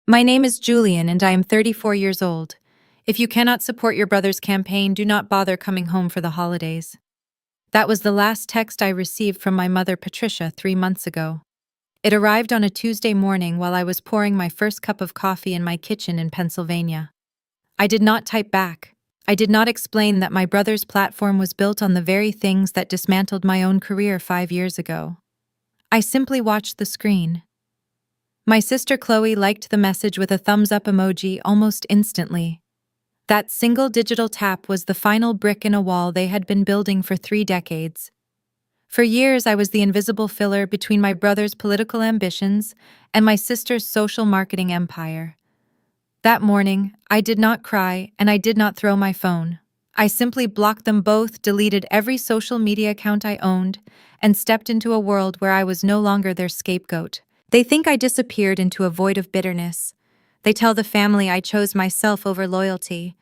My name is Julian and I am 34 years old. If you cannot support your brother's campaign, do not bother coming home for the holidays. That was the last text I received from my mother, Patricia, 3 months ago. It arrived on a Tuesday morning while I was pouring my first cup of coffee in my kitchen in Pennsylvania. I did not type back. I did not explain that my brother's platform was built on the very things that dismantled my own career 5 years ago. I simply watched the screen. My sister Chloe liked the message with a thumbs-up emoji almost instantly. That single digital tap was the final brick in a wall they had been building for 3 decades. For years, I was the invisible filler between my brother's political ambitions and my sister's social marketing empire. That morning, I did not cry and I did not throw my phone. I simply blocked them both, deleted every social media account I owned, and stepped into a world where I was no longer their scapegoat. They think I disappeared into a void of bitterness. They tell the family I chose myself over loyalty.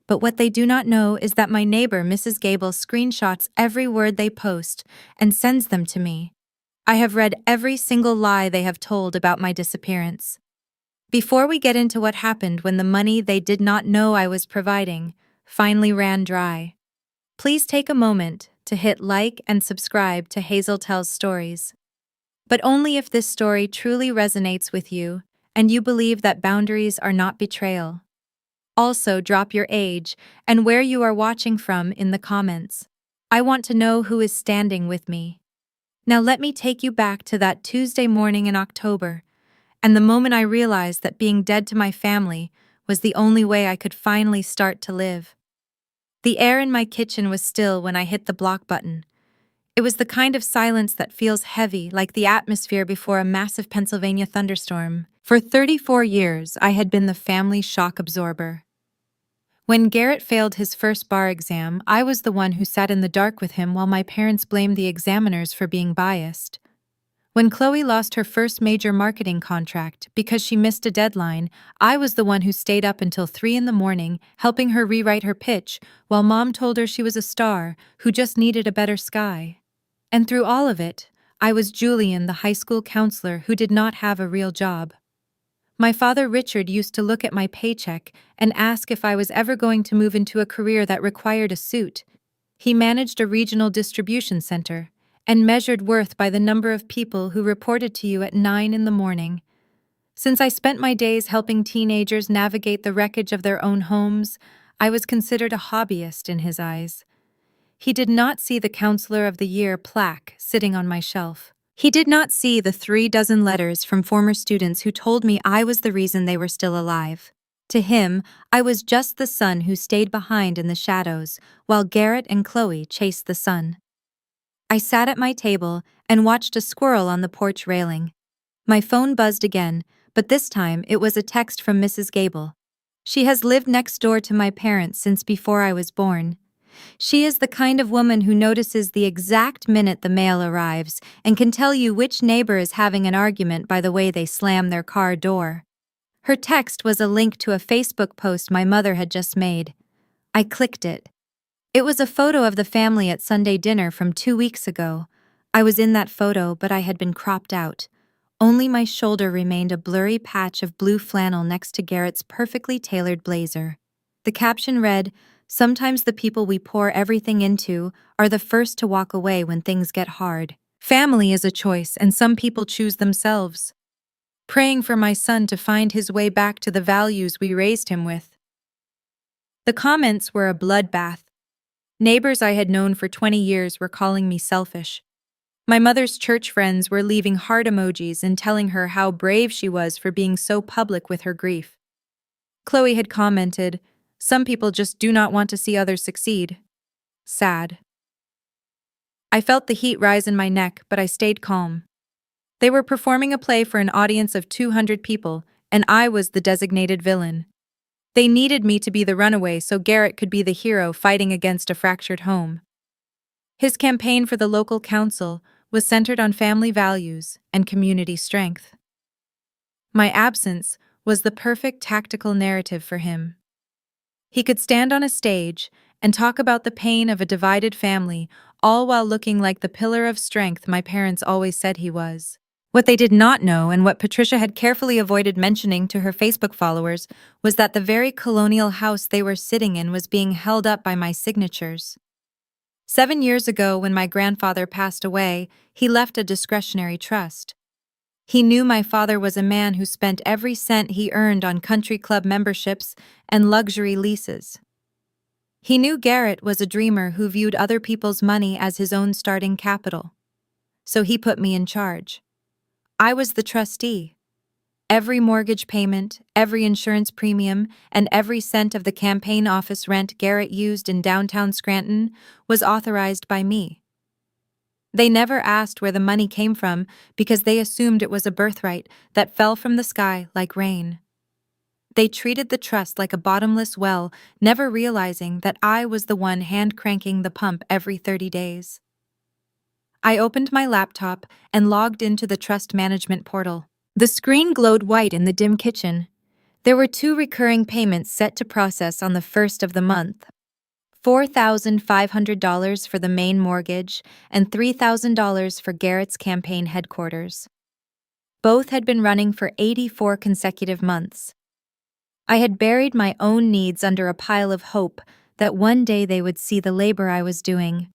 But what they do not know is that my neighbor, Mrs. Gable, screenshots every word they post and sends them to me. I have read every single lie they have told about my disappearance. Before we get into what happened when the money they did not know I was providing finally ran dry, please take a moment to hit like and subscribe to Hazel Tells Stories. But only if this story truly resonates with you and you believe that boundaries are not betrayal. Also, drop your age and where you are watching from in the comments. I want to know who is standing with me. Now let me take you back to that Tuesday morning in October, and the moment I realized that being dead to my family was the only way I could finally start to live. The air in my kitchen was still when I hit the block button. It was the kind of silence that feels heavy, like the atmosphere before a massive Pennsylvania thunderstorm. For 34 years, I had been the family shock absorber. When Garrett failed his first bar exam, I was the one who sat in the dark with him while my parents blamed the examiners for being biased. When Chloe lost her first major marketing contract because she missed a deadline, I was the one who stayed up until 3 in the morning, helping her rewrite her pitch, while Mom told her she was a star who just needed a better sky. And through all of it, I was Julian, the high school counselor who did not have a real job. My father Richard used to look at my paycheck and ask if I was ever going to move into a career that required a suit. He managed a regional distribution center and measured worth by the number of people who reported to you at 9 in the morning. Since I spent my days helping teenagers navigate the wreckage of their own homes, I was considered a hobbyist in his eyes. He did not see the Counselor of the Year plaque sitting on my shelf. He did not see the 36 letters from former students who told me I was the reason they were still alive. To him, I was just the son who stayed behind in the shadows while Garrett and Chloe chased the sun. I sat at my table and watched a squirrel on the porch railing. My phone buzzed again, but this time it was a text from Mrs. Gable. She has lived next door to my parents since before I was born. She is the kind of woman who notices the exact minute the mail arrives and can tell you which neighbor is having an argument by the way they slam their car door. Her text was a link to a Facebook post my mother had just made. I clicked it. It was a photo of the family at Sunday dinner from 2 weeks ago. I was in that photo, but I had been cropped out. Only my shoulder remained a blurry patch of blue flannel next to Garrett's perfectly tailored blazer. The caption read, "Sometimes the people we pour everything into are the first to walk away when things get hard. Family is a choice, and some people choose themselves." Praying for my son to find his way back to the values we raised him with. The comments were a bloodbath. Neighbors I had known for 20 years were calling me selfish. My mother's church friends were leaving heart emojis and telling her how brave she was for being so public with her grief. Chloe had commented, "Some people just do not want to see others succeed." Sad. I felt the heat rise in my neck, but I stayed calm. They were performing a play for an audience of 200 people, and I was the designated villain. They needed me to be the runaway so Garrett could be the hero fighting against a fractured home. His campaign for the local council was centered on family values and community strength. My absence was the perfect tactical narrative for him. He could stand on a stage and talk about the pain of a divided family, all while looking like the pillar of strength my parents always said he was. What they did not know, and what Patricia had carefully avoided mentioning to her Facebook followers, was that the very colonial house they were sitting in was being held up by my signatures. 7 years ago, when my grandfather passed away, he left a discretionary trust. He knew my father was a man who spent every cent he earned on country club memberships and luxury leases. He knew Garrett was a dreamer who viewed other people's money as his own starting capital. So he put me in charge. I was the trustee. Every mortgage payment, every insurance premium, and every cent of the campaign office rent Garrett used in downtown Scranton was authorized by me. They never asked where the money came from because they assumed it was a birthright that fell from the sky like rain. They treated the trust like a bottomless well, never realizing that I was the one hand-cranking the pump every 30 days. I opened my laptop and logged into the trust management portal. The screen glowed white in the dim kitchen. There were 2 recurring payments set to process on the first of the month. $4,500 for the main mortgage and $3,000 for Garrett's campaign headquarters. Both had been running for 84 consecutive months. I had buried my own needs under a pile of hope that one day they would see the labor I was doing.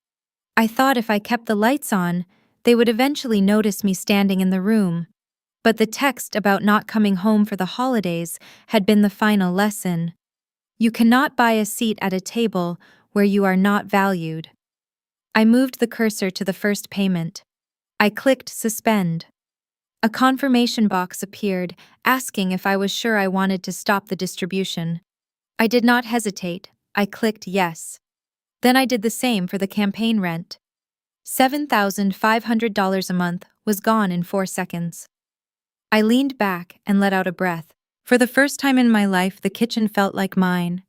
I thought if I kept the lights on, they would eventually notice me standing in the room. But the text about not coming home for the holidays had been the final lesson. You cannot buy a seat at a table where you are not valued. I moved the cursor to the first payment. I clicked suspend. A confirmation box appeared, asking if I was sure I wanted to stop the distribution. I did not hesitate. I clicked yes. Then I did the same for the campaign rent. $7,500 a month was gone in 4 seconds. I leaned back and let out a breath. For the first time in my life, the kitchen felt like mine.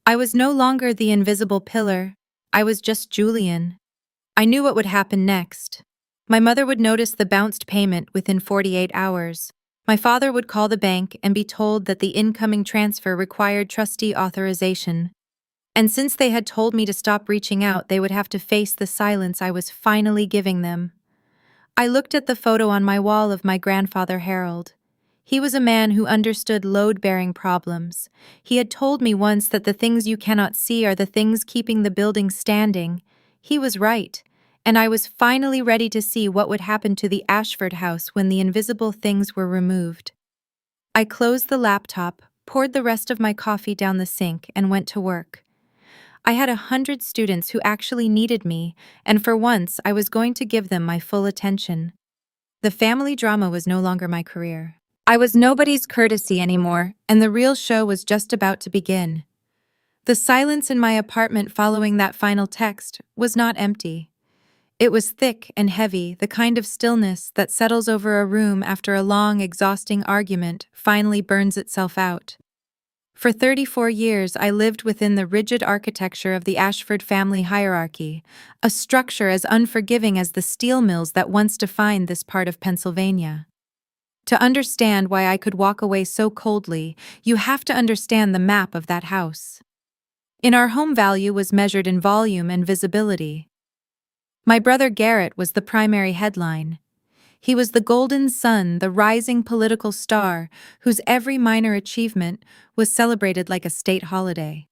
I was no longer the invisible pillar. I was just Julian. I knew what would happen next. My mother would notice the bounced payment within 48 hours. My father would call the bank and be told that the incoming transfer required trustee authorization. And since they had told me to stop reaching out, they would have to face the silence I was finally giving them. I looked at the photo on my wall of my grandfather Harold. He was a man who understood load-bearing problems. He had told me once that the things you cannot see are the things keeping the building standing. He was right, and I was finally ready to see what would happen to the Ashford house when the invisible things were removed. I closed the laptop, poured the rest of my coffee down the sink, and went to work. I had 100 students who actually needed me, and for once I was going to give them my full attention. The family drama was no longer my career. I was nobody's courtesy anymore, and the real show was just about to begin. The silence in my apartment following that final text was not empty. It was thick and heavy, the kind of stillness that settles over a room after a long, exhausting argument finally burns itself out. For 34 years, I lived within the rigid architecture of the Ashford family hierarchy, a structure as unforgiving as the steel mills that once defined this part of Pennsylvania. To understand why I could walk away so coldly, you have to understand the map of that house. In our home value was measured in volume and visibility. My brother Garrett was the primary headline. He was the golden sun, the rising political star, whose every minor achievement was celebrated like a state holiday.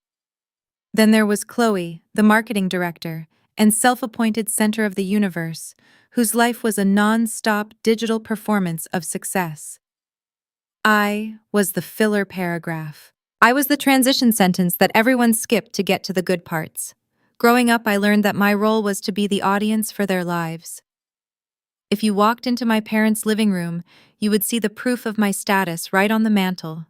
Then there was Chloe, the marketing director, and self-appointed center of the universe, whose life was a non-stop digital performance of success. I was the filler paragraph. I was the transition sentence that everyone skipped to get to the good parts. Growing up, I learned that my role was to be the audience for their lives. If you walked into my parents' living room, you would see the proof of my status right on the mantel.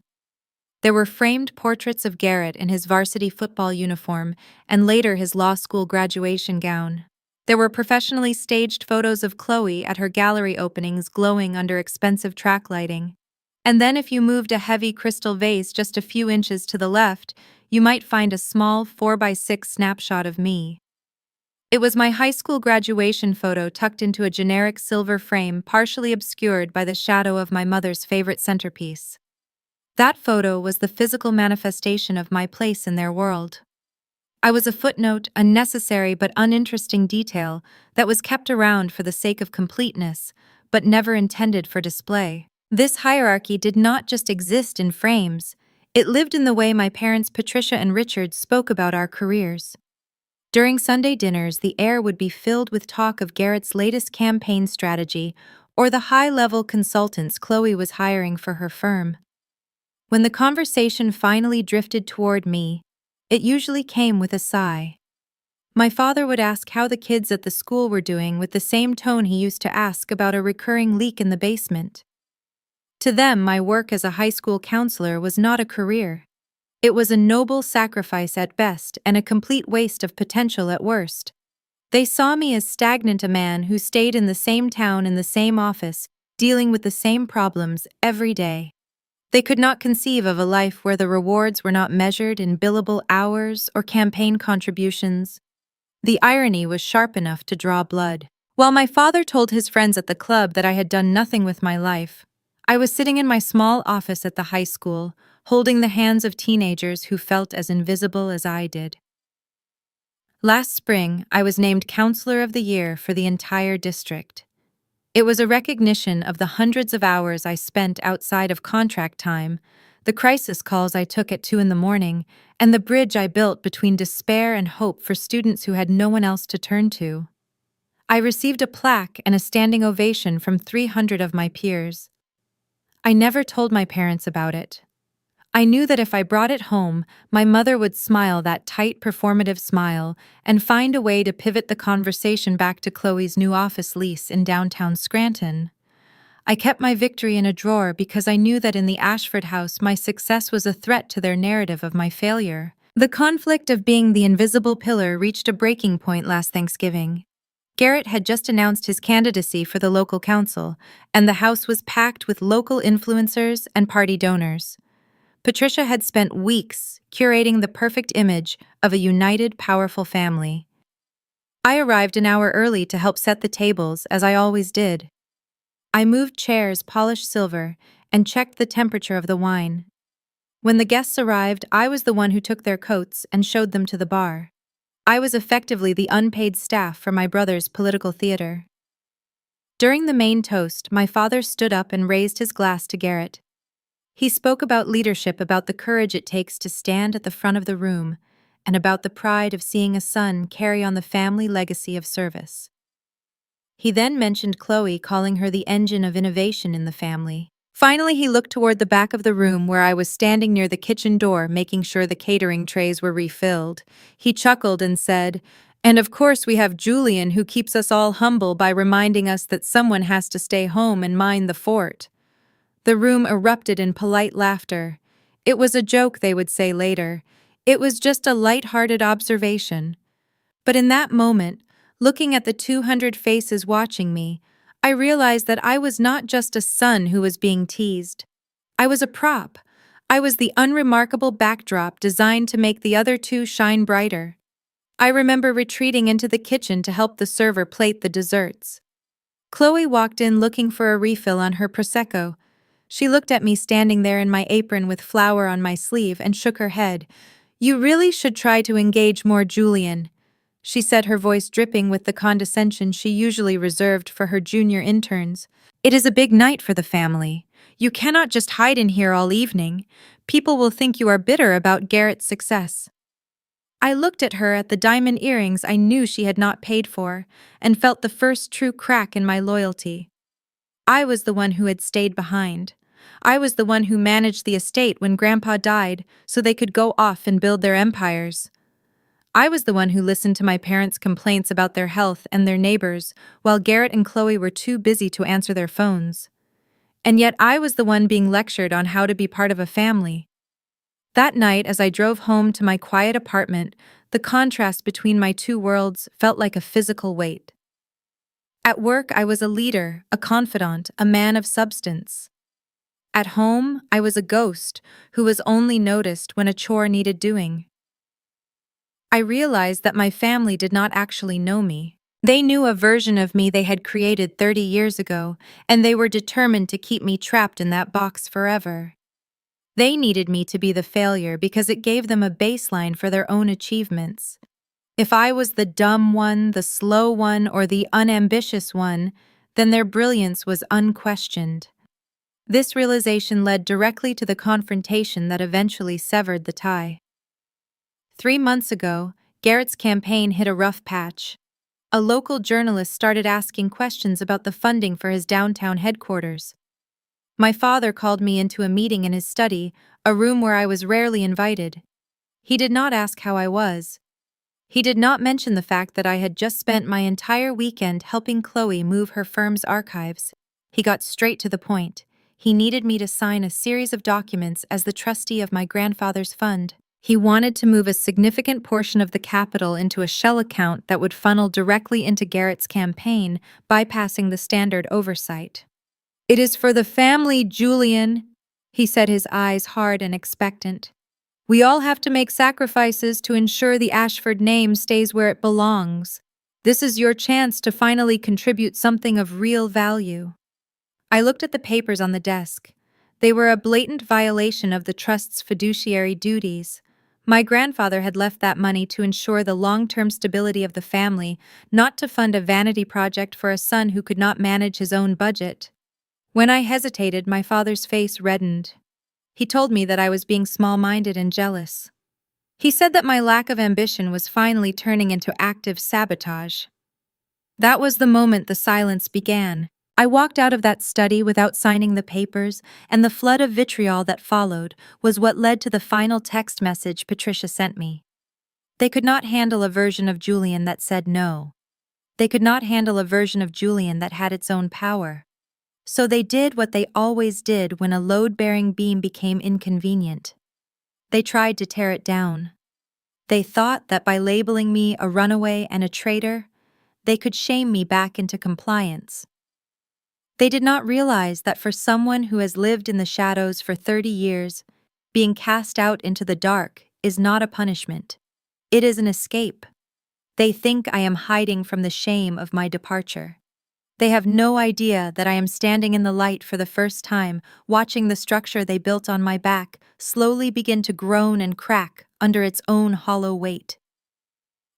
There were framed portraits of Garrett in his varsity football uniform and later his law school graduation gown. There were professionally staged photos of Chloe at her gallery openings glowing under expensive track lighting. And then if you moved a heavy crystal vase just a few inches to the left, you might find a small 4x6 snapshot of me. It was my high school graduation photo tucked into a generic silver frame partially obscured by the shadow of my mother's favorite centerpiece. That photo was the physical manifestation of my place in their world. I was a footnote, a necessary but uninteresting detail that was kept around for the sake of completeness, but never intended for display. This hierarchy did not just exist in frames, it lived in the way my parents Patricia and Richard spoke about our careers. During Sunday dinners, the air would be filled with talk of Garrett's latest campaign strategy or the high-level consultants Chloe was hiring for her firm. When the conversation finally drifted toward me, it usually came with a sigh. My father would ask how the kids at the school were doing with the same tone he used to ask about a recurring leak in the basement. To them, my work as a high school counselor was not a career. It was a noble sacrifice at best and a complete waste of potential at worst. They saw me as stagnant a man who stayed in the same town in the same office, dealing with the same problems every day. They could not conceive of a life where the rewards were not measured in billable hours or campaign contributions. The irony was sharp enough to draw blood. While my father told his friends at the club that I had done nothing with my life, I was sitting in my small office at the high school, holding the hands of teenagers who felt as invisible as I did. Last spring, I was named Counselor of the Year for the entire district. It was a recognition of the hundreds of hours I spent outside of contract time, the crisis calls I took at 2 a.m, and the bridge I built between despair and hope for students who had no one else to turn to. I received a plaque and a standing ovation from 300 of my peers. I never told my parents about it. I knew that if I brought it home, my mother would smile that tight, performative smile and find a way to pivot the conversation back to Chloe's new office lease in downtown Scranton. I kept my victory in a drawer because I knew that in the Ashford house my success was a threat to their narrative of my failure. The conflict of being the invisible pillar reached a breaking point last Thanksgiving. Garrett had just announced his candidacy for the local council, and the house was packed with local influencers and party donors. Patricia had spent weeks curating the perfect image of a united, powerful family. I arrived an hour early to help set the tables, as I always did. I moved chairs polished silver and checked the temperature of the wine. When the guests arrived, I was the one who took their coats and showed them to the bar. I was effectively the unpaid staff for my brother's political theater. During the main toast, my father stood up and raised his glass to Garrett. He spoke about leadership, about the courage it takes to stand at the front of the room, and about the pride of seeing a son carry on the family legacy of service. He then mentioned Chloe, calling her the engine of innovation in the family. Finally, he looked toward the back of the room where I was standing near the kitchen door, making sure the catering trays were refilled. He chuckled and said, "And of course we have Julian, who keeps us all humble by reminding us that someone has to stay home and mind the fort." The room erupted in polite laughter. It was a joke, they would say later. It was just a light-hearted observation. But in that moment, looking at the 200 faces watching me, I realized that I was not just a son who was being teased. I was a prop. I was the unremarkable backdrop designed to make the other two shine brighter. I remember retreating into the kitchen to help the server plate the desserts. Chloe walked in looking for a refill on her Prosecco. She looked at me standing there in my apron with flour on my sleeve and shook her head. "You really should try to engage more, Julian," she said, her voice dripping with the condescension she usually reserved for her junior interns. "It is a big night for the family. You cannot just hide in here all evening. People will think you are bitter about Garrett's success." I looked at her, at the diamond earrings I knew she had not paid for, and felt the first true crack in my loyalty. I was the one who had stayed behind. I was the one who managed the estate when Grandpa died so they could go off and build their empires. I was the one who listened to my parents' complaints about their health and their neighbors, while Garrett and Chloe were too busy to answer their phones. And yet I was the one being lectured on how to be part of a family. That night, as I drove home to my quiet apartment, the contrast between my two worlds felt like a physical weight. At work, I was a leader, a confidant, a man of substance. At home, I was a ghost who was only noticed when a chore needed doing. I realized that my family did not actually know me. They knew a version of me they had created 30 years ago, and they were determined to keep me trapped in that box forever. They needed me to be the failure because it gave them a baseline for their own achievements. If I was the dumb one, the slow one, or the unambitious one, then their brilliance was unquestioned. This realization led directly to the confrontation that eventually severed the tie. 3 months ago, Garrett's campaign hit a rough patch. A local journalist started asking questions about the funding for his downtown headquarters. My father called me into a meeting in his study, a room where I was rarely invited. He did not ask how I was. He did not mention the fact that I had just spent my entire weekend helping Chloe move her firm's archives. He got straight to the point. He needed me to sign a series of documents as the trustee of my grandfather's fund. He wanted to move a significant portion of the capital into a shell account that would funnel directly into Garrett's campaign, bypassing the standard oversight. "It is for the family, Julian," he said, his eyes hard and expectant. "We all have to make sacrifices to ensure the Ashford name stays where it belongs. This is your chance to finally contribute something of real value." I looked at the papers on the desk. They were a blatant violation of the trust's fiduciary duties. My grandfather had left that money to ensure the long-term stability of the family, not to fund a vanity project for a son who could not manage his own budget. When I hesitated, my father's face reddened. He told me that I was being small-minded and jealous. He said that my lack of ambition was finally turning into active sabotage. That was the moment the silence began. I walked out of that study without signing the papers, and the flood of vitriol that followed was what led to the final text message Patricia sent me. They could not handle a version of Julian that said no. They could not handle a version of Julian that had its own power. So they did what they always did when a load-bearing beam became inconvenient. They tried to tear it down. They thought that by labeling me a runaway and a traitor, they could shame me back into compliance. They did not realize that for someone who has lived in the shadows for 30 years, being cast out into the dark is not a punishment. It is an escape. They think I am hiding from the shame of my departure. They have no idea that I am standing in the light for the first time, watching the structure they built on my back slowly begin to groan and crack under its own hollow weight.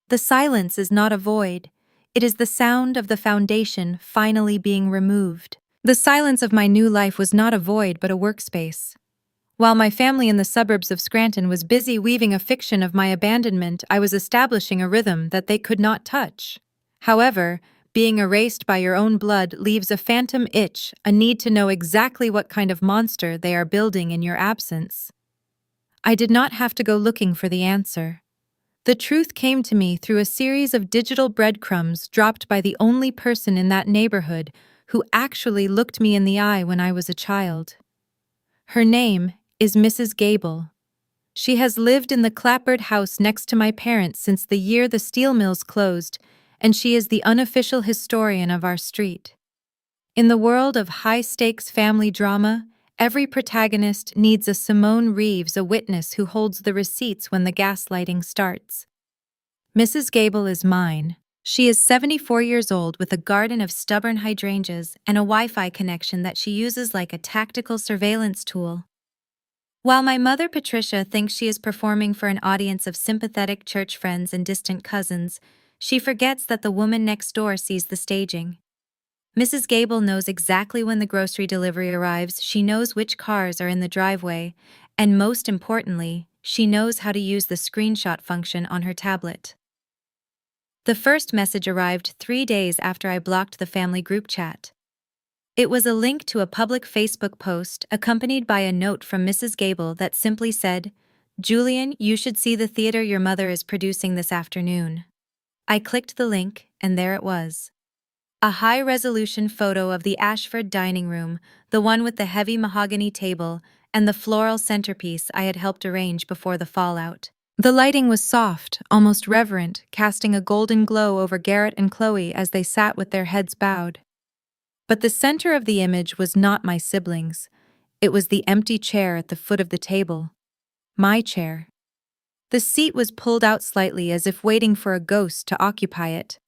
The silence is not a void. It is the sound of the foundation finally being removed. The silence of my new life was not a void but a workspace. While my family in the suburbs of Scranton was busy weaving a fiction of my abandonment, I was establishing a rhythm that they could not touch. However, being erased by your own blood leaves a phantom itch, a need to know exactly what kind of monster they are building in your absence. I did not have to go looking for the answer. The truth came to me through a series of digital breadcrumbs dropped by the only person in that neighborhood who actually looked me in the eye when I was a child. Her name is Mrs. Gable. She has lived in the clapboard house next to my parents since the year the steel mills closed, and she is the unofficial historian of our street. In the world of high-stakes family drama, every protagonist needs a Simone Reeves, a witness who holds the receipts when the gaslighting starts. Mrs. Gable is mine. She is 74 years old with a garden of stubborn hydrangeas and a Wi-Fi connection that she uses like a tactical surveillance tool. While my mother Patricia thinks she is performing for an audience of sympathetic church friends and distant cousins, she forgets that the woman next door sees the staging. Mrs. Gable knows exactly when the grocery delivery arrives, she knows which cars are in the driveway, and most importantly, she knows how to use the screenshot function on her tablet. The first message arrived 3 days after I blocked the family group chat. It was a link to a public Facebook post accompanied by a note from Mrs. Gable that simply said, "Julian, you should see the theater your mother is producing this afternoon." I clicked the link, and there it was. A high-resolution photo of the Ashford dining room, the one with the heavy mahogany table, and the floral centerpiece I had helped arrange before the fallout. The lighting was soft, almost reverent, casting a golden glow over Garrett and Chloe as they sat with their heads bowed. But the center of the image was not my siblings. It was the empty chair at the foot of the table. My chair. The seat was pulled out slightly as if waiting for a ghost to occupy it.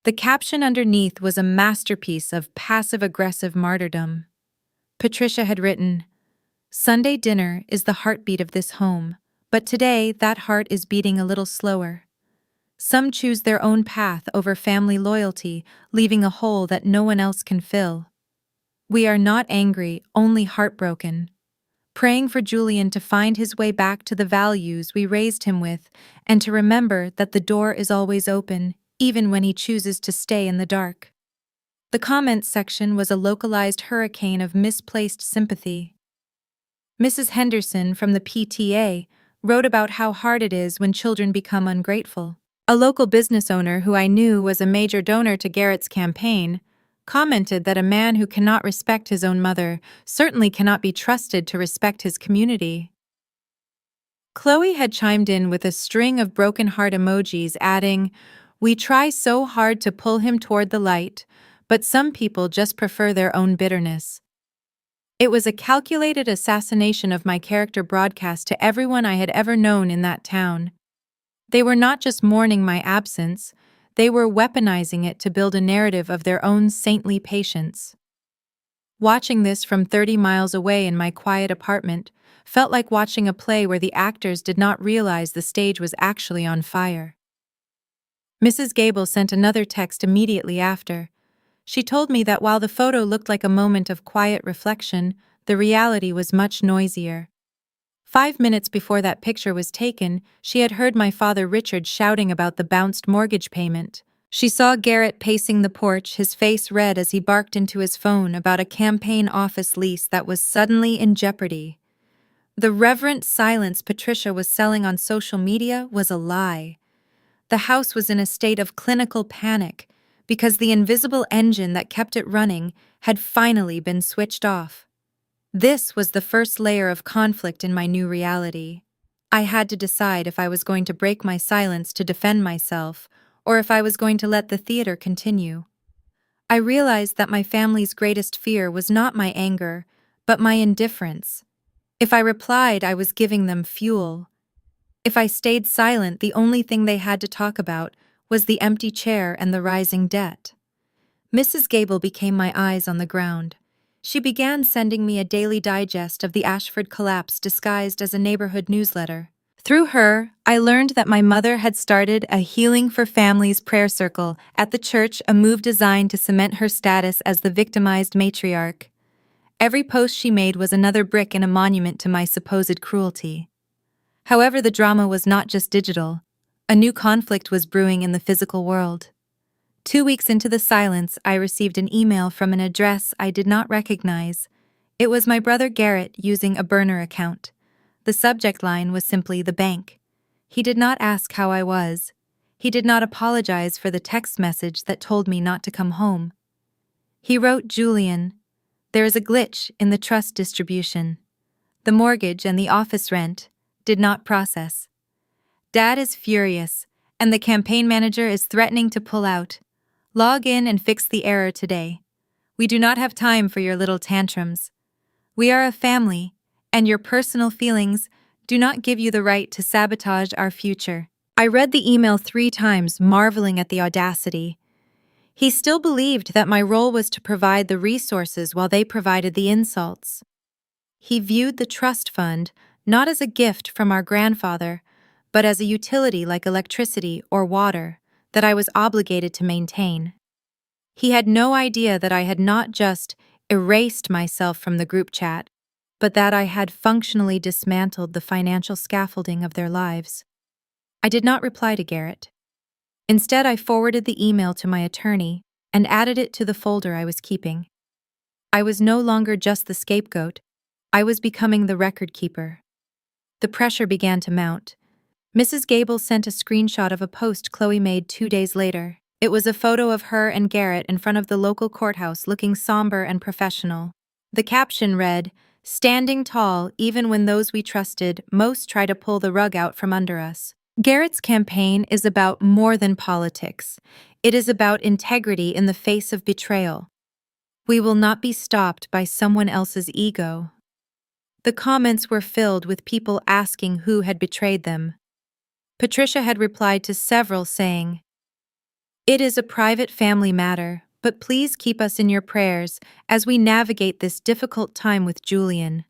The caption underneath was a masterpiece of passive-aggressive martyrdom. Patricia had written, "Sunday dinner is the heartbeat of this home, but today that heart is beating a little slower. Some choose their own path over family loyalty, leaving a hole that no one else can fill. We are not angry, only heartbroken. Praying for Julian to find his way back to the values we raised him with, and to remember that the door is always open, even when he chooses to stay in the dark. The comments section was a localized hurricane of misplaced sympathy. Mrs. Henderson from the PTA wrote about how hard it is when children become ungrateful. A local business owner who I knew was a major donor to Garrett's campaign commented that a man who cannot respect his own mother certainly cannot be trusted to respect his community. Chloe had chimed in with a string of broken heart emojis, adding, "We try so hard to pull him toward the light, but some people just prefer their own bitterness." It was a calculated assassination of my character broadcast to everyone I had ever known in that town. They were not just mourning my absence, they were weaponizing it to build a narrative of their own saintly patience. Watching this from 30 miles away in my quiet apartment felt like watching a play where the actors did not realize the stage was actually on fire. Mrs. Gable sent another text immediately after. She told me that while the photo looked like a moment of quiet reflection, the reality was much noisier. 5 minutes before that picture was taken, she had heard my father Richard shouting about the bounced mortgage payment. She saw Garrett pacing the porch, his face red as he barked into his phone about a campaign office lease that was suddenly in jeopardy. The reverent silence Patricia was selling on social media was a lie. The house was in a state of clinical panic because the invisible engine that kept it running had finally been switched off. This was the first layer of conflict in my new reality. I had to decide if I was going to break my silence to defend myself, or if I was going to let the theater continue. I realized that my family's greatest fear was not my anger, but my indifference. If I replied, I was giving them fuel. If I stayed silent, the only thing they had to talk about was the empty chair and the rising debt. Mrs. Gable became my eyes on the ground. She began sending me a daily digest of the Ashford collapse disguised as a neighborhood newsletter. Through her, I learned that my mother had started a Healing for Families prayer circle at the church, a move designed to cement her status as the victimized matriarch. Every post she made was another brick in a monument to my supposed cruelty. However, the drama was not just digital. A new conflict was brewing in the physical world. 2 weeks into the silence, I received an email from an address I did not recognize. It was my brother Garrett using a burner account. The subject line was simply "the bank." He did not ask how I was. He did not apologize for the text message that told me not to come home. He wrote, "Julian, there is a glitch in the trust distribution. The mortgage and the office rent did not process. Dad is furious, and the campaign manager is threatening to pull out. Log in and fix the error today. We do not have time for your little tantrums. We are a family, and your personal feelings do not give you the right to sabotage our future." I read the email 3 times, marveling at the audacity. He still believed that my role was to provide the resources while they provided the insults. He viewed the trust fund not as a gift from our grandfather, but as a utility like electricity or water that I was obligated to maintain. He had no idea that I had not just erased myself from the group chat, but that I had functionally dismantled the financial scaffolding of their lives. I did not reply to Garrett. Instead, I forwarded the email to my attorney and added it to the folder I was keeping. I was no longer just the scapegoat. I was becoming the record keeper. The pressure began to mount. Mrs. Gable sent a screenshot of a post Chloe made 2 days later. It was a photo of her and Garrett in front of the local courthouse looking somber and professional. The caption read, "Standing tall even when those we trusted most try to pull the rug out from under us." Garrett's campaign is about more than politics. It is about integrity in the face of betrayal. We will not be stopped by someone else's ego. The comments were filled with people asking who had betrayed them. Patricia had replied to several saying, "It is a private family matter, but please keep us in your prayers as we navigate this difficult time with Julian."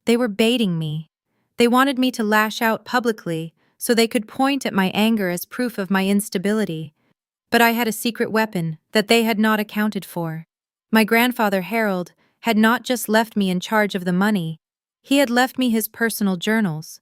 They were baiting me. They wanted me to lash out publicly so they could point at my anger as proof of my instability. But I had a secret weapon that they had not accounted for. My grandfather Harold had not just left me in charge of the money, he had left me his personal journals.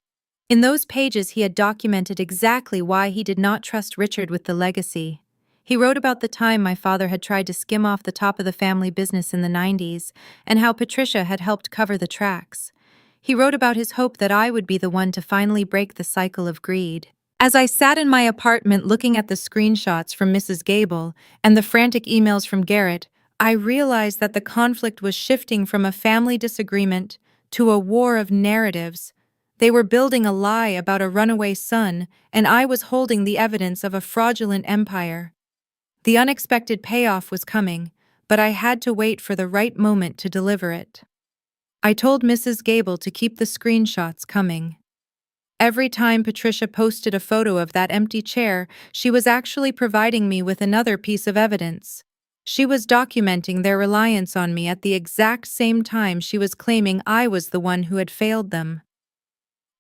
In those pages he had documented exactly why he did not trust Richard with the legacy. He wrote about the time my father had tried to skim off the top of the family business in the 90s and how Patricia had helped cover the tracks. He wrote about his hope that I would be the one to finally break the cycle of greed. As I sat in my apartment looking at the screenshots from Mrs. Gable and the frantic emails from Garrett, I realized that the conflict was shifting from a family disagreement to a war of narratives. They were building a lie about a runaway son, and I was holding the evidence of a fraudulent empire. The unexpected payoff was coming, but I had to wait for the right moment to deliver it. I told Mrs. Gable to keep the screenshots coming. Every time Patricia posted a photo of that empty chair, she was actually providing me with another piece of evidence. She was documenting their reliance on me at the exact same time she was claiming I was the one who had failed them.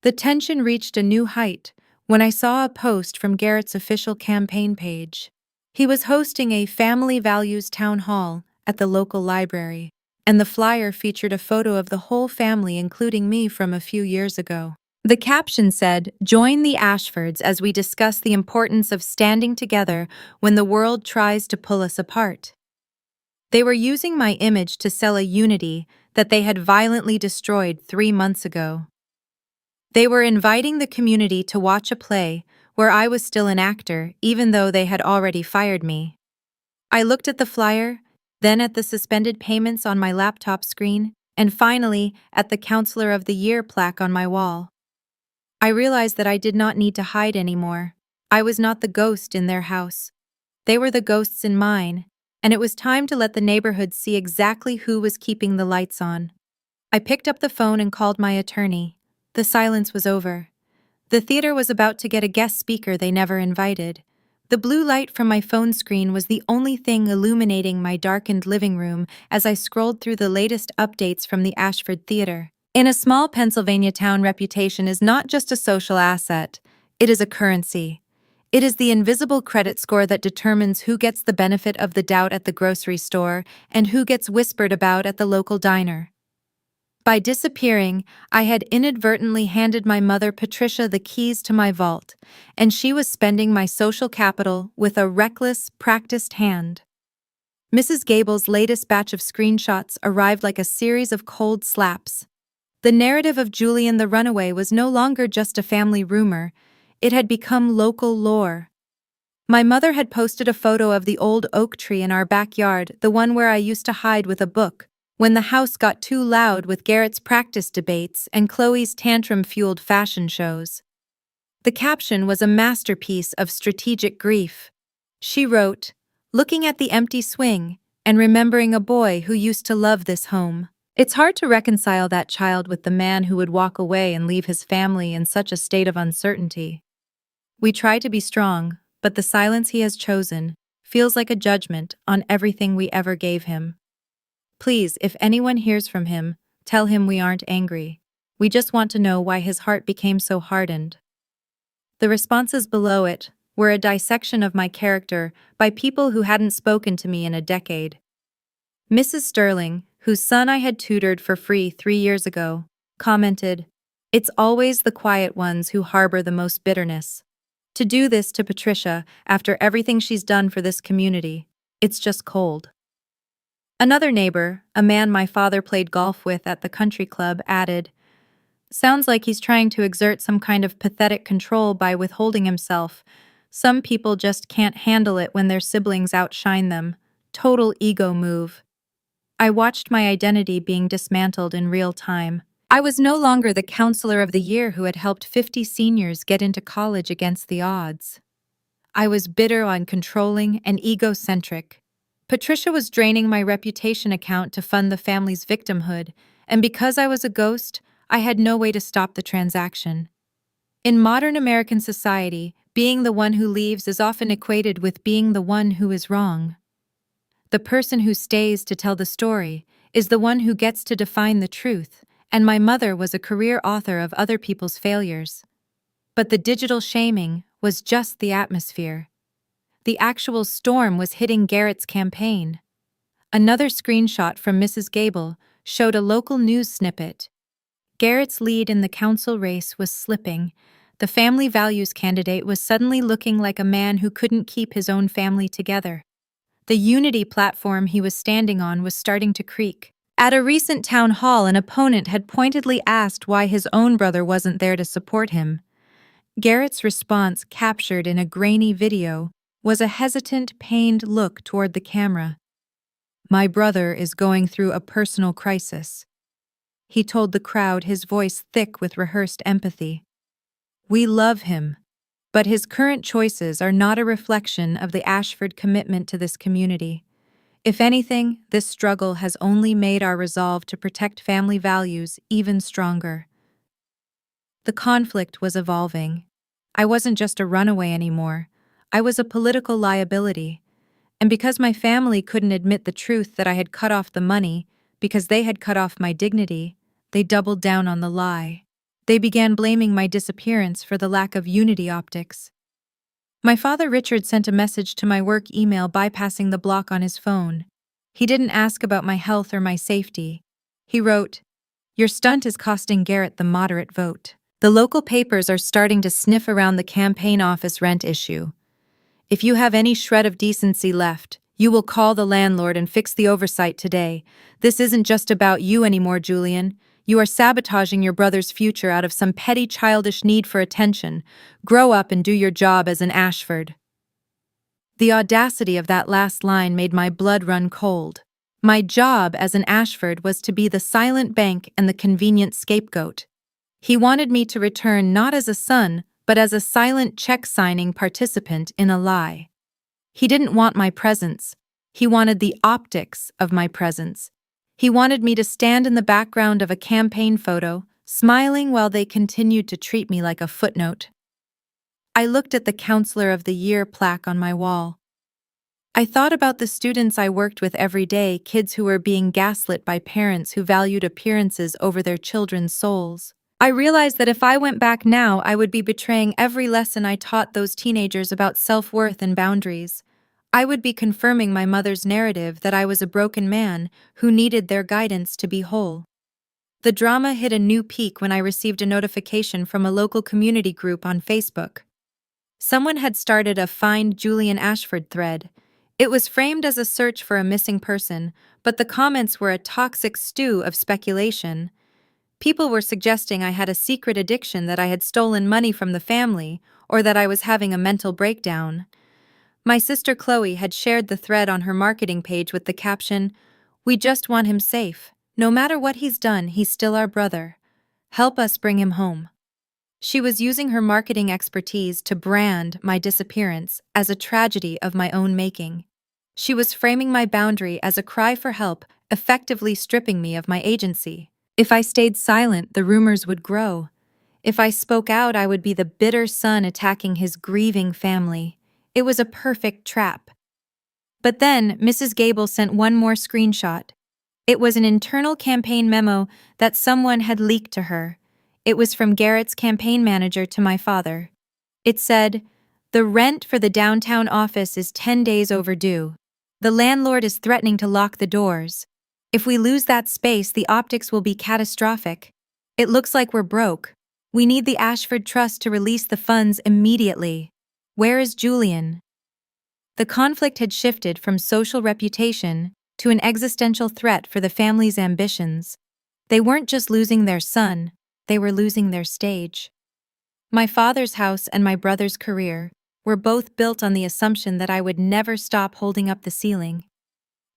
The tension reached a new height when I saw a post from Garrett's official campaign page. He was hosting a family values town hall at the local library, and the flyer featured a photo of the whole family, including me, from a few years ago. The caption said, "Join the Ashfords as we discuss the importance of standing together when the world tries to pull us apart." They were using my image to sell a unity that they had violently destroyed 3 months ago. They were inviting the community to watch a play where I was still an actor, even though they had already fired me. I looked at the flyer, then at the suspended payments on my laptop screen, and finally at the Counselor of the Year plaque on my wall. I realized that I did not need to hide anymore. I was not the ghost in their house. They were the ghosts in mine, and it was time to let the neighborhood see exactly who was keeping the lights on. I picked up the phone and called my attorney. The silence was over. The theater was about to get a guest speaker they never invited. The blue light from my phone screen was the only thing illuminating my darkened living room as I scrolled through the latest updates from the Ashford Theater. In a small Pennsylvania town, reputation is not just a social asset, it is a currency. It is the invisible credit score that determines who gets the benefit of the doubt at the grocery store and who gets whispered about at the local diner. By disappearing, I had inadvertently handed my mother Patricia the keys to my vault, and she was spending my social capital with a reckless, practiced hand. Mrs. Gable's latest batch of screenshots arrived like a series of cold slaps. The narrative of Julian the runaway was no longer just a family rumor, it had become local lore. My mother had posted a photo of the old oak tree in our backyard, the one where I used to hide with a book, when the house got too loud with Garrett's practice debates and Chloe's tantrum-fueled fashion shows. The caption was a masterpiece of strategic grief. She wrote, "Looking at the empty swing and remembering a boy who used to love this home." It's hard to reconcile that child with the man who would walk away and leave his family in such a state of uncertainty. We try to be strong, but the silence he has chosen feels like a judgment on everything we ever gave him. Please, if anyone hears from him, tell him we aren't angry. We just want to know why his heart became so hardened. The responses below it were a dissection of my character by people who hadn't spoken to me in a decade. Mrs. Sterling, whose son I had tutored for free 3 years ago, commented, "It's always the quiet ones who harbor the most bitterness. To do this to Patricia after everything she's done for this community, it's just cold." Another neighbor, a man my father played golf with at the country club, added, "Sounds like he's trying to exert some kind of pathetic control by withholding himself. Some people just can't handle it when their siblings outshine them. Total ego move." I watched my identity being dismantled in real time. I was no longer the counselor of the year who had helped 50 seniors get into college against the odds. I was bitter, uncontrolling, and egocentric. Patricia was draining my reputation account to fund the family's victimhood, and because I was a ghost, I had no way to stop the transaction. In modern American society, being the one who leaves is often equated with being the one who is wrong. The person who stays to tell the story is the one who gets to define the truth, and my mother was a career author of other people's failures. But the digital shaming was just the atmosphere. The actual storm was hitting Garrett's campaign. Another screenshot from Mrs. Gable showed a local news snippet. Garrett's lead in the council race was slipping. The family values candidate was suddenly looking like a man who couldn't keep his own family together. The unity platform he was standing on was starting to creak. At a recent town hall, an opponent had pointedly asked why his own brother wasn't there to support him. Garrett's response, captured in a grainy video, was a hesitant, pained look toward the camera. "My brother is going through a personal crisis," he told the crowd, his voice thick with rehearsed empathy. "We love him, but his current choices are not a reflection of the Ashford commitment to this community. If anything, this struggle has only made our resolve to protect family values even stronger." The conflict was evolving. I wasn't just a runaway anymore. I was a political liability. And because my family couldn't admit the truth that I had cut off the money, because they had cut off my dignity, they doubled down on the lie. They began blaming my disappearance for the lack of unity optics. My father Richard sent a message to my work email bypassing the block on his phone. He didn't ask about my health or my safety. He wrote, "Your stunt is costing Garrett the moderate vote. The local papers are starting to sniff around the campaign office rent issue. If you have any shred of decency left, you will call the landlord and fix the oversight today. This isn't just about you anymore, Julian. You are sabotaging your brother's future out of some petty childish need for attention. Grow up and do your job as an Ashford." The audacity of that last line made my blood run cold. My job as an Ashford was to be the silent bank and the convenient scapegoat. He wanted me to return not as a son, but as a silent check-signing participant in a lie. He didn't want my presence. He wanted the optics of my presence. He wanted me to stand in the background of a campaign photo, smiling while they continued to treat me like a footnote. I looked at the Counselor of the Year plaque on my wall. I thought about the students I worked with every day, kids who were being gaslit by parents who valued appearances over their children's souls. I realized that if I went back now, I would be betraying every lesson I taught those teenagers about self-worth and boundaries. I would be confirming my mother's narrative that I was a broken man who needed their guidance to be whole. The drama hit a new peak when I received a notification from a local community group on Facebook. Someone had started a Find Julian Ashford thread. It was framed as a search for a missing person, but the comments were a toxic stew of speculation. People were suggesting I had a secret addiction, that I had stolen money from the family, or that I was having a mental breakdown. My sister Chloe had shared the thread on her marketing page with the caption, "We just want him safe. No matter what he's done, he's still our brother. Help us bring him home." She was using her marketing expertise to brand my disappearance as a tragedy of my own making. She was framing my boundary as a cry for help, effectively stripping me of my agency. If I stayed silent, the rumors would grow. If I spoke out, I would be the bitter son attacking his grieving family. It was a perfect trap. But then, Mrs. Gable sent one more screenshot. It was an internal campaign memo that someone had leaked to her. It was from Garrett's campaign manager to my father. It said, "The rent for the downtown office is 10 days overdue. The landlord is threatening to lock the doors. If we lose that space, the optics will be catastrophic. It looks like we're broke. We need the Ashford Trust to release the funds immediately. Where is Julian?" The conflict had shifted from social reputation to an existential threat for the family's ambitions. They weren't just losing their son, they were losing their stage. My father's house and my brother's career were both built on the assumption that I would never stop holding up the ceiling.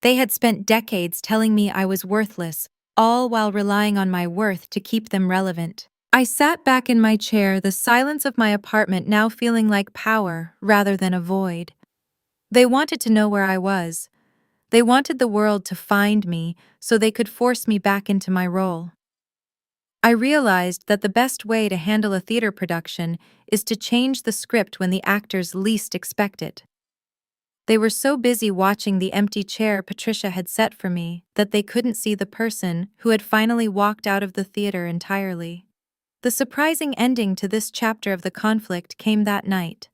They had spent decades telling me I was worthless, all while relying on my worth to keep them relevant. I sat back in my chair, the silence of my apartment now feeling like power rather than a void. They wanted to know where I was. They wanted the world to find me so they could force me back into my role. I realized that the best way to handle a theater production is to change the script when the actors least expect it. They were so busy watching the empty chair Patricia had set for me that they couldn't see the person who had finally walked out of the theater entirely. The surprising ending to this chapter of the conflict came that night.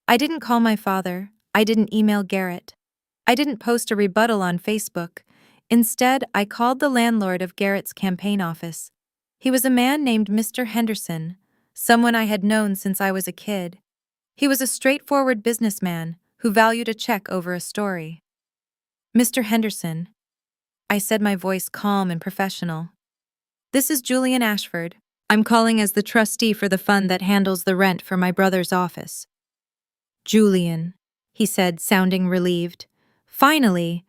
I didn't call my father, I didn't email Garrett, I didn't post a rebuttal on Facebook. Instead, I called the landlord of Garrett's campaign office. He was a man named Mr. Henderson, someone I had known since I was a kid. He was a straightforward businessman who valued a check over a story. "Mr. Henderson," I said, my voice calm and professional. "This is Julian Ashford. I'm calling as the trustee for the fund that handles the rent for my brother's office." "Julian," he said, sounding relieved. "Finally!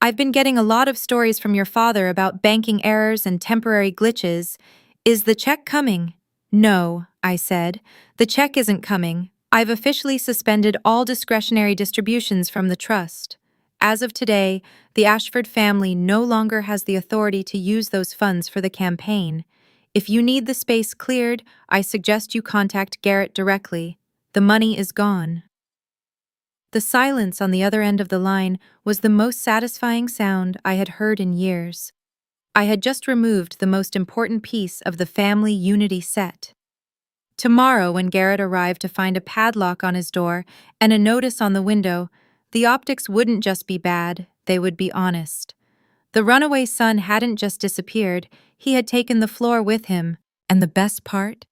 I've been getting a lot of stories from your father about banking errors and temporary glitches. Is the check coming?" "No," I said. "The check isn't coming. I've officially suspended all discretionary distributions from the trust. As of today, the Ashford family no longer has the authority to use those funds for the campaign. If you need the space cleared, I suggest you contact Garrett directly. The money is gone." The silence on the other end of the line was the most satisfying sound I had heard in years. I had just removed the most important piece of the family unity set. Tomorrow, when Garrett arrived to find a padlock on his door and a notice on the window, the optics wouldn't just be bad, they would be honest. The runaway son hadn't just disappeared, he had taken the floor with him, and the best part?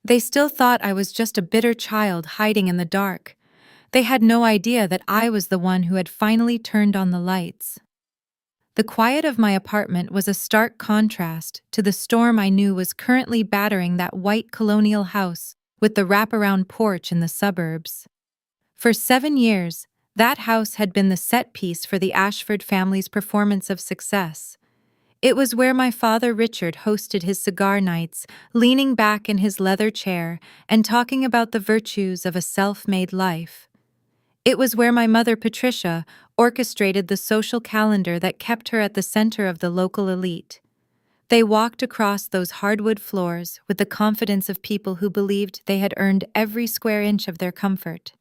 They still thought I was just a bitter child hiding in the dark. They had no idea that I was the one who had finally turned on the lights. The quiet of my apartment was a stark contrast to the storm I knew was currently battering that white colonial house with the wraparound porch in the suburbs. For 7 years, that house had been the set piece for the Ashford family's performance of success. It was where my father Richard hosted his cigar nights, leaning back in his leather chair and talking about the virtues of a self-made life. It was where my mother Patricia orchestrated the social calendar that kept her at the center of the local elite. They walked across those hardwood floors with the confidence of people who believed they had earned every square inch of their comfort.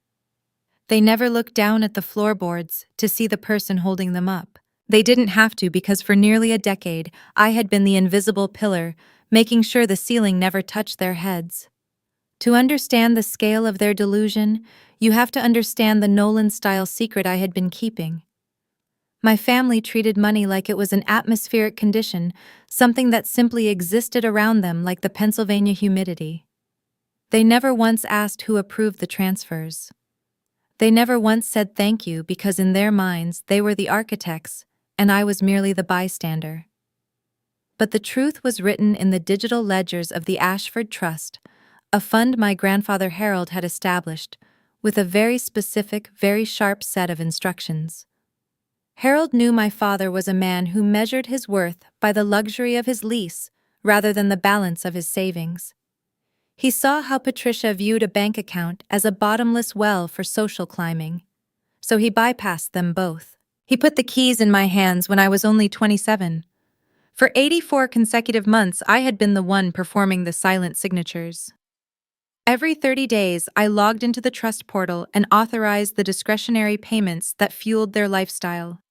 They never looked down at the floorboards to see the person holding them up. They didn't have to because for nearly a decade, I had been the invisible pillar, making sure the ceiling never touched their heads. To understand the scale of their delusion, you have to understand the Nolan-style secret I had been keeping. My family treated money like it was an atmospheric condition, something that simply existed around them like the Pennsylvania humidity. They never once asked who approved the transfers. They never once said thank you because in their minds they were the architects, and I was merely the bystander. But the truth was written in the digital ledgers of the Ashford Trust, a fund my grandfather Harold had established, with a very specific, very sharp set of instructions. Harold knew my father was a man who measured his worth by the luxury of his lease rather than the balance of his savings. He saw how Patricia viewed a bank account as a bottomless well for social climbing, so he bypassed them both. He put the keys in my hands when I was only 27. For 84 consecutive months, I had been the one performing the silent signatures. Every 30 days, I logged into the trust portal and authorized the discretionary payments that fueled their lifestyle.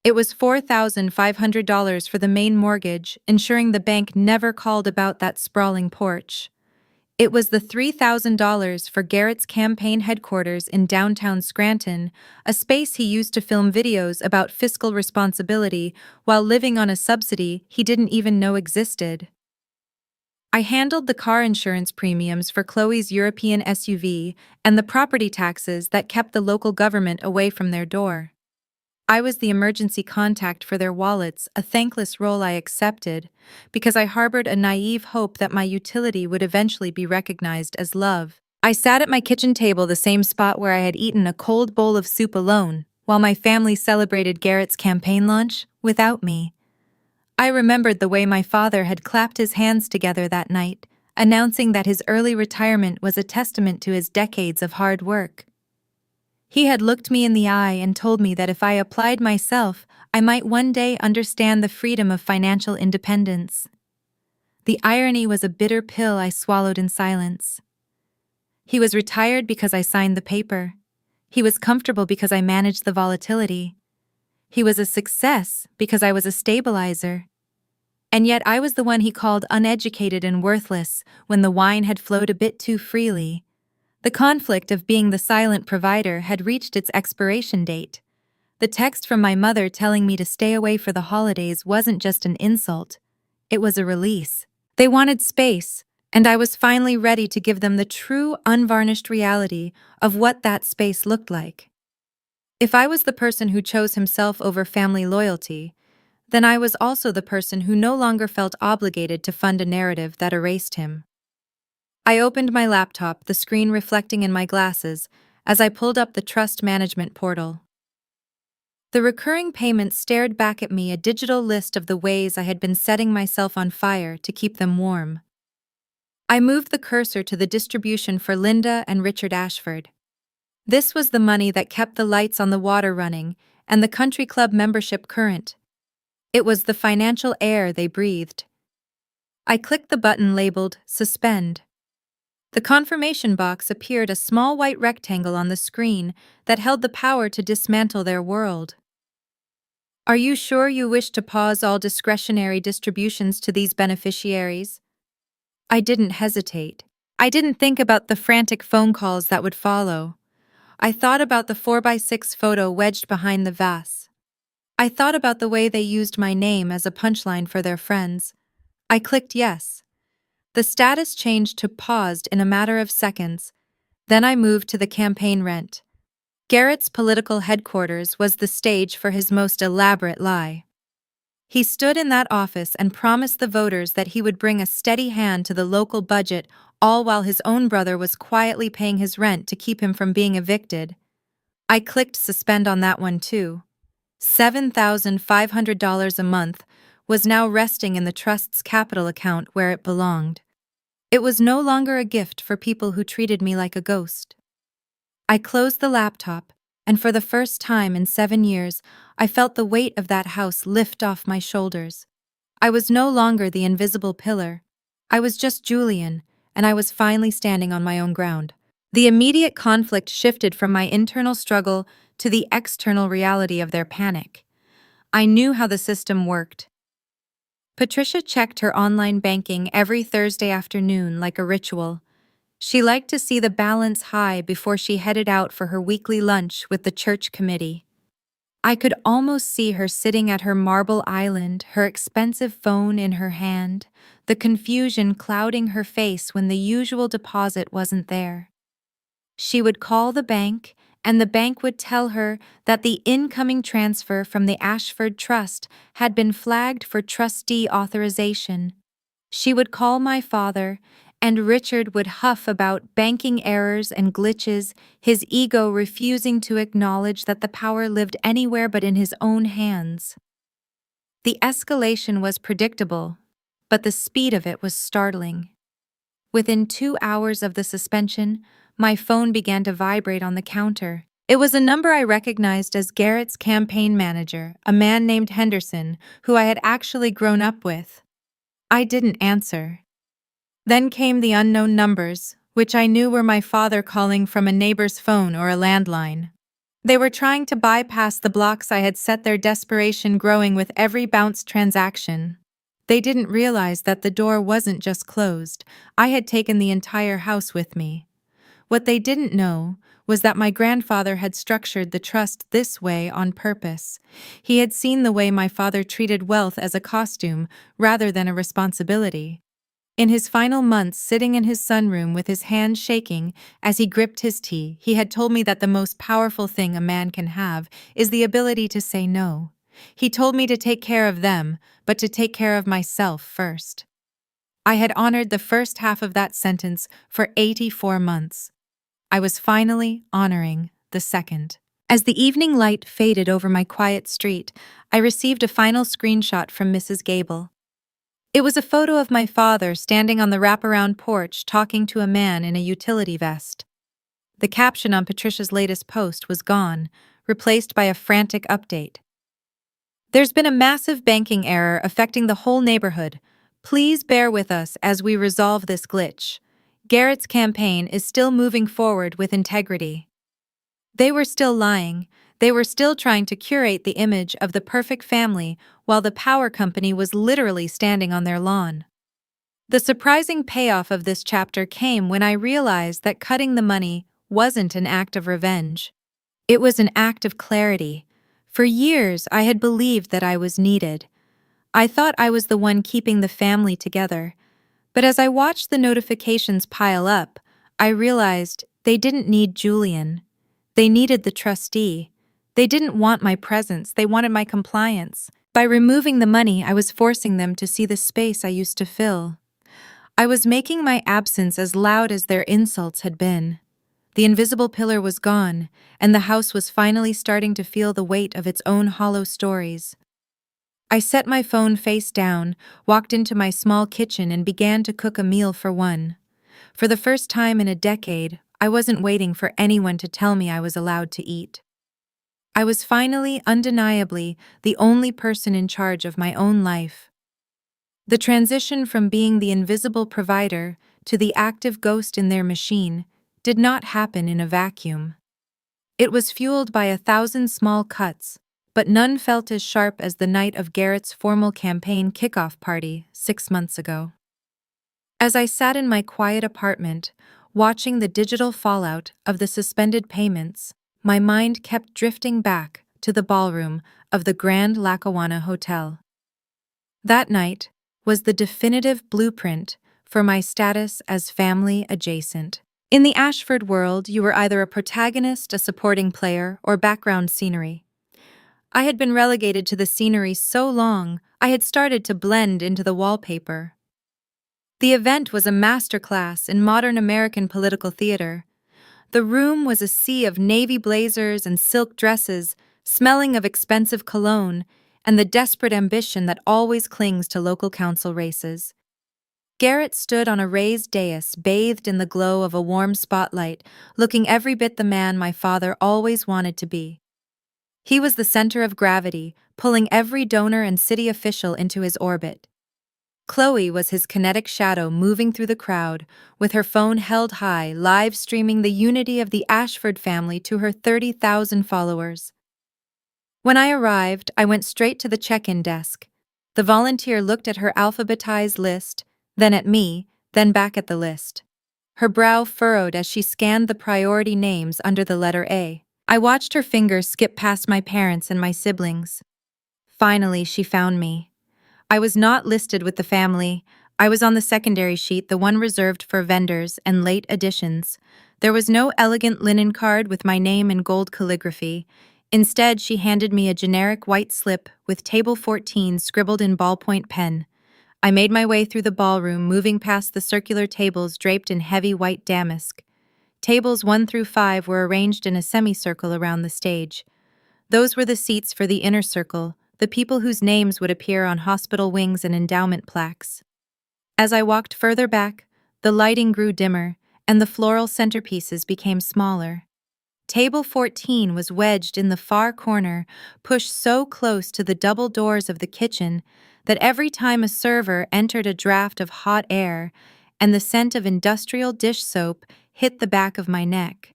It was $4,500 for the main mortgage, ensuring the bank never called about that sprawling porch. It was the $3,000 for Garrett's campaign headquarters in downtown Scranton, a space he used to film videos about fiscal responsibility while living on a subsidy he didn't even know existed. I handled the car insurance premiums for Chloe's European SUV and the property taxes that kept the local government away from their door. I was the emergency contact for their wallets, a thankless role I accepted, because I harbored a naive hope that my utility would eventually be recognized as love. I sat at my kitchen table, the same spot where I had eaten a cold bowl of soup alone, while my family celebrated Garrett's campaign launch without me. I remembered the way my father had clapped his hands together that night, announcing that his early retirement was a testament to his decades of hard work. He had looked me in the eye and told me that if I applied myself, I might one day understand the freedom of financial independence. The irony was a bitter pill I swallowed in silence. He was retired because I signed the paper. He was comfortable because I managed the volatility. He was a success because I was a stabilizer. And yet I was the one he called uneducated and worthless when the wine had flowed a bit too freely. The conflict of being the silent provider had reached its expiration date. The text from my mother telling me to stay away for the holidays wasn't just an insult. It was a release. They wanted space, and I was finally ready to give them the true, unvarnished reality of what that space looked like. If I was the person who chose himself over family loyalty, then I was also the person who no longer felt obligated to fund a narrative that erased him. I opened my laptop, the screen reflecting in my glasses, as I pulled up the trust management portal. The recurring payments stared back at me, a digital list of the ways I had been setting myself on fire to keep them warm. I moved the cursor to the distribution for Linda and Richard Ashford. This was the money that kept the lights on the water running and the country club membership current. It was the financial air they breathed. I clicked the button labeled Suspend. The confirmation box appeared, a small white rectangle on the screen that held the power to dismantle their world. Are you sure you wish to pause all discretionary distributions to these beneficiaries? I didn't hesitate. I didn't think about the frantic phone calls that would follow. I thought about the 4x6 photo wedged behind the vase. I thought about the way they used my name as a punchline for their friends. I clicked yes. The status changed to paused in a matter of seconds. Then I moved to the campaign rent. Garrett's political headquarters was the stage for his most elaborate lie. He stood in that office and promised the voters that he would bring a steady hand to the local budget, all while his own brother was quietly paying his rent to keep him from being evicted. I clicked suspend on that one too. $7,500 a month was now resting in the trust's capital account where it belonged. It was no longer a gift for people who treated me like a ghost. I closed the laptop, and for the first time in 7 years, I felt the weight of that house lift off my shoulders. I was no longer the invisible pillar. I was just Julian, and I was finally standing on my own ground. The immediate conflict shifted from my internal struggle to the external reality of their panic. I knew how the system worked. Patricia checked her online banking every Thursday afternoon like a ritual. She liked to see the balance high before she headed out for her weekly lunch with the church committee. I could almost see her sitting at her marble island, her expensive phone in her hand, the confusion clouding her face when the usual deposit wasn't there. She would call the bank, and the bank would tell her that the incoming transfer from the Ashford Trust had been flagged for trustee authorization. She would call my father, and Richard would huff about banking errors and glitches, his ego refusing to acknowledge that the power lived anywhere but in his own hands. The escalation was predictable, but the speed of it was startling. Within 2 hours of the suspension, my phone began to vibrate on the counter. It was a number I recognized as Garrett's campaign manager, a man named Henderson, who I had actually grown up with. I didn't answer. Then came the unknown numbers, which I knew were my father calling from a neighbor's phone or a landline. They were trying to bypass the blocks I had set, their desperation growing with every bounced transaction. They didn't realize that the door wasn't just closed. I had taken the entire house with me. What they didn't know was that my grandfather had structured the trust this way on purpose. He had seen the way my father treated wealth as a costume rather than a responsibility. In his final months, sitting in his sunroom with his hands shaking as he gripped his tea, he had told me that the most powerful thing a man can have is the ability to say no. He told me to take care of them, but to take care of myself first. I had honored the first half of that sentence for 84 months. I was finally honoring the second. As the evening light faded over my quiet street, I received a final screenshot from Mrs. Gable. It was a photo of my father standing on the wraparound porch talking to a man in a utility vest. The caption on Patricia's latest post was gone, replaced by a frantic update. There's been a massive banking error affecting the whole neighborhood. Please bear with us as we resolve this glitch. Garrett's campaign is still moving forward with integrity. They were still lying. They were still trying to curate the image of the perfect family while the power company was literally standing on their lawn. The surprising payoff of this chapter came when I realized that cutting the money wasn't an act of revenge. It was an act of clarity. For years, I had believed that I was needed. I thought I was the one keeping the family together. But as I watched the notifications pile up, I realized they didn't need Julian. They needed the trustee. They didn't want my presence, they wanted my compliance. By removing the money, I was forcing them to see the space I used to fill. I was making my absence as loud as their insults had been. The invisible pillar was gone, and the house was finally starting to feel the weight of its own hollow stories. I set my phone face down, walked into my small kitchen, and began to cook a meal for one. For the first time in a decade, I wasn't waiting for anyone to tell me I was allowed to eat. I was finally, undeniably, the only person in charge of my own life. The transition from being the invisible provider to the active ghost in their machine did not happen in a vacuum. It was fueled by 1,000 small cuts, but none felt as sharp as the night of Garrett's formal campaign kickoff party 6 months ago. As I sat in my quiet apartment, watching the digital fallout of the suspended payments, my mind kept drifting back to the ballroom of the Grand Lackawanna Hotel. That night was the definitive blueprint for my status as family adjacent. In the Ashford world, you were either a protagonist, a supporting player, or background scenery. I had been relegated to the scenery so long, I had started to blend into the wallpaper. The event was a masterclass in modern American political theater. The room was a sea of navy blazers and silk dresses, smelling of expensive cologne, and the desperate ambition that always clings to local council races. Garrett stood on a raised dais, bathed in the glow of a warm spotlight, looking every bit the man my father always wanted to be. He was the center of gravity, pulling every donor and city official into his orbit. Chloe was his kinetic shadow moving through the crowd, with her phone held high, live streaming the unity of the Ashford family to her 30,000 followers. When I arrived, I went straight to the check-in desk. The volunteer looked at her alphabetized list, then at me, then back at the list. Her brow furrowed as she scanned the priority names under the letter A. I watched her fingers skip past my parents and my siblings. Finally, she found me. I was not listed with the family. I was on the secondary sheet, the one reserved for vendors and late additions. There was no elegant linen card with my name in gold calligraphy. Instead, she handed me a generic white slip with Table 14 scribbled in ballpoint pen. I made my way through the ballroom, moving past the circular tables draped in heavy white damask. Tables 1 through 5 were arranged in a semicircle around the stage. Those were the seats for the inner circle, the people whose names would appear on hospital wings and endowment plaques. As I walked further back, the lighting grew dimmer, and the floral centerpieces became smaller. Table 14 was wedged in the far corner, pushed so close to the double doors of the kitchen that every time a server entered a draft of hot air and the scent of industrial dish soap hit the back of my neck.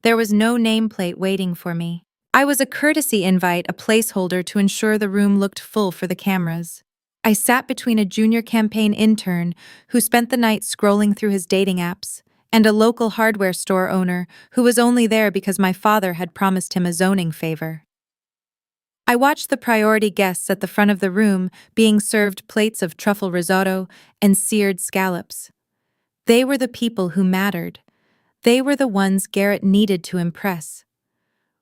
There was no nameplate waiting for me. I was a courtesy invite, a placeholder to ensure the room looked full for the cameras. I sat between a junior campaign intern who spent the night scrolling through his dating apps, and a local hardware store owner who was only there because my father had promised him a zoning favor. I watched the priority guests at the front of the room being served plates of truffle risotto and seared scallops. They were the people who mattered. They were the ones Garrett needed to impress.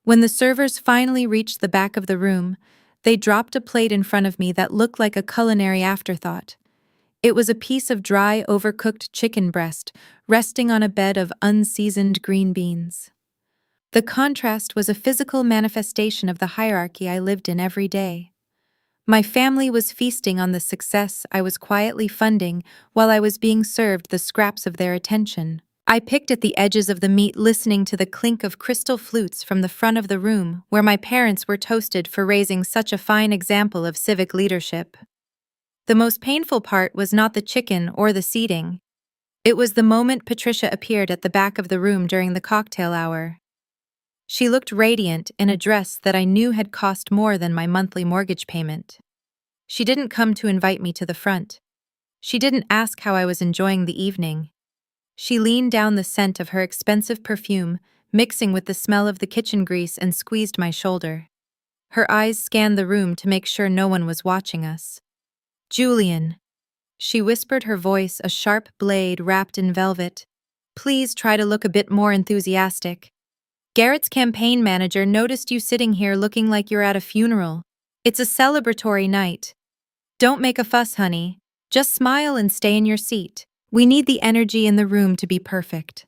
When the servers finally reached the back of the room, they dropped a plate in front of me that looked like a culinary afterthought. It was a piece of dry, overcooked chicken breast resting on a bed of unseasoned green beans. The contrast was a physical manifestation of the hierarchy I lived in every day. My family was feasting on the success I was quietly funding while I was being served the scraps of their attention. I picked at the edges of the meat, listening to the clink of crystal flutes from the front of the room where my parents were toasted for raising such a fine example of civic leadership. The most painful part was not the chicken or the seating. It was the moment Patricia appeared at the back of the room during the cocktail hour. She looked radiant in a dress that I knew had cost more than my monthly mortgage payment. She didn't come to invite me to the front. She didn't ask how I was enjoying the evening. She leaned down the scent of her expensive perfume, mixing with the smell of the kitchen grease, and squeezed my shoulder. Her eyes scanned the room to make sure no one was watching us. "Julian," she whispered, her voice a sharp blade wrapped in velvet. "Please try to look a bit more enthusiastic. Garrett's campaign manager noticed you sitting here looking like you're at a funeral. It's a celebratory night. Don't make a fuss, honey. Just smile and stay in your seat. We need the energy in the room to be perfect."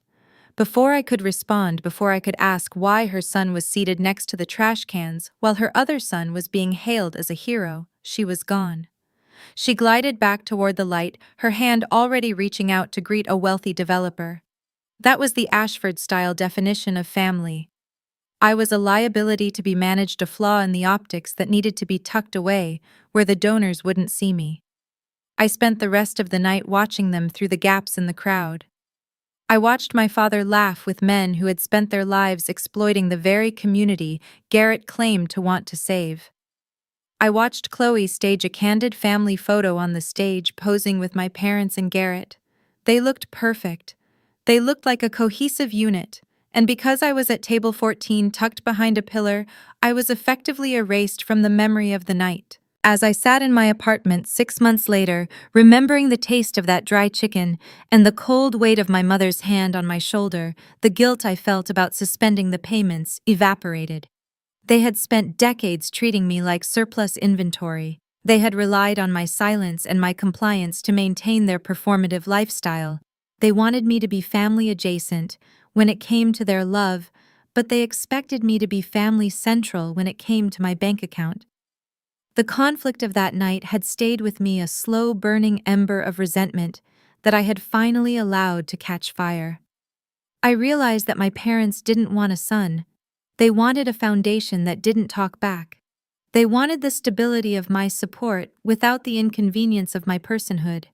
Before I could respond, before I could ask why her son was seated next to the trash cans while her other son was being hailed as a hero, she was gone. She glided back toward the light, her hand already reaching out to greet a wealthy developer. That was the Ashford-style definition of family. I was a liability to be managed, a flaw in the optics that needed to be tucked away where the donors wouldn't see me. I spent the rest of the night watching them through the gaps in the crowd. I watched my father laugh with men who had spent their lives exploiting the very community Garrett claimed to want to save. I watched Chloe stage a candid family photo on the stage, posing with my parents and Garrett. They looked perfect. They looked like a cohesive unit, and because I was at table 14 tucked behind a pillar, I was effectively erased from the memory of the night. As I sat in my apartment 6 months later, remembering the taste of that dry chicken and the cold weight of my mother's hand on my shoulder, the guilt I felt about suspending the payments evaporated. They had spent decades treating me like surplus inventory. They had relied on my silence and my compliance to maintain their performative lifestyle. They wanted me to be family adjacent when it came to their love, but they expected me to be family central when it came to my bank account. The conflict of that night had stayed with me, a slow-burning ember of resentment that I had finally allowed to catch fire. I realized that my parents didn't want a son. They wanted a foundation that didn't talk back. They wanted the stability of my support without the inconvenience of my personhood.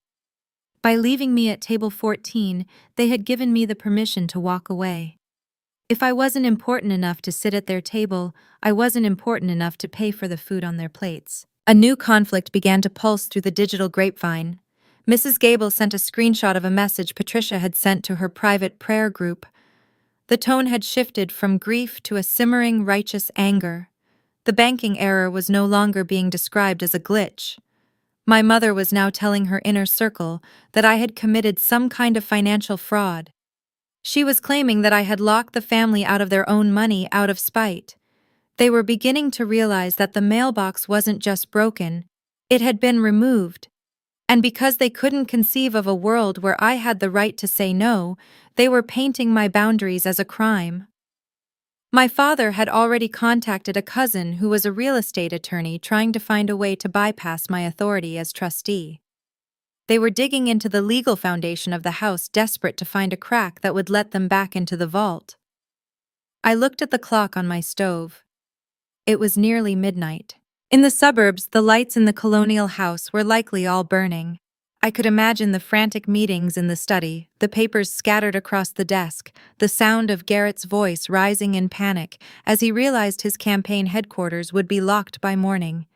By leaving me at table 14, they had given me the permission to walk away. If I wasn't important enough to sit at their table, I wasn't important enough to pay for the food on their plates. A new conflict began to pulse through the digital grapevine. Mrs. Gable sent a screenshot of a message Patricia had sent to her private prayer group. The tone had shifted from grief to a simmering, righteous anger. The banking error was no longer being described as a glitch. My mother was now telling her inner circle that I had committed some kind of financial fraud. She was claiming that I had locked the family out of their own money out of spite. They were beginning to realize that the mailbox wasn't just broken, it had been removed. And because they couldn't conceive of a world where I had the right to say no, they were painting my boundaries as a crime. My father had already contacted a cousin who was a real estate attorney trying to find a way to bypass my authority as trustee. They were digging into the legal foundation of the house, desperate to find a crack that would let them back into the vault. I looked at the clock on my stove. It was nearly midnight. In the suburbs, the lights in the colonial house were likely all burning. I could imagine the frantic meetings in the study, the papers scattered across the desk, the sound of Garrett's voice rising in panic as he realized his campaign headquarters would be locked by morning.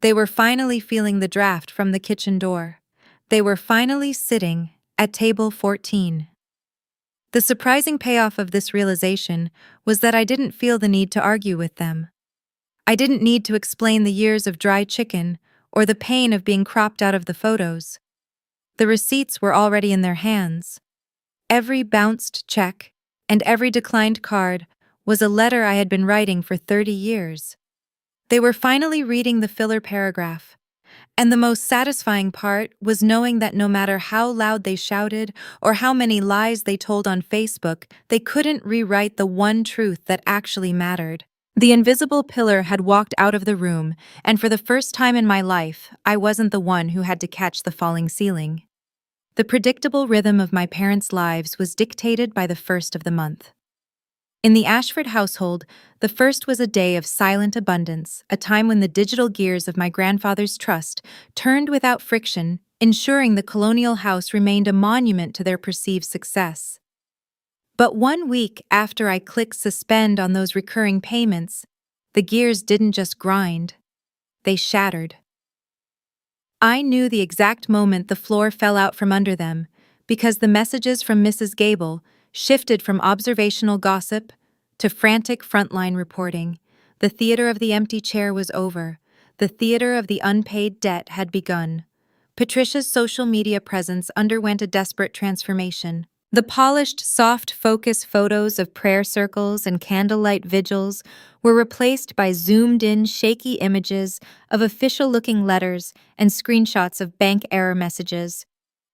They were finally feeling the draft from the kitchen door. They were finally sitting at table 14. The surprising payoff of this realization was that I didn't feel the need to argue with them. I didn't need to explain the years of dry chicken or the pain of being cropped out of the photos. The receipts were already in their hands. Every bounced check and every declined card was a letter I had been writing for 30 years. They were finally reading the filler paragraph. And the most satisfying part was knowing that no matter how loud they shouted or how many lies they told on Facebook, they couldn't rewrite the one truth that actually mattered. The invisible pillar had walked out of the room, and for the first time in my life, I wasn't the one who had to catch the falling ceiling. The predictable rhythm of my parents' lives was dictated by the first of the month. In the Ashford household, the first was a day of silent abundance, a time when the digital gears of my grandfather's trust turned without friction, ensuring the colonial house remained a monument to their perceived success. But 1 week after I clicked suspend on those recurring payments, the gears didn't just grind, they shattered. I knew the exact moment the floor fell out from under them, because the messages from Mrs. Gable shifted from observational gossip to frantic frontline reporting. The theater of the empty chair was over. The theater of the unpaid debt had begun. Patricia's social media presence underwent a desperate transformation. The polished, soft focus photos of prayer circles and candlelight vigils were replaced by zoomed-in, shaky images of official-looking letters and screenshots of bank error messages.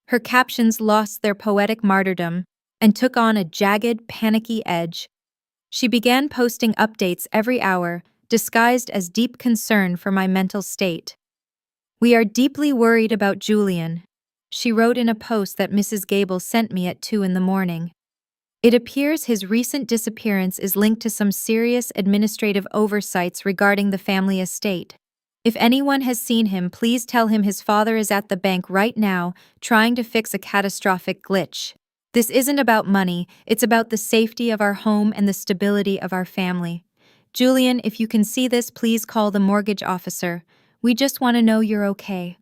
Her captions lost their poetic martyrdom and took on a jagged, panicky edge. She began posting updates every hour, disguised as deep concern for my mental state. "We are deeply worried about Julian," she wrote in a post that Mrs. Gable sent me at 2 in the morning. "It appears his recent disappearance is linked to some serious administrative oversights regarding the family estate. If anyone has seen him, please tell him his father is at the bank right now, trying to fix a catastrophic glitch. This isn't about money, it's about the safety of our home and the stability of our family. Julian, if you can see this, please call the mortgage officer. We just want to know you're okay."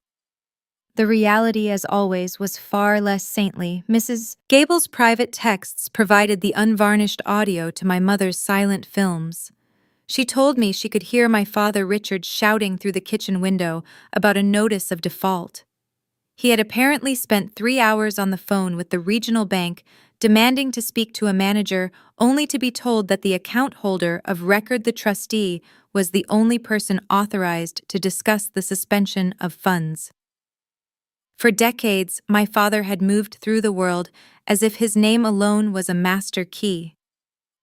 The reality, as always, was far less saintly. Mrs. Gable's private texts provided the unvarnished audio to my mother's silent films. She told me she could hear my father Richard shouting through the kitchen window about a notice of default. He had apparently spent 3 hours on the phone with the regional bank, demanding to speak to a manager, only to be told that the account holder of record, the trustee, was the only person authorized to discuss the suspension of funds. For decades, my father had moved through the world as if his name alone was a master key.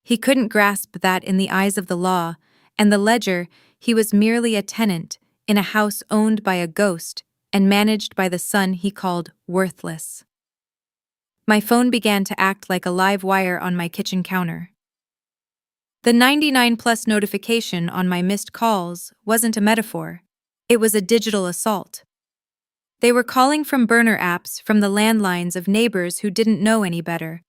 He couldn't grasp that in the eyes of the law and the ledger, he was merely a tenant in a house owned by a ghost and managed by the son he called worthless. My phone began to act like a live wire on my kitchen counter. The 99+ notification on my missed calls wasn't a metaphor. It was a digital assault. They were calling from burner apps, from the landlines of neighbors who didn't know any better,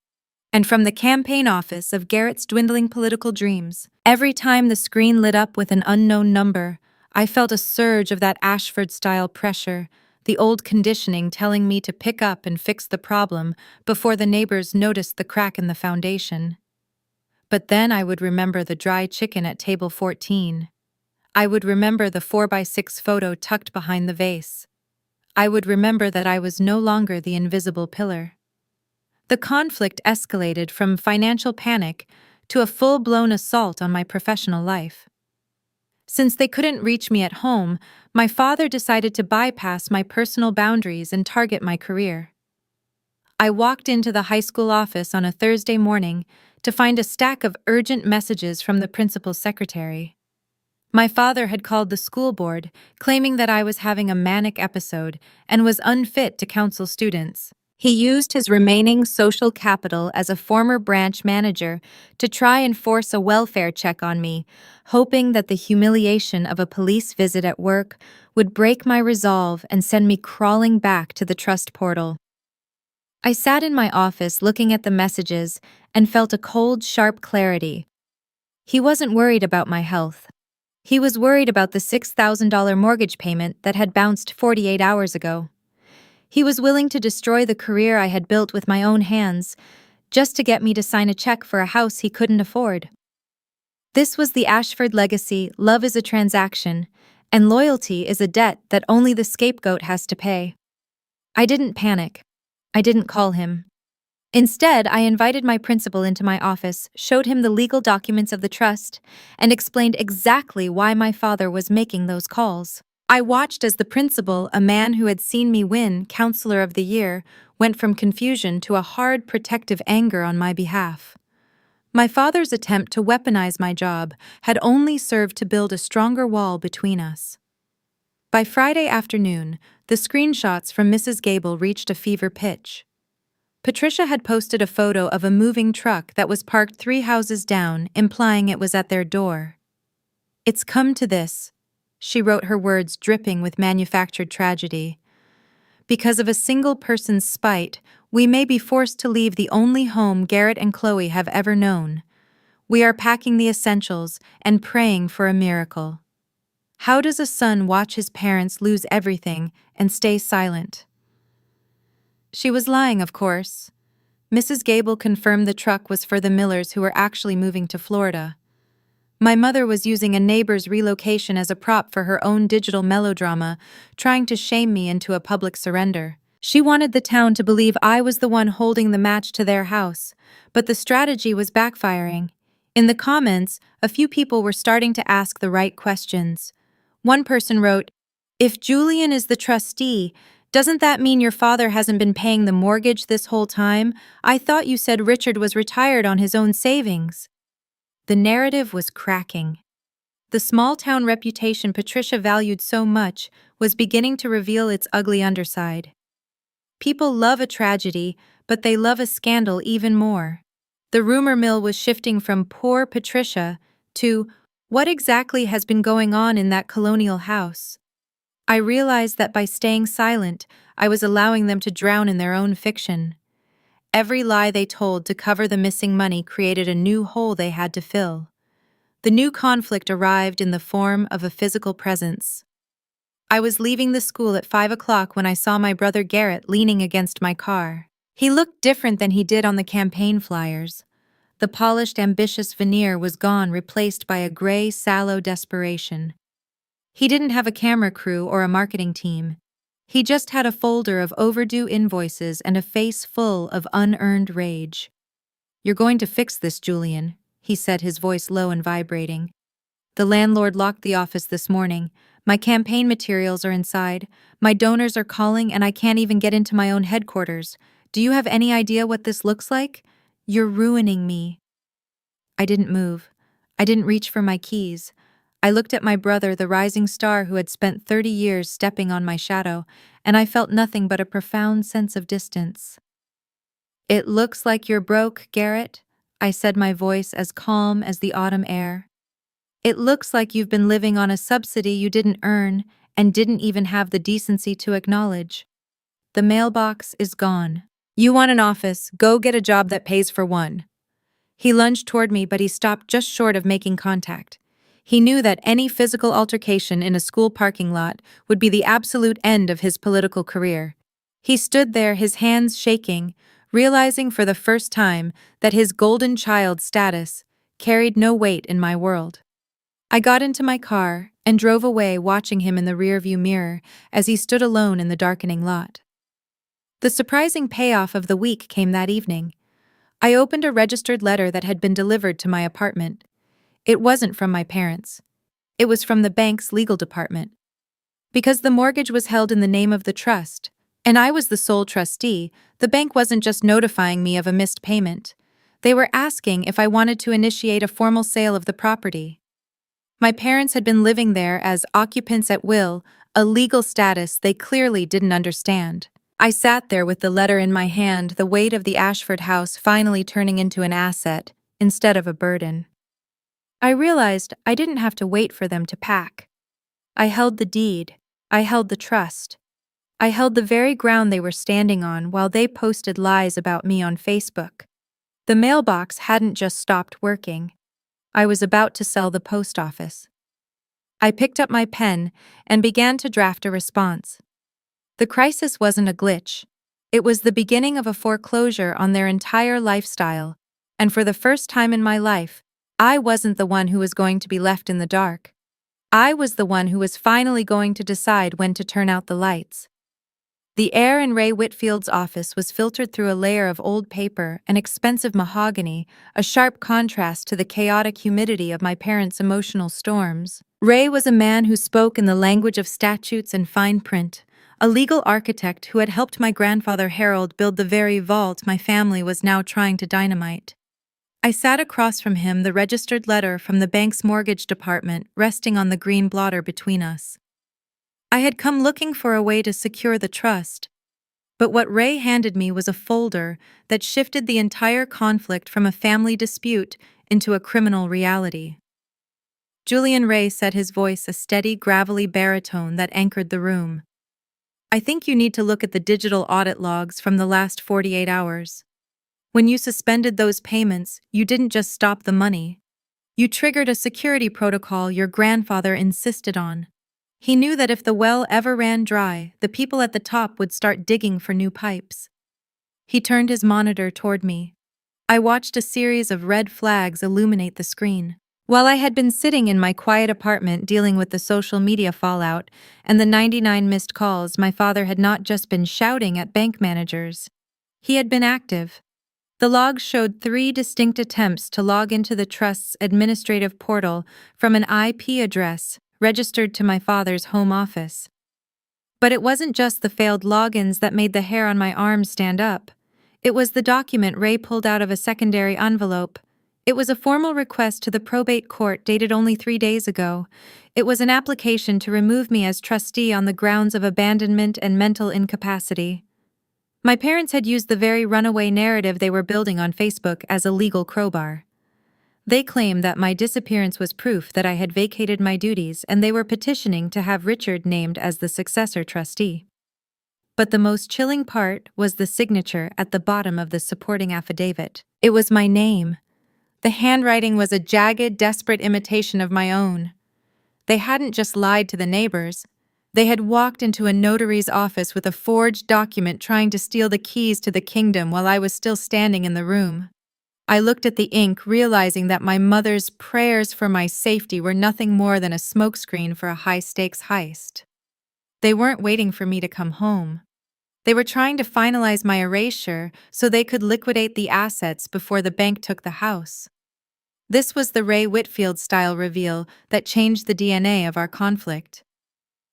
and from the campaign office of Garrett's dwindling political dreams. Every time the screen lit up with an unknown number, I felt a surge of that Ashford-style pressure, the old conditioning telling me to pick up and fix the problem before the neighbors noticed the crack in the foundation. But then I would remember the dry chicken at table 14. I would remember the 4x6 photo tucked behind the vase. I would remember that I was no longer the invisible pillar. The conflict escalated from financial panic to a full-blown assault on my professional life. Since they couldn't reach me at home, my father decided to bypass my personal boundaries and target my career. I walked into the high school office on a Thursday morning to find a stack of urgent messages from the principal's secretary. My father had called the school board, claiming that I was having a manic episode and was unfit to counsel students. He used his remaining social capital as a former branch manager to try and force a welfare check on me, hoping that the humiliation of a police visit at work would break my resolve and send me crawling back to the trust portal. I sat in my office looking at the messages and felt a cold, sharp clarity. He wasn't worried about my health. He was worried about the $6,000 mortgage payment that had bounced 48 hours ago. He was willing to destroy the career I had built with my own hands, just to get me to sign a check for a house he couldn't afford. This was the Ashford legacy: love is a transaction, and loyalty is a debt that only the scapegoat has to pay. I didn't panic. I didn't call him. Instead, I invited my principal into my office, showed him the legal documents of the trust, and explained exactly why my father was making those calls. I watched as the principal, a man who had seen me win Counselor of the Year, went from confusion to a hard, protective anger on my behalf. My father's attempt to weaponize my job had only served to build a stronger wall between us. By Friday afternoon, the screenshots from Mrs. Gable reached a fever pitch. Patricia had posted a photo of a moving truck that was parked 3 houses down, implying it was at their door. "It's come to this," she wrote, her words dripping with manufactured tragedy. "Because of a single person's spite, we may be forced to leave the only home Garrett and Chloe have ever known. We are packing the essentials and praying for a miracle." How does a son watch his parents lose everything and stay silent? She was lying, of course. Mrs. Gable confirmed the truck was for the Millers who were actually moving to Florida. My mother was using a neighbor's relocation as a prop for her own digital melodrama, trying to shame me into a public surrender. She wanted the town to believe I was the one holding the match to their house, but the strategy was backfiring. In the comments, a few people were starting to ask the right questions. One person wrote, "If Julian is the trustee, doesn't that mean your father hasn't been paying the mortgage this whole time? I thought you said Richard was retired on his own savings." The narrative was cracking. The small-town reputation Patricia valued so much was beginning to reveal its ugly underside. People love a tragedy, but they love a scandal even more. The rumor mill was shifting from poor Patricia to what exactly has been going on in that colonial house. I realized that by staying silent, I was allowing them to drown in their own fiction. Every lie they told to cover the missing money created a new hole they had to fill. The new conflict arrived in the form of a physical presence. I was leaving the school at 5 o'clock when I saw my brother Garrett leaning against my car. He looked different than he did on the campaign flyers. The polished, ambitious veneer was gone, replaced by a gray, sallow desperation. He didn't have a camera crew or a marketing team. He just had a folder of overdue invoices and a face full of unearned rage. "You're going to fix this, Julian," he said, his voice low and vibrating. "The landlord locked the office this morning. My campaign materials are inside. My donors are calling and I can't even get into my own headquarters. Do you have any idea what this looks like? You're ruining me." I didn't move. I didn't reach for my keys. I looked at my brother, the rising star who had spent 30 years stepping on my shadow, and I felt nothing but a profound sense of distance. "It looks like you're broke, Garrett," I said, my voice as calm as the autumn air. "It looks like you've been living on a subsidy you didn't earn and didn't even have the decency to acknowledge. The mailbox is gone. You want an office, go get a job that pays for one." He lunged toward me, but he stopped just short of making contact. He knew that any physical altercation in a school parking lot would be the absolute end of his political career. He stood there, his hands shaking, realizing for the first time that his golden child status carried no weight in my world. I got into my car and drove away, watching him in the rearview mirror as he stood alone in the darkening lot. The surprising payoff of the week came that evening. I opened a registered letter that had been delivered to my apartment. It wasn't from my parents. It was from the bank's legal department. Because the mortgage was held in the name of the trust, and I was the sole trustee, the bank wasn't just notifying me of a missed payment. They were asking if I wanted to initiate a formal sale of the property. My parents had been living there as occupants at will, a legal status they clearly didn't understand. I sat there with the letter in my hand, the weight of the Ashford house finally turning into an asset instead of a burden. I realized I didn't have to wait for them to pack. I held the deed. I held the trust. I held the very ground they were standing on while they posted lies about me on Facebook. The mailbox hadn't just stopped working. I was about to sell the post office. I picked up my pen and began to draft a response. The crisis wasn't a glitch. It was the beginning of a foreclosure on their entire lifestyle, and for the first time in my life, I wasn't the one who was going to be left in the dark. I was the one who was finally going to decide when to turn out the lights. The air in Ray Whitfield's office was filtered through a layer of old paper and expensive mahogany, a sharp contrast to the chaotic humidity of my parents' emotional storms. Ray was a man who spoke in the language of statutes and fine print, a legal architect who had helped my grandfather Harold build the very vault my family was now trying to dynamite. I sat across from him, the registered letter from the bank's mortgage department resting on the green blotter between us. I had come looking for a way to secure the trust, but what Ray handed me was a folder that shifted the entire conflict from a family dispute into a criminal reality. Julian, Ray said, his voice a steady, gravelly baritone that anchored the room. "I think you need to look at the digital audit logs from the last 48 hours. When you suspended those payments, you didn't just stop the money. You triggered a security protocol your grandfather insisted on. He knew that if the well ever ran dry, the people at the top would start digging for new pipes. He turned his monitor toward me. I watched a series of red flags illuminate the screen. While I had been sitting in my quiet apartment dealing with the social media fallout and the 99 missed calls, my father had not just been shouting at bank managers. He had been active. The logs showed 3 distinct attempts to log into the trust's administrative portal from an IP address registered to my father's home office. But it wasn't just the failed logins that made the hair on my arms stand up. It was the document Ray pulled out of a secondary envelope. It was a formal request to the probate court dated only 3 days ago. It was an application to remove me as trustee on the grounds of abandonment and mental incapacity. My parents had used the very runaway narrative they were building on Facebook as a legal crowbar. They claimed that my disappearance was proof that I had vacated my duties, and they were petitioning to have Richard named as the successor trustee. But the most chilling part was the signature at the bottom of the supporting affidavit. It was my name. The handwriting was a jagged, desperate imitation of my own. They hadn't just lied to the neighbors. They had walked into a notary's office with a forged document trying to steal the keys to the kingdom while I was still standing in the room. I looked at the ink, realizing that my mother's prayers for my safety were nothing more than a smokescreen for a high-stakes heist. They weren't waiting for me to come home. They were trying to finalize my erasure so they could liquidate the assets before the bank took the house. This was the Ray Whitfield-style reveal that changed the DNA of our conflict.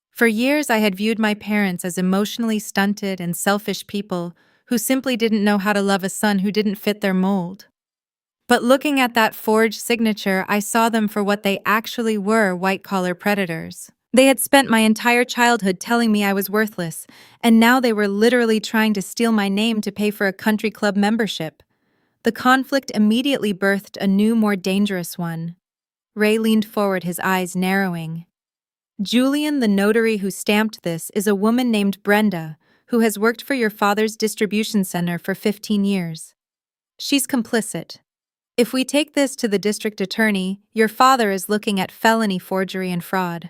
For years, I had viewed my parents as emotionally stunted and selfish people who simply didn't know how to love a son who didn't fit their mold. But looking at that forged signature, I saw them for what they actually were: white-collar predators. They had spent my entire childhood telling me I was worthless, and now they were literally trying to steal my name to pay for a country club membership. The conflict immediately birthed a new, more dangerous one. Ray leaned forward, his eyes narrowing. Julian, the notary who stamped this, is a woman named Brenda, who has worked for your father's distribution center for 15 years. She's complicit. If we take this to the district attorney, your father is looking at felony forgery and fraud.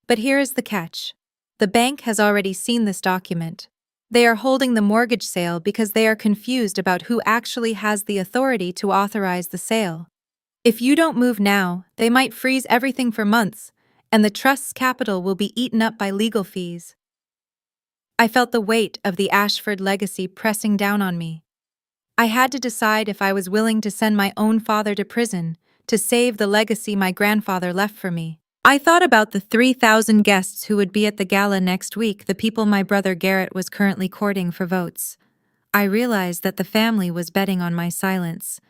But here is the catch. The bank has already seen this document. They are holding the mortgage sale because they are confused about who actually has the authority to authorize the sale. If you don't move now, they might freeze everything for months, and the trust's capital will be eaten up by legal fees. I felt the weight of the Ashford legacy pressing down on me. I had to decide if I was willing to send my own father to prison to save the legacy my grandfather left for me. I thought about the 3,000 guests who would be at the gala next week, the people my brother Garrett was currently courting for votes. I realized that the family was betting on my silence.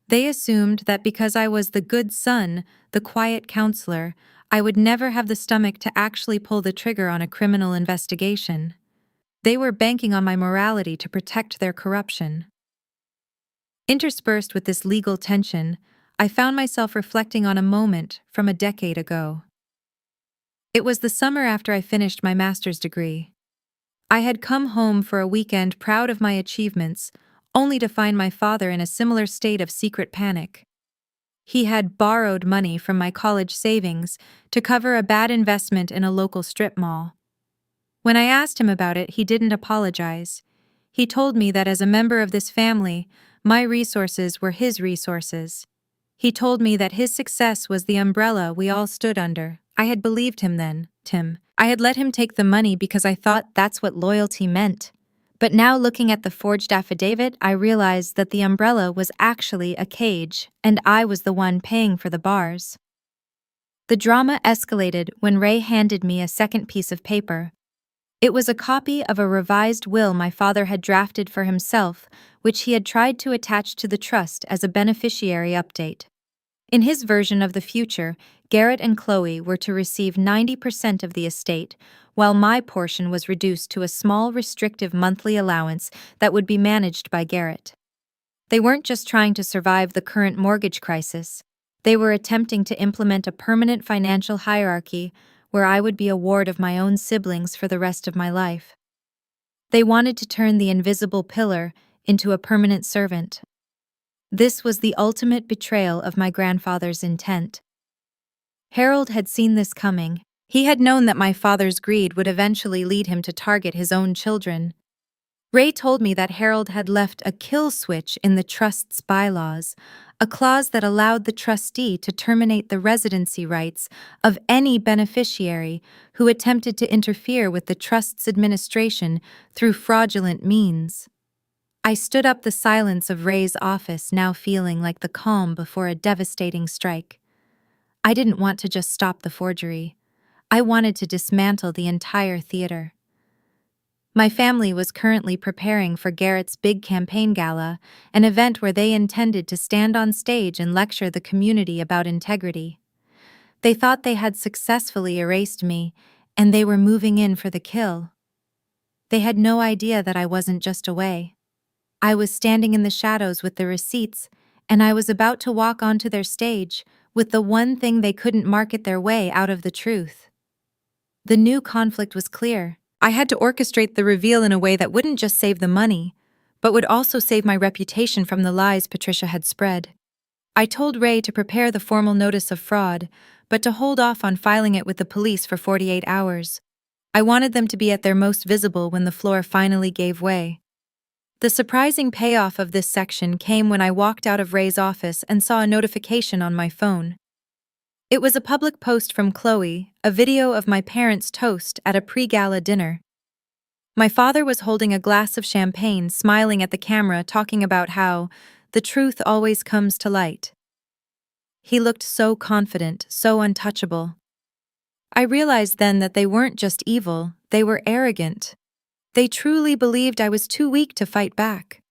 They assumed that because I was the good son, the quiet counselor, I would never have the stomach to actually pull the trigger on a criminal investigation. They were banking on my morality to protect their corruption. Interspersed with this legal tension, I found myself reflecting on a moment from a decade ago. It was the summer after I finished my master's degree. I had come home for a weekend proud of my achievements, only to find my father in a similar state of secret panic. He had borrowed money from my college savings to cover a bad investment in a local strip mall. When I asked him about it, he didn't apologize. He told me that as a member of this family, my resources were his resources. He told me that his success was the umbrella we all stood under. I had believed him then, Tim. I had let him take the money because I thought that's what loyalty meant. But now, looking at the forged affidavit, I realized that the umbrella was actually a cage, and I was the one paying for the bars. The drama escalated when Ray handed me a second piece of paper. It was a copy of a revised will my father had drafted for himself, which he had tried to attach to the trust as a beneficiary update. In his version of the future, Garrett and Chloe were to receive 90% of the estate, while my portion was reduced to a small restrictive monthly allowance that would be managed by Garrett. They weren't just trying to survive the current mortgage crisis. They were attempting to implement a permanent financial hierarchy where I would be a ward of my own siblings for the rest of my life. They wanted to turn the invisible pillar into a permanent servant. This was the ultimate betrayal of my grandfather's intent. Harold had seen this coming. He had known that my father's greed would eventually lead him to target his own children. Ray told me that Harold had left a kill switch in the trust's bylaws, a clause that allowed the trustee to terminate the residency rights of any beneficiary who attempted to interfere with the trust's administration through fraudulent means. I stood up the silence of Ray's office, now feeling like the calm before a devastating strike. I didn't want to just stop the forgery. I wanted to dismantle the entire theater. My family was currently preparing for Garrett's big campaign gala, an event where they intended to stand on stage and lecture the community about integrity. They thought they had successfully erased me, and they were moving in for the kill. They had no idea that I wasn't just away. I was standing in the shadows with the receipts, and I was about to walk onto their stage with the one thing they couldn't market their way out of the truth. The new conflict was clear. I had to orchestrate the reveal in a way that wouldn't just save the money, but would also save my reputation from the lies Patricia had spread. I told Ray to prepare the formal notice of fraud, but to hold off on filing it with the police for 48 hours. I wanted them to be at their most visible when the floor finally gave way. The surprising payoff of this section came when I walked out of Ray's office and saw a notification on my phone. It was a public post from Chloe, a video of my parents' toast at a pre-gala dinner. My father was holding a glass of champagne, smiling at the camera, talking about how the truth always comes to light. He looked so confident, so untouchable. I realized then that they weren't just evil, they were arrogant. They truly believed I was too weak to fight back.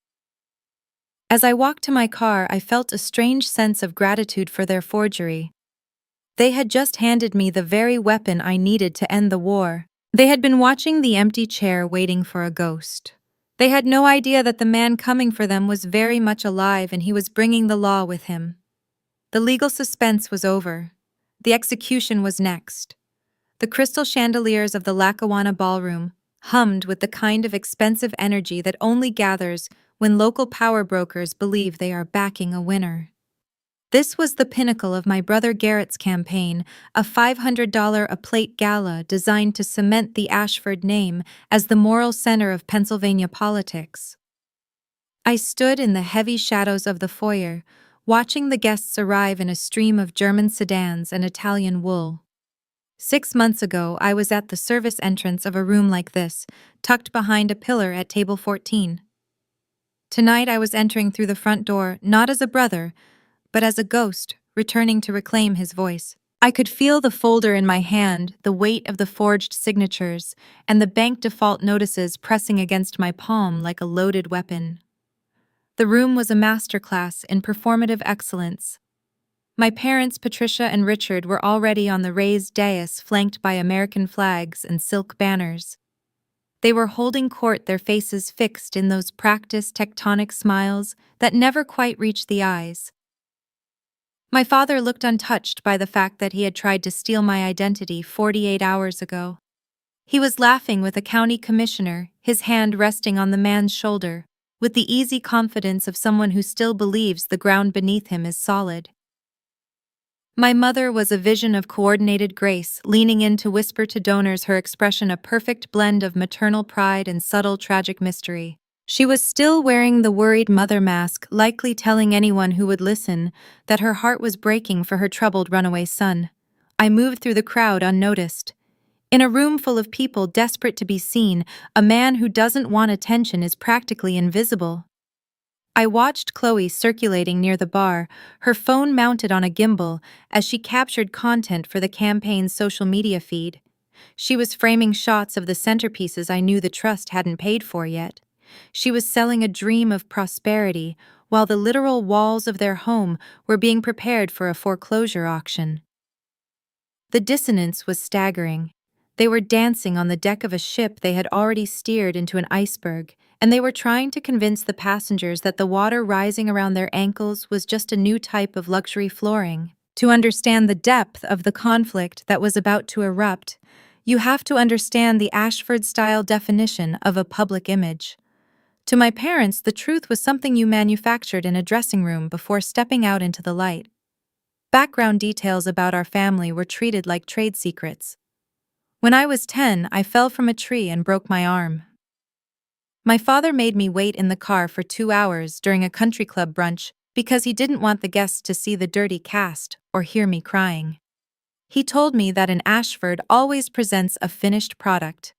As I walked to my car, I felt a strange sense of gratitude for their forgery. They had just handed me the very weapon I needed to end the war. They had been watching the empty chair waiting for a ghost. They had no idea that the man coming for them was very much alive and he was bringing the law with him. The legal suspense was over. The execution was next. The crystal chandeliers of the Lackawanna ballroom hummed with the kind of expensive energy that only gathers when local power brokers believe they are backing a winner. This was the pinnacle of my brother Garrett's campaign, a $500 a plate gala designed to cement the Ashford name as the moral center of Pennsylvania politics. I stood in the heavy shadows of the foyer, watching the guests arrive in a stream of German sedans and Italian wool. 6 months ago, I was at the service entrance of a room like this, tucked behind a pillar at table 14. Tonight I was entering through the front door, not as a brother, but as a ghost, returning to reclaim his voice. I could feel the folder in my hand, the weight of the forged signatures, and the bank default notices pressing against my palm like a loaded weapon. The room was a masterclass in performative excellence. My parents, Patricia and Richard, were already on the raised dais flanked by American flags and silk banners. They were holding court, their faces fixed in those practiced tectonic smiles that never quite reached the eyes. My father looked untouched by the fact that he had tried to steal my identity 48 hours ago. He was laughing with a county commissioner, his hand resting on the man's shoulder, with the easy confidence of someone who still believes the ground beneath him is solid. My mother was a vision of coordinated grace, leaning in to whisper to donors her expression a perfect blend of maternal pride and subtle tragic mystery. She was still wearing the worried mother mask, likely telling anyone who would listen that her heart was breaking for her troubled runaway son. I moved through the crowd unnoticed. In a room full of people desperate to be seen, a man who doesn't want attention is practically invisible. I watched Chloe circulating near the bar, her phone mounted on a gimbal, as she captured content for the campaign's social media feed. She was framing shots of the centerpieces I knew the trust hadn't paid for yet. She was selling a dream of prosperity, while the literal walls of their home were being prepared for a foreclosure auction. The dissonance was staggering. They were dancing on the deck of a ship they had already steered into an iceberg, and they were trying to convince the passengers that the water rising around their ankles was just a new type of luxury flooring. To understand the depth of the conflict that was about to erupt, you have to understand the Ashford-style definition of a public image. To my parents, the truth was something you manufactured in a dressing room before stepping out into the light. Background details about our family were treated like trade secrets. When I was 10, I fell from a tree and broke my arm. My father made me wait in the car for 2 hours during a country club brunch because he didn't want the guests to see the dirty cast or hear me crying. He told me that an Ashford always presents a finished product.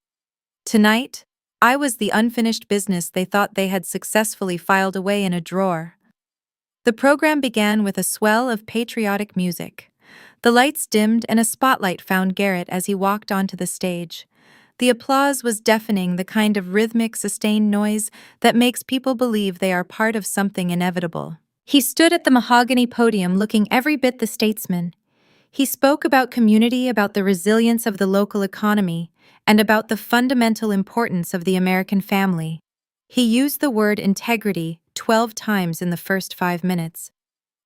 Tonight, I was the unfinished business they thought they had successfully filed away in a drawer. The program began with a swell of patriotic music. The lights dimmed and a spotlight found Garrett as he walked onto the stage. The applause was deafening, the kind of rhythmic, sustained noise that makes people believe they are part of something inevitable. He stood at the mahogany podium looking every bit the statesman. He spoke about community, about the resilience of the local economy, and about the fundamental importance of the American family. He used the word integrity 12 times in the first 5 minutes.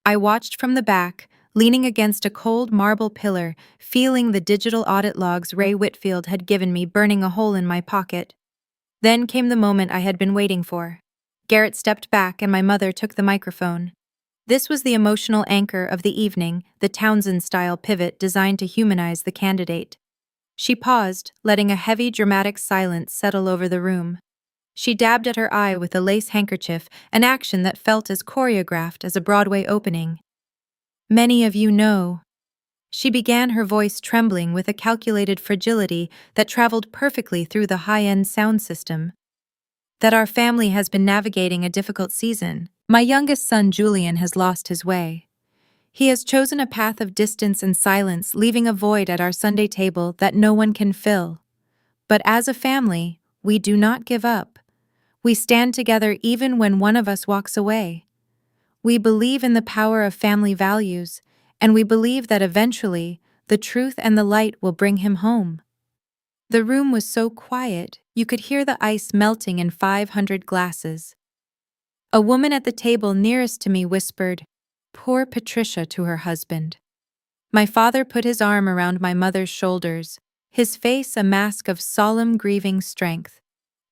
I watched from the back, leaning against a cold marble pillar, feeling the digital audit logs Ray Whitfield had given me burning a hole in my pocket. Then came the moment I had been waiting for. Garrett stepped back and my mother took the microphone. This was the emotional anchor of the evening, the Townsend-style pivot designed to humanize the candidate. She paused, letting a heavy, dramatic silence settle over the room. She dabbed at her eye with a lace handkerchief, an action that felt as choreographed as a Broadway opening. Many of you know. She began, her voice trembling with a calculated fragility that traveled perfectly through the high-end sound system, that our family has been navigating a difficult season. My youngest son, Julian, has lost his way. He has chosen a path of distance and silence, leaving a void at our Sunday table that no one can fill. But as a family, we do not give up. We stand together even when one of us walks away. We believe in the power of family values, and we believe that eventually, the truth and the light will bring him home. The room was so quiet, you could hear the ice melting in 500 glasses. A woman at the table nearest to me whispered, "Poor Patricia," to her husband. My father put his arm around my mother's shoulders, his face a mask of solemn, grieving strength.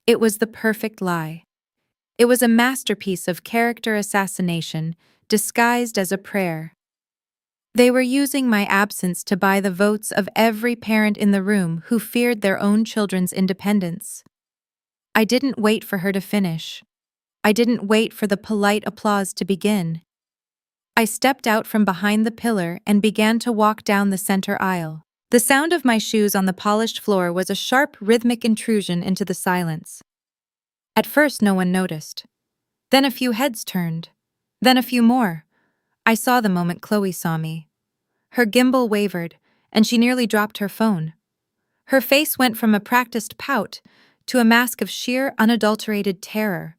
It was the perfect lie. It was a masterpiece of character assassination, disguised as a prayer. They were using my absence to buy the votes of every parent in the room who feared their own children's independence. I didn't wait for her to finish. I didn't wait for the polite applause to begin. I stepped out from behind the pillar and began to walk down the center aisle. The sound of my shoes on the polished floor was a sharp, rhythmic intrusion into the silence. At first, no one noticed. Then a few heads turned. Then a few more. I saw the moment Chloe saw me. Her gimbal wavered, and she nearly dropped her phone. Her face went from a practiced pout to a mask of sheer, unadulterated terror.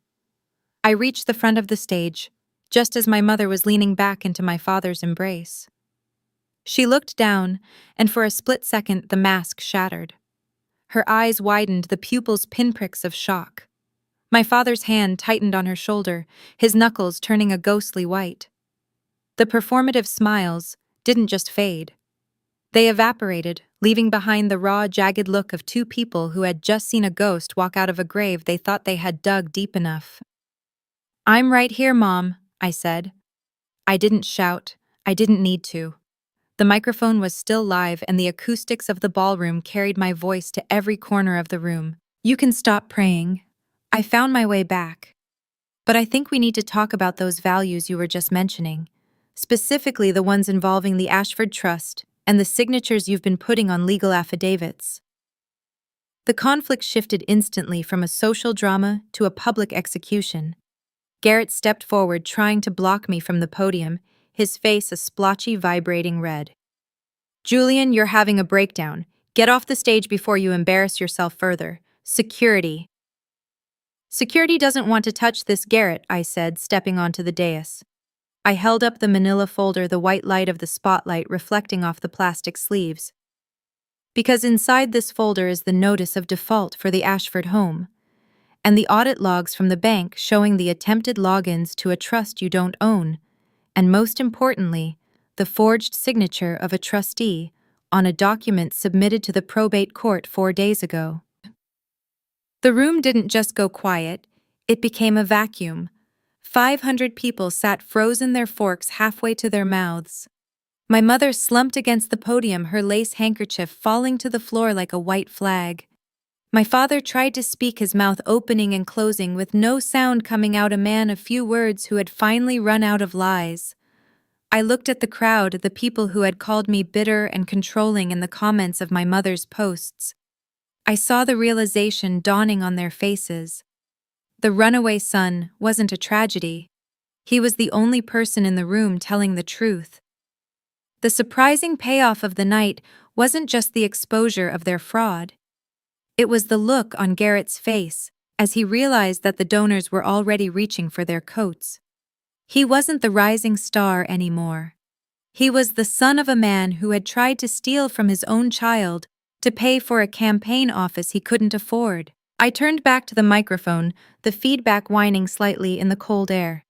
I reached the front of the stage, just as my mother was leaning back into my father's embrace. She looked down, and for a split second the mask shattered. Her eyes widened, the pupils pinpricks of shock. My father's hand tightened on her shoulder, his knuckles turning a ghostly white. The performative smiles didn't just fade. They evaporated, leaving behind the raw, jagged look of two people who had just seen a ghost walk out of a grave they thought they had dug deep enough. "I'm right here, Mom," I said. I didn't shout. I didn't need to. The microphone was still live, and the acoustics of the ballroom carried my voice to every corner of the room. "You can stop praying." I found my way back. "But I think we need to talk about those values you were just mentioning, specifically the ones involving the Ashford Trust and the signatures you've been putting on legal affidavits." The conflict shifted instantly from a social drama to a public execution. Garrett stepped forward, trying to block me from the podium, his face a splotchy, vibrating red. "Julian, you're having a breakdown. Get off the stage before you embarrass yourself further. Security." "Security doesn't want to touch this, Garrett," I said, stepping onto the dais. I held up the manila folder, the white light of the spotlight reflecting off the plastic sleeves. "Because inside this folder is the notice of default for the Ashford home, and the audit logs from the bank showing the attempted logins to a trust you don't own, and most importantly, the forged signature of a trustee on a document submitted to the probate court 4 days ago." The room didn't just go quiet, It became a vacuum. 500 people sat frozen, their forks halfway to their mouths. My mother slumped against the podium, her lace handkerchief falling to the floor like a white flag. My father tried to speak, his mouth opening and closing with no sound coming out, a man of few words who had finally run out of lies. I looked at the crowd, the people who had called me bitter and controlling in the comments of my mother's posts. I saw the realization dawning on their faces. The runaway son wasn't a tragedy. He was the only person in the room telling the truth. The surprising payoff of the night wasn't just the exposure of their fraud. It was the look on Garrett's face as he realized that the donors were already reaching for their coats. He wasn't the rising star anymore. He was the son of a man who had tried to steal from his own child to pay for a campaign office he couldn't afford. I turned back to the microphone, the feedback whining slightly in the cold air.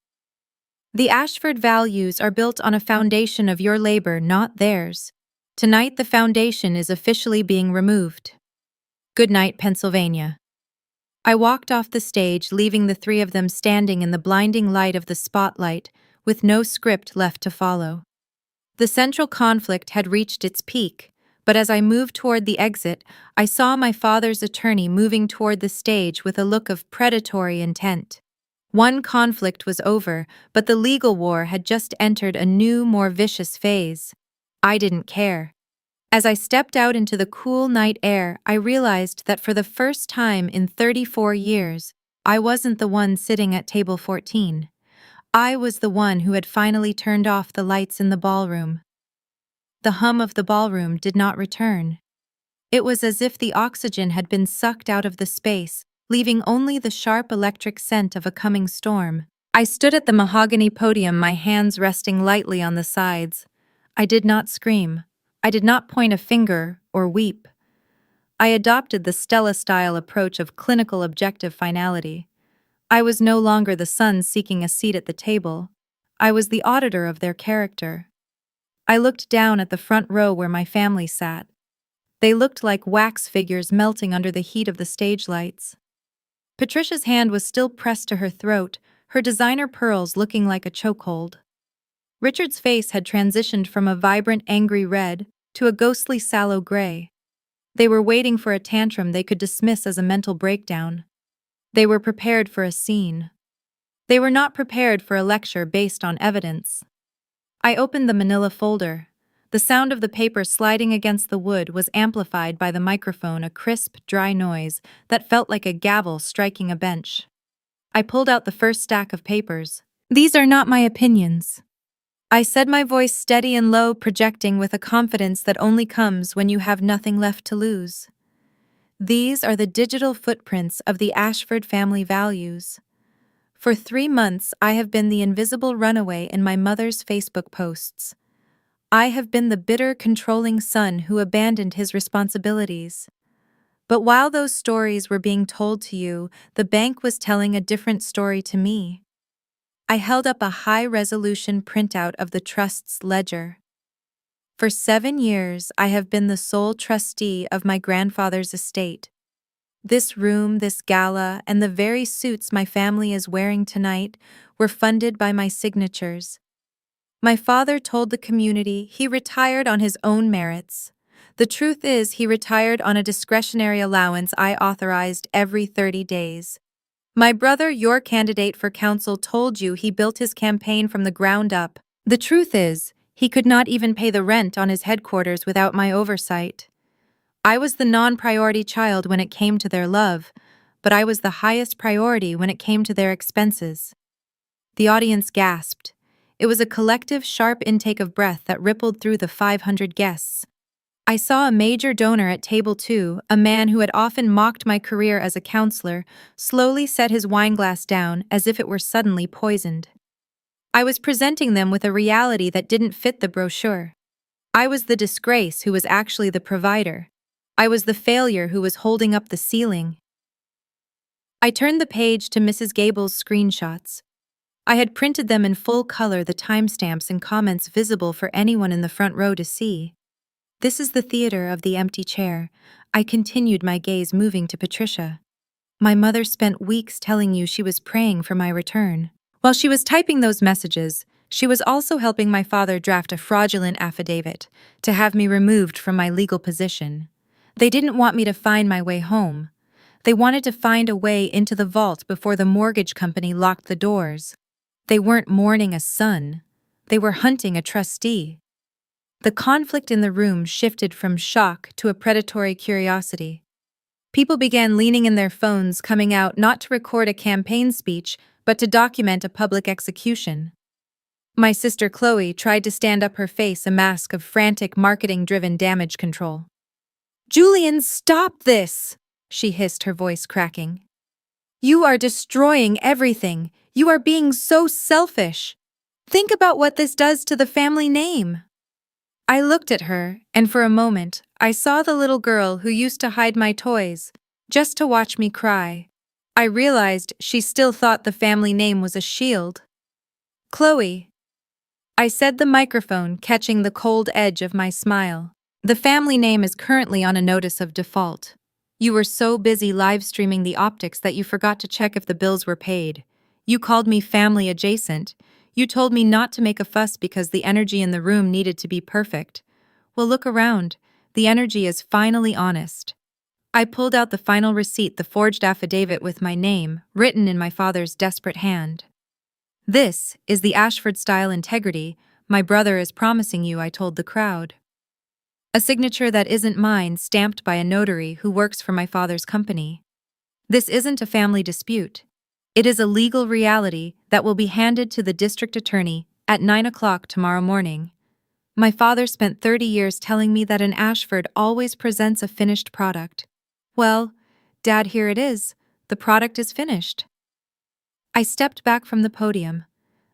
The Ashford values are built on a foundation of your labor, not theirs. Tonight the foundation is officially being removed. Good night, Pennsylvania. I walked off the stage, leaving the three of them standing in the blinding light of the spotlight, with no script left to follow. The central conflict had reached its peak, but as I moved toward the exit, I saw my father's attorney moving toward the stage with a look of predatory intent. One conflict was over, but the legal war had just entered a new, more vicious phase. I didn't care. As I stepped out into the cool night air, I realized that for the first time in 34 years, I wasn't the one sitting at table 14. I was the one who had finally turned off the lights in the ballroom. The hum of the ballroom did not return. It was as if the oxygen had been sucked out of the space, leaving only the sharp electric scent of a coming storm. I stood at the mahogany podium, my hands resting lightly on the sides. I did not scream. I did not point a finger or weep. I adopted the Stella-style approach of clinical objective finality. I was no longer the son seeking a seat at the table. I was the auditor of their character. I looked down at the front row where my family sat. They looked like wax figures melting under the heat of the stage lights. Patricia's hand was still pressed to her throat, her designer pearls looking like a chokehold. Richard's face had transitioned from a vibrant, angry red to a ghostly, sallow gray. They were waiting for a tantrum they could dismiss as a mental breakdown. They were prepared for a scene. They were not prepared for a lecture based on evidence. I opened the manila folder. The sound of the paper sliding against the wood was amplified by the microphone, a crisp, dry noise that felt like a gavel striking a bench. I pulled out the first stack of papers. "These are not my opinions," I said, my voice steady and low, projecting with a confidence that only comes when you have nothing left to lose. "These are the digital footprints of the Ashford family values. For 3 months, I have been the invisible runaway in my mother's Facebook posts. I have been the bitter, controlling son who abandoned his responsibilities. But while those stories were being told to you, the bank was telling a different story to me." I held up a high-resolution printout of the trust's ledger. "For 7 years, I have been the sole trustee of my grandfather's estate. This room, this gala, and the very suits my family is wearing tonight were funded by my signatures. My father told the community he retired on his own merits. The truth is, he retired on a discretionary allowance I authorized every 30 days. My brother, your candidate for council, told you he built his campaign from the ground up. The truth is, he could not even pay the rent on his headquarters without my oversight. I was the non-priority child when it came to their love, but I was the highest priority when it came to their expenses." The audience gasped. It was a collective, sharp intake of breath that rippled through the 500 guests. I saw a major donor at table 2, a man who had often mocked my career as a counselor, slowly set his wineglass down as if it were suddenly poisoned. I was presenting them with a reality that didn't fit the brochure. I was the disgrace who was actually the provider. I was the failure who was holding up the ceiling. I turned the page to Mrs. Gable's screenshots. I had printed them in full color, the timestamps and comments visible for anyone in the front row to see. "This is the theater of the empty chair," I continued, my gaze moving to Patricia. My mother spent weeks telling you she was praying for my return. While she was typing those messages, she was also helping my father draft a fraudulent affidavit to have me removed from my legal position. They didn't want me to find my way home. They wanted to find a way into the vault before the mortgage company locked the doors. They weren't mourning a son. They were hunting a trustee. The conflict in the room shifted from shock to a predatory curiosity. People began leaning in their phones, coming out not to record a campaign speech, but to document a public execution. My sister Chloe tried to stand up, her face a mask of frantic marketing-driven damage control. "Julian, stop this!" she hissed, her voice cracking. "You are destroying everything. You are being so selfish. Think about what this does to the family name." I looked at her, and for a moment, I saw the little girl who used to hide my toys, just to watch me cry. I realized she still thought the family name was a shield. "Chloe," I said, the microphone catching the cold edge of my smile. "The family name is currently on a notice of default. You were so busy live streaming the optics that you forgot to check if the bills were paid. You called me family adjacent. You told me not to make a fuss because the energy in the room needed to be perfect. Well, look around. The energy is finally honest." I pulled out the final receipt, the forged affidavit with my name, written in my father's desperate hand. "This is the Ashford-style integrity my brother is promising you," I told the crowd. "A signature that isn't mine, stamped by a notary who works for my father's company. This isn't a family dispute. It is a legal reality that will be handed to the district attorney at 9 o'clock tomorrow morning. My father spent 30 years telling me that an Ashford always presents a finished product. Well, Dad, here it is. The product is finished." I stepped back from the podium.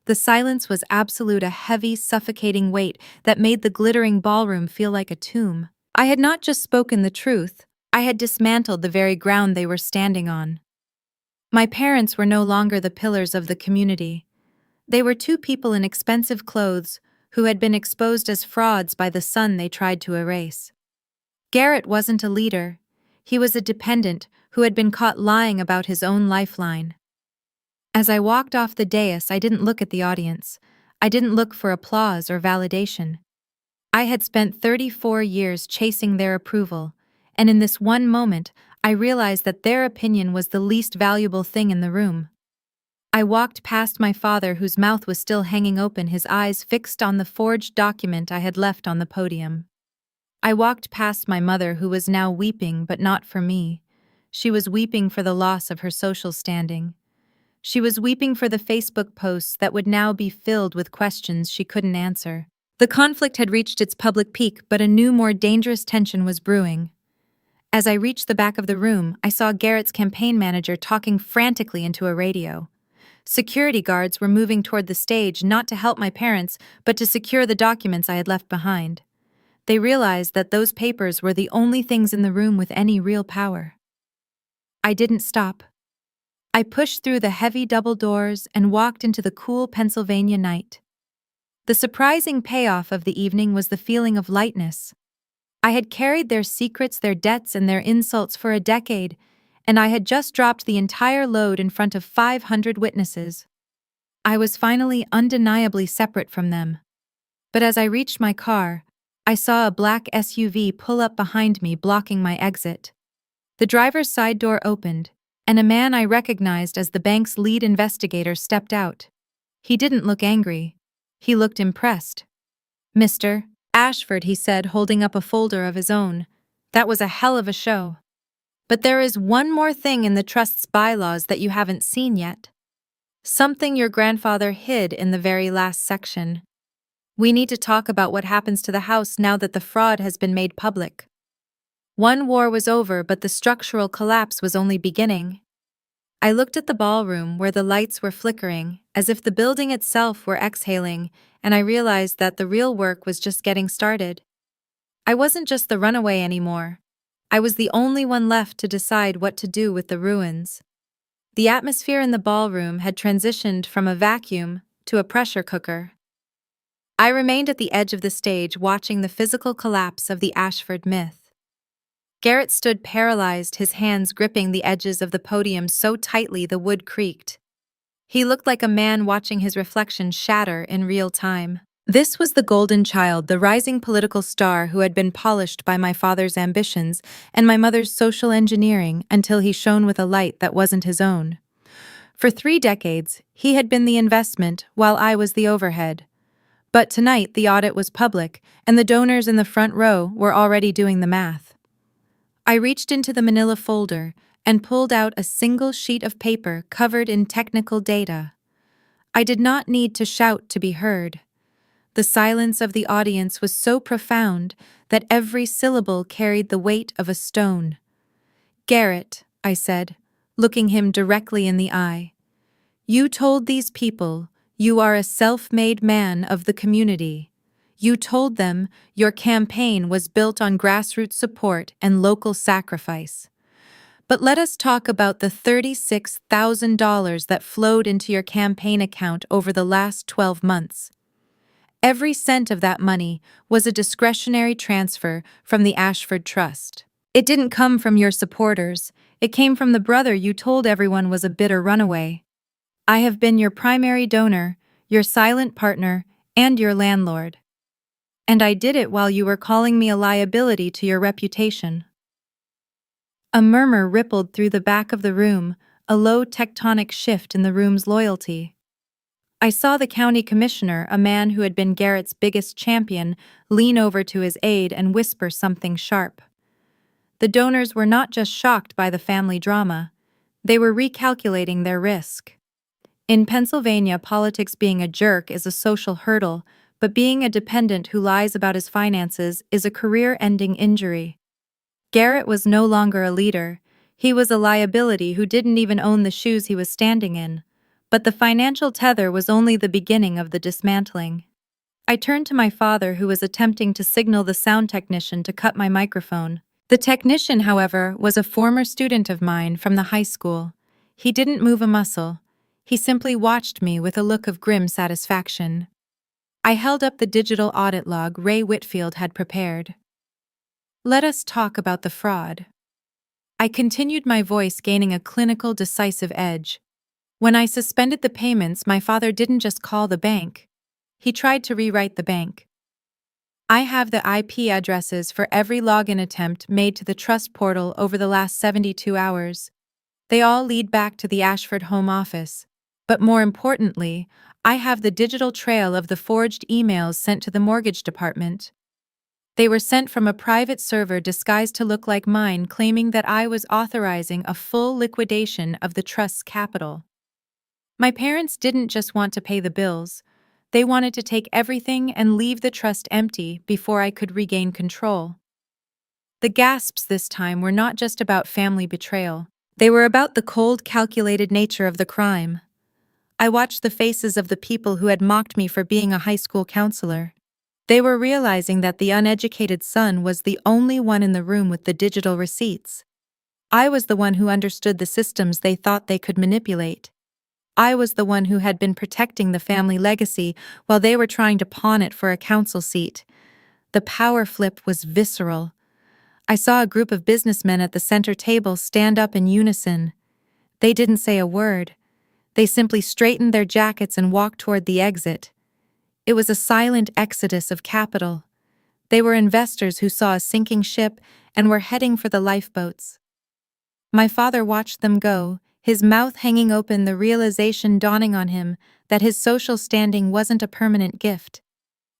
The silence was absolute, a heavy, suffocating weight that made the glittering ballroom feel like a tomb. I had not just spoken the truth, I had dismantled the very ground they were standing on. My parents were no longer the pillars of the community. They were two people in expensive clothes who had been exposed as frauds by the son they tried to erase. Garrett wasn't a leader. He was a dependent who had been caught lying about his own lifeline. As I walked off the dais, I didn't look at the audience. I didn't look for applause or validation. I had spent 34 years chasing their approval, and in this one moment, I realized that their opinion was the least valuable thing in the room. I walked past my father, whose mouth was still hanging open, his eyes fixed on the forged document I had left on the podium. I walked past my mother, who was now weeping, but not for me. She was weeping for the loss of her social standing. She was weeping for the Facebook posts that would now be filled with questions she couldn't answer. The conflict had reached its public peak, but a new, more dangerous tension was brewing. As I reached the back of the room, I saw Garrett's campaign manager talking frantically into a radio. Security guards were moving toward the stage, not to help my parents, but to secure the documents I had left behind. They realized that those papers were the only things in the room with any real power. I didn't stop. I pushed through the heavy double doors and walked into the cool Pennsylvania night. The surprising payoff of the evening was the feeling of lightness. I had carried their secrets, their debts, and their insults for a decade, and I had just dropped the entire load in front of 500 witnesses. I was finally undeniably separate from them. But as I reached my car, I saw a black SUV pull up behind me, blocking my exit. The driver's side door opened, and a man I recognized as the bank's lead investigator stepped out. He didn't look angry. He looked impressed. "Mr. Ashford," he said, holding up a folder of his own. "That was a hell of a show. But there is one more thing in the trust's bylaws that you haven't seen yet. Something your grandfather hid in the very last section. We need to talk about what happens to the house now that the fraud has been made public. One war was over, but the structural collapse was only beginning." I looked at the ballroom where the lights were flickering, as if the building itself were exhaling, and I realized that the real work was just getting started. I wasn't just the runaway anymore. I was the only one left to decide what to do with the ruins. The atmosphere in the ballroom had transitioned from a vacuum to a pressure cooker. I remained at the edge of the stage, watching the physical collapse of the Ashford myth. Garrett stood paralyzed, his hands gripping the edges of the podium so tightly the wood creaked. He looked like a man watching his reflection shatter in real time. This was the golden child, the rising political star who had been polished by my father's ambitions and my mother's social engineering until he shone with a light that wasn't his own. For 3 decades, he had been the investment while I was the overhead. But tonight the audit was public, and the donors in the front row were already doing the math. I reached into the manila folder and pulled out a single sheet of paper covered in technical data. I did not need to shout to be heard. The silence of the audience was so profound that every syllable carried the weight of a stone. "Garrett," I said, looking him directly in the eye, "you told these people you are a self-made man of the community. You told them your campaign was built on grassroots support and local sacrifice. But let us talk about the $36,000 that flowed into your campaign account over the last 12 months. Every cent of that money was a discretionary transfer from the Ashford Trust. It didn't come from your supporters, it came from the brother you told everyone was a bitter runaway. I have been your primary donor, your silent partner, and your landlord. And I did it while you were calling me a liability to your reputation." A murmur rippled through the back of the room, a low tectonic shift in the room's loyalty. I saw the county commissioner, a man who had been Garrett's biggest champion, lean over to his aide and whisper something sharp. The donors were not just shocked by the family drama, they were recalculating their risk. In Pennsylvania, politics being a jerk is a social hurdle, but being a dependent who lies about his finances is a career-ending injury. Garrett was no longer a leader, he was a liability who didn't even own the shoes he was standing in. But the financial tether was only the beginning of the dismantling. I turned to my father, who was attempting to signal the sound technician to cut my microphone. The technician, however, was a former student of mine from the high school. He didn't move a muscle. He simply watched me with a look of grim satisfaction. I held up the digital audit log Ray Whitfield had prepared. "Let us talk about the fraud." I continued, my voice gaining a clinical, decisive edge. "When I suspended the payments, my father didn't just call the bank. He tried to rewrite the bank. I have the IP addresses for every login attempt made to the trust portal over the last 72 hours. They all lead back to the Ashford home office. But more importantly, I have the digital trail of the forged emails sent to the mortgage department. They were sent from a private server disguised to look like mine, claiming that I was authorizing a full liquidation of the trust's capital. My parents didn't just want to pay the bills, they wanted to take everything and leave the trust empty before I could regain control. The gasps this time were not just about family betrayal, they were about the cold, calculated nature of the crime. I watched the faces of the people who had mocked me for being a high school counselor. They were realizing that the uneducated son was the only one in the room with the digital receipts. I was the one who understood the systems they thought they could manipulate. I was the one who had been protecting the family legacy while they were trying to pawn it for a council seat. The power flip was visceral. I saw a group of businessmen at the center table stand up in unison. They didn't say a word. They simply straightened their jackets and walked toward the exit. It was a silent exodus of capital. They were investors who saw a sinking ship and were heading for the lifeboats. My father watched them go, his mouth hanging open, the realization dawning on him that his social standing wasn't a permanent gift.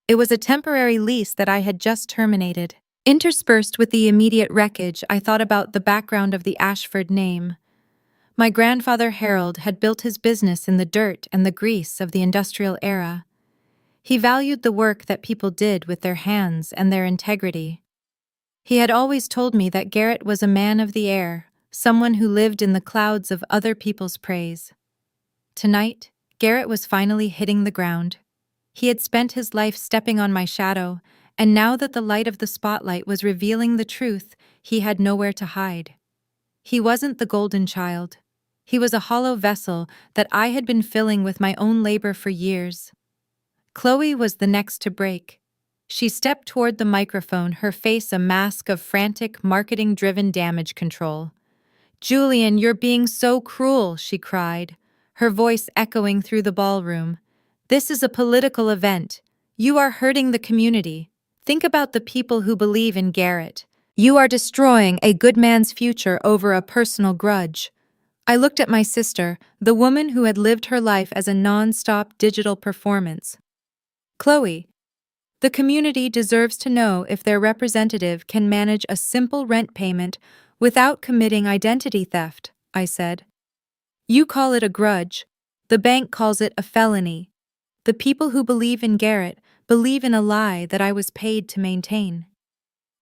It was a temporary lease that I had just terminated. Interspersed with the immediate wreckage, I thought about the background of the Ashford name. My grandfather Harold had built his business in the dirt and the grease of the industrial era. He valued the work that people did with their hands and their integrity. He had always told me that Garrett was a man of the air, someone who lived in the clouds of other people's praise. Tonight, Garrett was finally hitting the ground. He had spent his life stepping on my shadow, and now that the light of the spotlight was revealing the truth, he had nowhere to hide. He wasn't the golden child. He was a hollow vessel that I had been filling with my own labor for years. Chloe was the next to break. She stepped toward the microphone, her face a mask of frantic, marketing-driven damage control. "Julian, you're being so cruel," she cried, her voice echoing through the ballroom. "This is a political event. You are hurting the community. Think about the people who believe in Garrett. You are destroying a good man's future over a personal grudge." I looked at my sister, the woman who had lived her life as a non-stop digital performance. "Chloe, the community deserves to know if their representative can manage a simple rent payment without committing identity theft," I said. "You call it a grudge. The bank calls it a felony. The people who believe in Garrett believe in a lie that I was paid to maintain.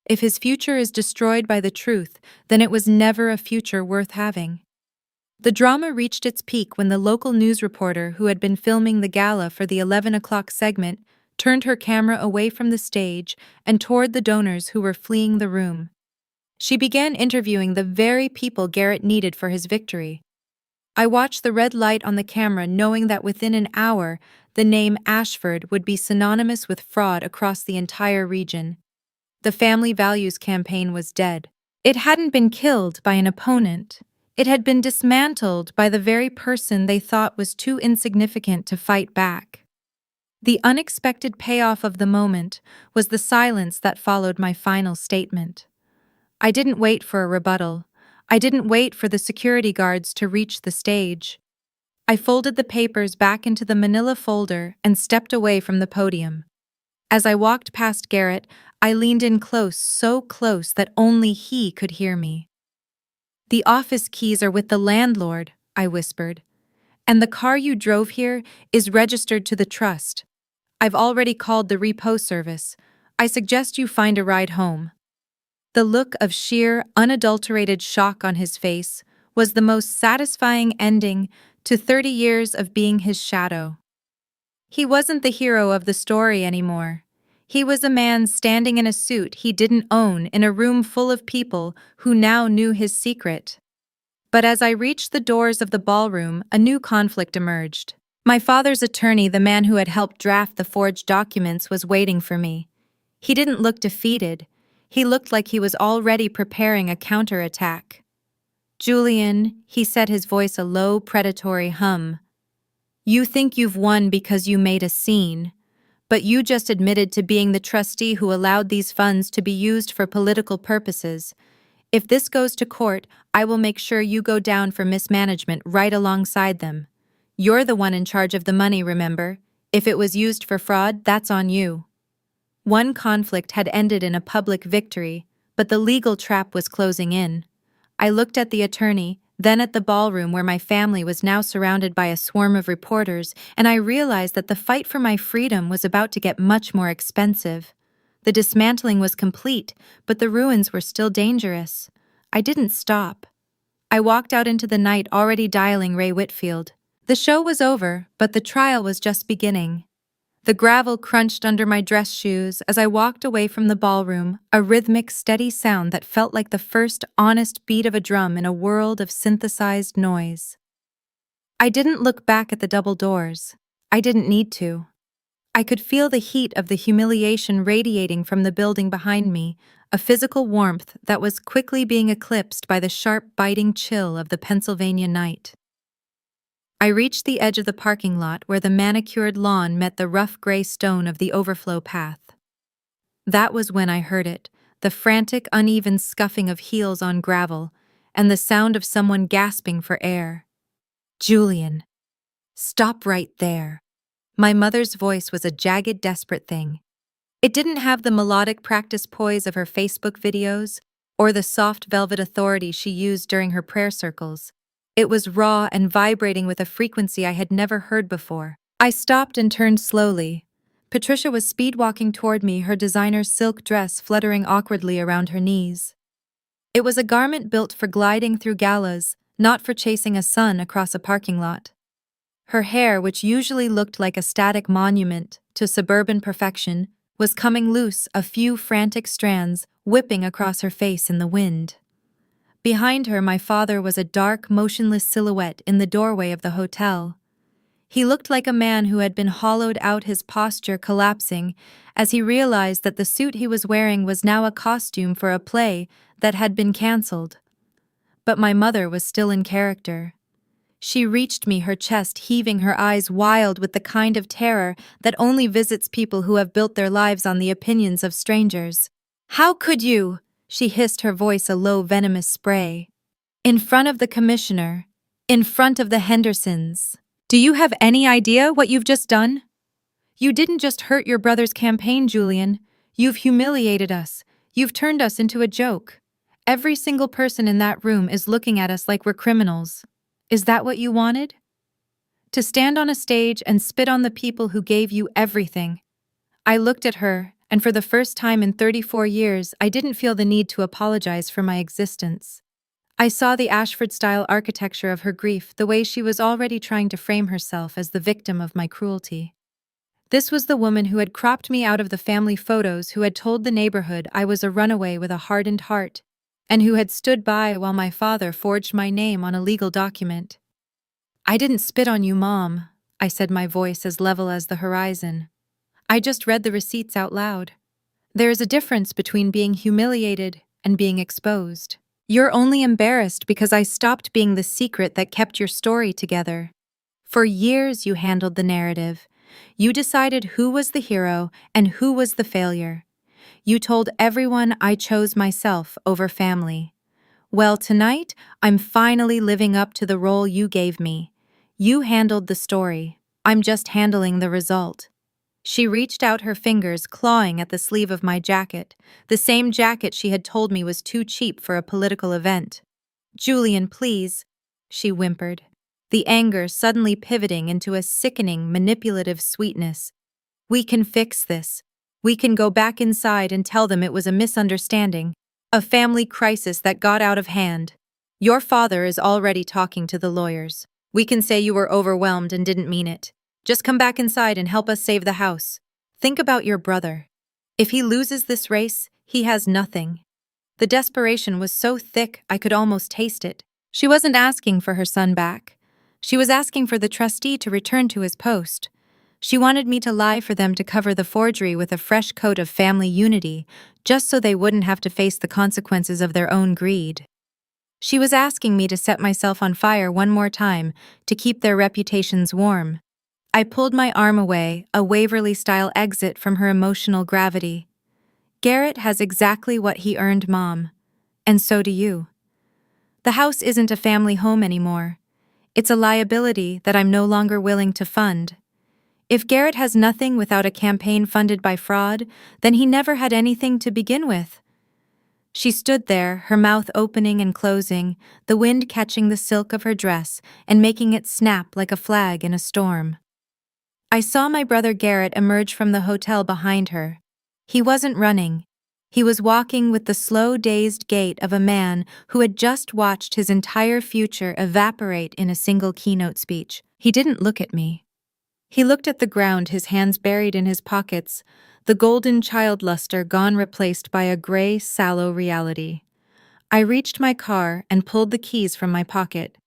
If his future is destroyed by the truth, then it was never a future worth having." The drama reached its peak when the local news reporter who had been filming the gala for the 11 o'clock segment turned her camera away from the stage and toward the donors who were fleeing the room. She began interviewing the very people Garrett needed for his victory. I watched the red light on the camera, knowing that within an hour, the name Ashford would be synonymous with fraud across the entire region. The Family Values campaign was dead. It hadn't been killed by an opponent. It had been dismantled by the very person they thought was too insignificant to fight back. The unexpected payoff of the moment was the silence that followed my final statement. I didn't wait for a rebuttal. I didn't wait for the security guards to reach the stage. I folded the papers back into the manila folder and stepped away from the podium. As I walked past Garrett, I leaned in close, so close that only he could hear me. "The office keys are with the landlord," I whispered. "And the car you drove here is registered to the trust. I've already called the repo service. I suggest you find a ride home." The look of sheer, unadulterated shock on his face was the most satisfying ending to 30 years of being his shadow. He wasn't the hero of the story anymore. He was a man standing in a suit he didn't own in a room full of people who now knew his secret. But as I reached the doors of the ballroom, a new conflict emerged. My father's attorney, the man who had helped draft the forged documents, was waiting for me. He didn't look defeated. He looked like he was already preparing a counterattack. "Julian," he said, his voice a low, predatory hum. "You think you've won because you made a scene, but you just admitted to being the trustee who allowed these funds to be used for political purposes. If this goes to court, I will make sure you go down for mismanagement right alongside them. You're the one in charge of the money, remember? If it was used for fraud, that's on you." One conflict had ended in a public victory, but the legal trap was closing in. I looked at the attorney, then at the ballroom where my family was now surrounded by a swarm of reporters, and I realized that the fight for my freedom was about to get much more expensive. The dismantling was complete, but the ruins were still dangerous. I didn't stop. I walked out into the night, already dialing Ray Whitfield. The show was over, but the trial was just beginning. The gravel crunched under my dress shoes as I walked away from the ballroom, a rhythmic, steady sound that felt like the first honest beat of a drum in a world of synthesized noise. I didn't look back at the double doors. I didn't need to. I could feel the heat of the humiliation radiating from the building behind me, a physical warmth that was quickly being eclipsed by the sharp, biting chill of the Pennsylvania night. I reached the edge of the parking lot where the manicured lawn met the rough gray stone of the overflow path. That was when I heard it, the frantic, uneven scuffing of heels on gravel, and the sound of someone gasping for air. "Julian, stop right there." My mother's voice was a jagged, desperate thing. It didn't have the melodic practice poise of her Facebook videos or the soft velvet authority she used during her prayer circles. It was raw and vibrating with a frequency I had never heard before. I stopped and turned slowly. Patricia was speed-walking toward me, her designer silk dress fluttering awkwardly around her knees. It was a garment built for gliding through galas, not for chasing a sun across a parking lot. Her hair, which usually looked like a static monument to suburban perfection, was coming loose, a few frantic strands whipping across her face in the wind. Behind her, my father was a dark, motionless silhouette in the doorway of the hotel. He looked like a man who had been hollowed out, his posture collapsing as he realized that the suit he was wearing was now a costume for a play that had been cancelled. But my mother was still in character. She reached me, her chest heaving, her eyes wild with the kind of terror that only visits people who have built their lives on the opinions of strangers. "How could you?" she hissed, her voice a low, venomous spray. "In front of the commissioner. In front of the Hendersons. Do you have any idea what you've just done? You didn't just hurt your brother's campaign, Julian. You've humiliated us. You've turned us into a joke. Every single person in that room is looking at us like we're criminals. Is that what you wanted? To stand on a stage and spit on the people who gave you everything." I looked at her, and for the first time in 34 years, I didn't feel the need to apologize for my existence. I saw the Ashford-style architecture of her grief, the way she was already trying to frame herself as the victim of my cruelty. This was the woman who had cropped me out of the family photos, who had told the neighborhood I was a runaway with a hardened heart, and who had stood by while my father forged my name on a legal document. "I didn't spit on you, Mom," I said, my voice as level as the horizon. "I just read the receipts out loud. There is a difference between being humiliated and being exposed. You're only embarrassed because I stopped being the secret that kept your story together. For years you handled the narrative. You decided who was the hero and who was the failure. You told everyone I chose myself over family. Well, tonight, I'm finally living up to the role you gave me. You handled the story. I'm just handling the result." She reached out her fingers, clawing at the sleeve of my jacket, the same jacket she had told me was too cheap for a political event. "Julian, please," she whimpered, the anger suddenly pivoting into a sickening, manipulative sweetness. "We can fix this. We can go back inside and tell them it was a misunderstanding, a family crisis that got out of hand. Your father is already talking to the lawyers. We can say you were overwhelmed and didn't mean it. Just come back inside and help us save the house. Think about your brother. If he loses this race, he has nothing." The desperation was so thick I could almost taste it. She wasn't asking for her son back. She was asking for the trustee to return to his post. She wanted me to lie for them to cover the forgery with a fresh coat of family unity, just so they wouldn't have to face the consequences of their own greed. She was asking me to set myself on fire one more time to keep their reputations warm. I pulled my arm away, a Waverly-style exit from her emotional gravity. "Garrett has exactly what he earned, Mom. And so do you. The house isn't a family home anymore. It's a liability that I'm no longer willing to fund. If Garrett has nothing without a campaign funded by fraud, then he never had anything to begin with." She stood there, her mouth opening and closing, the wind catching the silk of her dress and making it snap like a flag in a storm. I saw my brother Garrett emerge from the hotel behind her. He wasn't running. He was walking with the slow, dazed gait of a man who had just watched his entire future evaporate in a single keynote speech. He didn't look at me. He looked at the ground, his hands buried in his pockets, the golden child luster gone, replaced by a gray, sallow reality. I reached my car and pulled the keys from my pocket.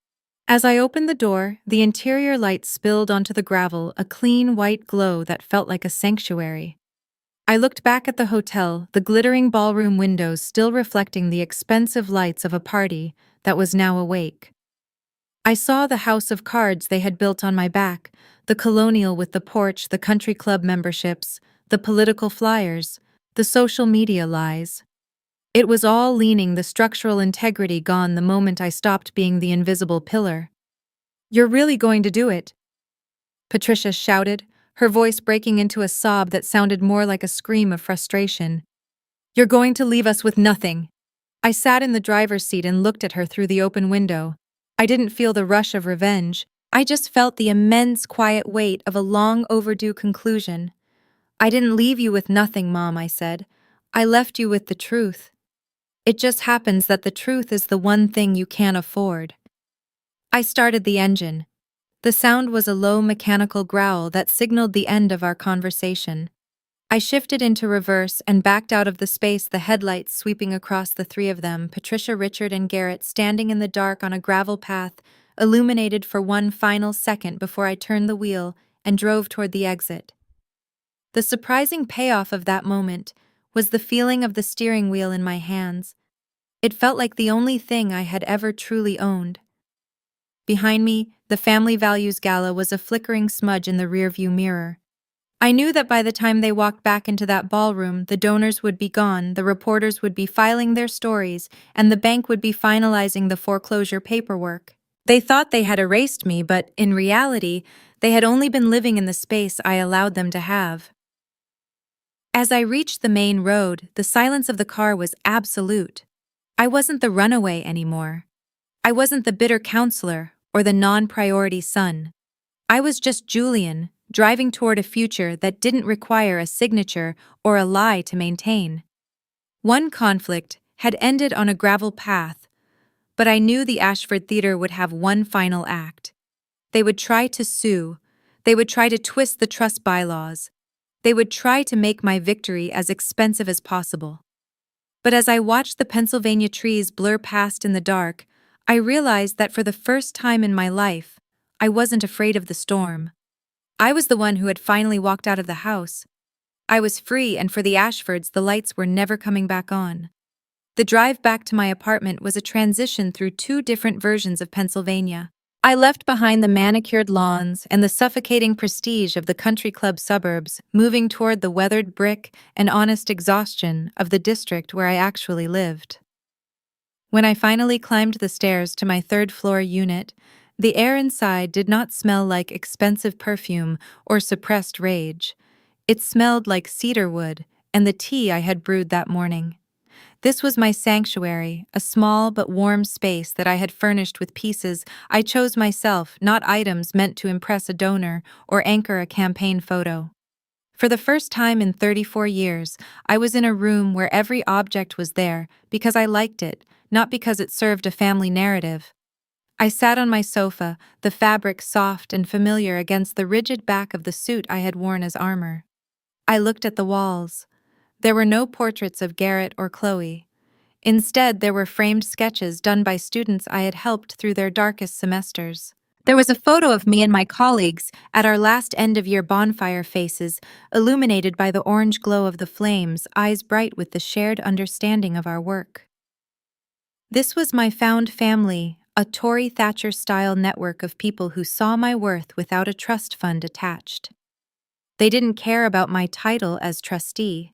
As I opened the door, the interior light spilled onto the gravel, a clean white glow that felt like a sanctuary. I looked back at the hotel, the glittering ballroom windows still reflecting the expensive lights of a party that was now awake. I saw the house of cards they had built on my back, the colonial with the porch, the country club memberships, the political flyers, the social media lies. It was all leaning, the structural integrity gone the moment I stopped being the invisible pillar. "You're really going to do it?" Patricia shouted, her voice breaking into a sob that sounded more like a scream of frustration. "You're going to leave us with nothing." I sat in the driver's seat and looked at her through the open window. I didn't feel the rush of revenge. I just felt the immense, quiet weight of a long overdue conclusion. "I didn't leave you with nothing, Mom," I said. "I left you with the truth. It just happens that the truth is the one thing you can't afford." I started the engine. The sound was a low mechanical growl that signaled the end of our conversation. I shifted into reverse and backed out of the space, the headlights sweeping across the three of them, Patricia, Richard, and Garrett, standing in the dark on a gravel path, illuminated for one final second before I turned the wheel and drove toward the exit. The surprising payoff of that moment was the feeling of the steering wheel in my hands. It felt like the only thing I had ever truly owned. Behind me, the Family Values Gala was a flickering smudge in the rearview mirror. I knew that by the time they walked back into that ballroom, the donors would be gone, the reporters would be filing their stories, and the bank would be finalizing the foreclosure paperwork. They thought they had erased me, but in reality, they had only been living in the space I allowed them to have. As I reached the main road, the silence of the car was absolute. I wasn't the runaway anymore. I wasn't the bitter counselor or the non-priority son. I was just Julian, driving toward a future that didn't require a signature or a lie to maintain. One conflict had ended on a gravel path, but I knew the Ashford Theater would have one final act. They would try to sue. They would try to twist the trust bylaws. They would try to make my victory as expensive as possible. But as I watched the Pennsylvania trees blur past in the dark, I realized that for the first time in my life, I wasn't afraid of the storm. I was the one who had finally walked out of the house. I was free, and for the Ashfords, the lights were never coming back on. The drive back to my apartment was a transition through two different versions of Pennsylvania. I left behind the manicured lawns and the suffocating prestige of the country club suburbs, moving toward the weathered brick and honest exhaustion of the district where I actually lived. When I finally climbed the stairs to my third-floor unit, the air inside did not smell like expensive perfume or suppressed rage. It smelled like cedar wood and the tea I had brewed that morning. This was my sanctuary, a small but warm space that I had furnished with pieces I chose myself, not items meant to impress a donor or anchor a campaign photo. For the first time in 34 years, I was in a room where every object was there because I liked it, not because it served a family narrative. I sat on my sofa, the fabric soft and familiar against the rigid back of the suit I had worn as armor. I looked at the walls. There were no portraits of Garrett or Chloe. Instead, there were framed sketches done by students I had helped through their darkest semesters. There was a photo of me and my colleagues at our last end-of-year bonfire, faces illuminated by the orange glow of the flames, eyes bright with the shared understanding of our work. This was my found family, a Tory Thatcher-style network of people who saw my worth without a trust fund attached. They didn't care about my title as trustee.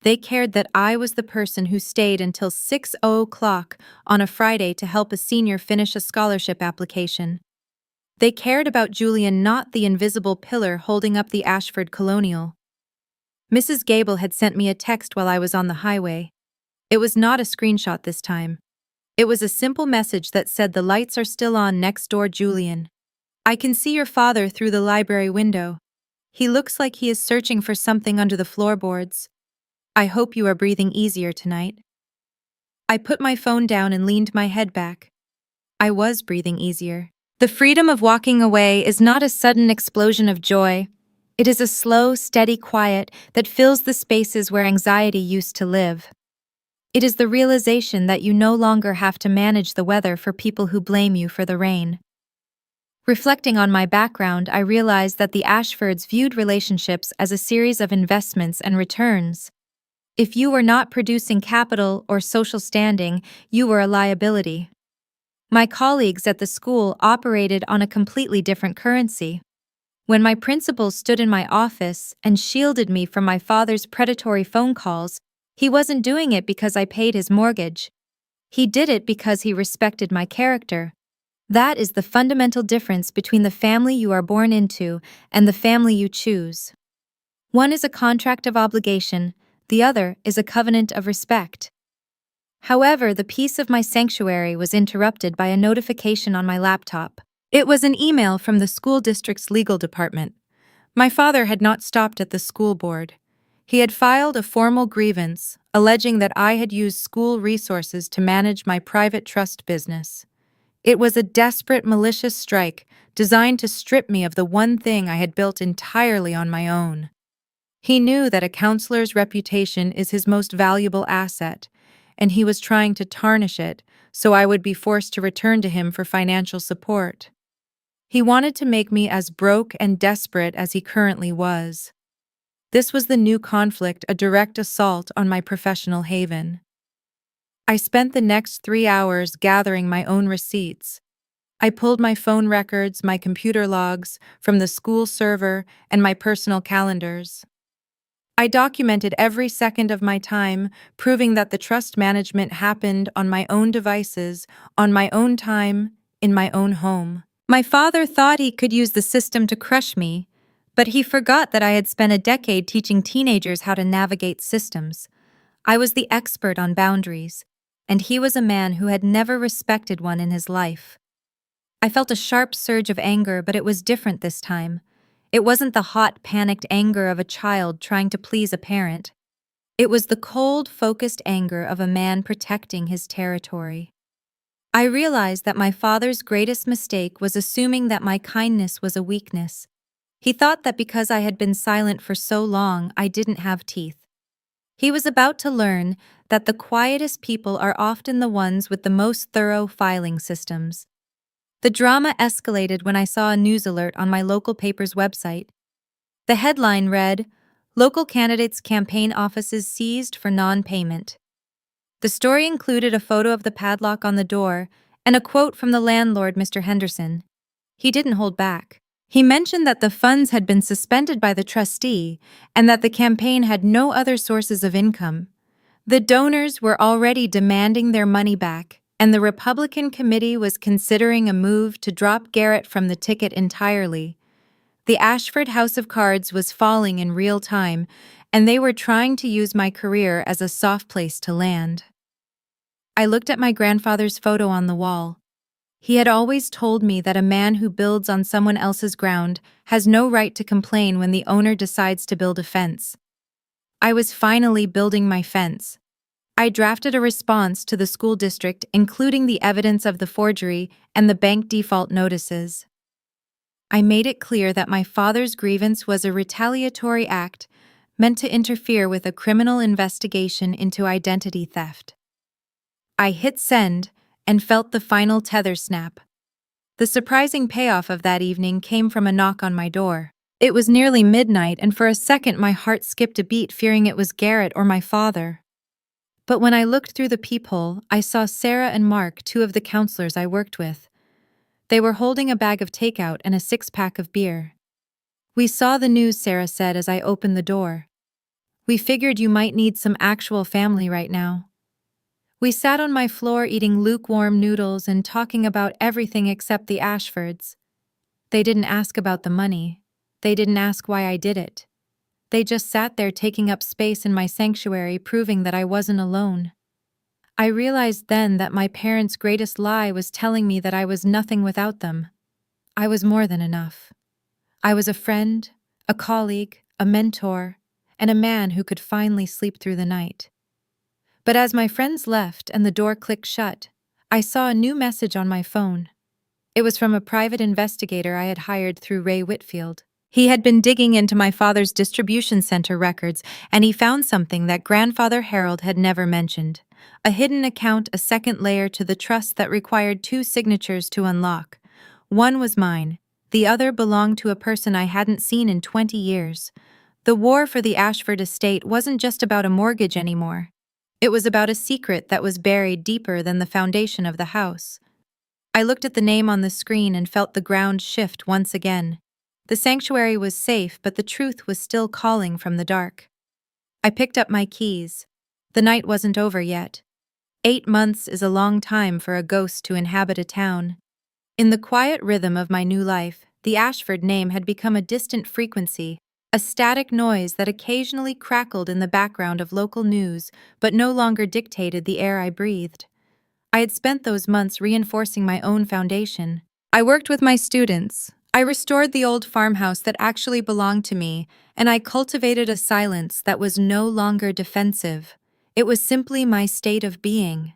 They cared that I was the person who stayed until 6:00 on a Friday to help a senior finish a scholarship application. They cared about Julian, not the invisible pillar holding up the Ashford Colonial. Mrs. Gable had sent me a text while I was on the highway. It was not a screenshot this time. It was a simple message that said, "The lights are still on next door, Julian. I can see your father through the library window. He looks like he is searching for something under the floorboards. I hope you are breathing easier tonight." I put my phone down and leaned my head back. I was breathing easier. The freedom of walking away is not a sudden explosion of joy. It is a slow, steady quiet that fills the spaces where anxiety used to live. It is the realization that you no longer have to manage the weather for people who blame you for the rain. Reflecting on my background, I realized that the Ashfords viewed relationships as a series of investments and returns. If you were not producing capital or social standing, you were a liability. My colleagues at the school operated on a completely different currency. When my principal stood in my office and shielded me from my father's predatory phone calls, he wasn't doing it because I paid his mortgage. He did it because he respected my character. That is the fundamental difference between the family you are born into and the family you choose. One is a contract of obligation, the other is a covenant of respect. However, the peace of my sanctuary was interrupted by a notification on my laptop. It was an email from the school district's legal department. My father had not stopped at the school board. He had filed a formal grievance, alleging that I had used school resources to manage my private trust business. It was a desperate, malicious strike designed to strip me of the one thing I had built entirely on my own. He knew that a counselor's reputation is his most valuable asset, and he was trying to tarnish it so I would be forced to return to him for financial support. He wanted to make me as broke and desperate as he currently was. This was the new conflict, a direct assault on my professional haven. I spent the next 3 hours gathering my own receipts. I pulled my phone records, my computer logs, from the school server, and my personal calendars. I documented every second of my time, proving that the trust management happened on my own devices, on my own time, in my own home. My father thought he could use the system to crush me, but he forgot that I had spent a decade teaching teenagers how to navigate systems. I was the expert on boundaries, and he was a man who had never respected one in his life. I felt a sharp surge of anger, but it was different this time. It wasn't the hot, panicked anger of a child trying to please a parent. It was the cold, focused anger of a man protecting his territory. I realized that my father's greatest mistake was assuming that my kindness was a weakness. He thought that because I had been silent for so long, I didn't have teeth. He was about to learn that the quietest people are often the ones with the most thorough filing systems. The drama escalated when I saw a news alert on my local paper's website. The headline read, "Local candidates' campaign offices seized for non-payment." The story included a photo of the padlock on the door and a quote from the landlord, Mr. Henderson. He didn't hold back. He mentioned that the funds had been suspended by the trustee and that the campaign had no other sources of income. The donors were already demanding their money back, and the Republican committee was considering a move to drop Garrett from the ticket entirely. The Ashford House of Cards was falling in real time, and they were trying to use my career as a soft place to land. I looked at my grandfather's photo on the wall. He had always told me that a man who builds on someone else's ground has no right to complain when the owner decides to build a fence. I was finally building my fence. I drafted a response to the school district, including the evidence of the forgery and the bank default notices. I made it clear that my father's grievance was a retaliatory act meant to interfere with a criminal investigation into identity theft. I hit send and felt the final tether snap. The surprising payoff of that evening came from a knock on my door. It was nearly midnight, and for a second my heart skipped a beat, fearing it was Garrett or my father. But when I looked through the peephole, I saw Sarah and Mark, two of the counselors I worked with. They were holding a bag of takeout and a 6-pack of beer. "We saw the news," Sarah said as I opened the door. "We figured you might need some actual family right now." We sat on my floor eating lukewarm noodles and talking about everything except the Ashfords. They didn't ask about the money. They didn't ask why I did it. They just sat there taking up space in my sanctuary, proving that I wasn't alone. I realized then that my parents' greatest lie was telling me that I was nothing without them. I was more than enough. I was a friend, a colleague, a mentor, and a man who could finally sleep through the night. But as my friends left and the door clicked shut, I saw a new message on my phone. It was from a private investigator I had hired through Ray Whitfield. He had been digging into my father's distribution center records, and he found something that grandfather Harold had never mentioned: a hidden account, a second layer to the trust that required 2 signatures to unlock. One was mine. The other belonged to a person I hadn't seen in 20 years. The war for the Ashford estate wasn't just about a mortgage anymore. It was about a secret that was buried deeper than the foundation of the house. I looked at the name on the screen and felt the ground shift once again. The sanctuary was safe, but the truth was still calling from the dark. I picked up my keys. The night wasn't over yet. 8 months is a long time for a ghost to inhabit a town. In the quiet rhythm of my new life, the Ashford name had become a distant frequency, a static noise that occasionally crackled in the background of local news but no longer dictated the air I breathed. I had spent those months reinforcing my own foundation. I worked with my students. I restored the old farmhouse that actually belonged to me, and I cultivated a silence that was no longer defensive. It was simply my state of being.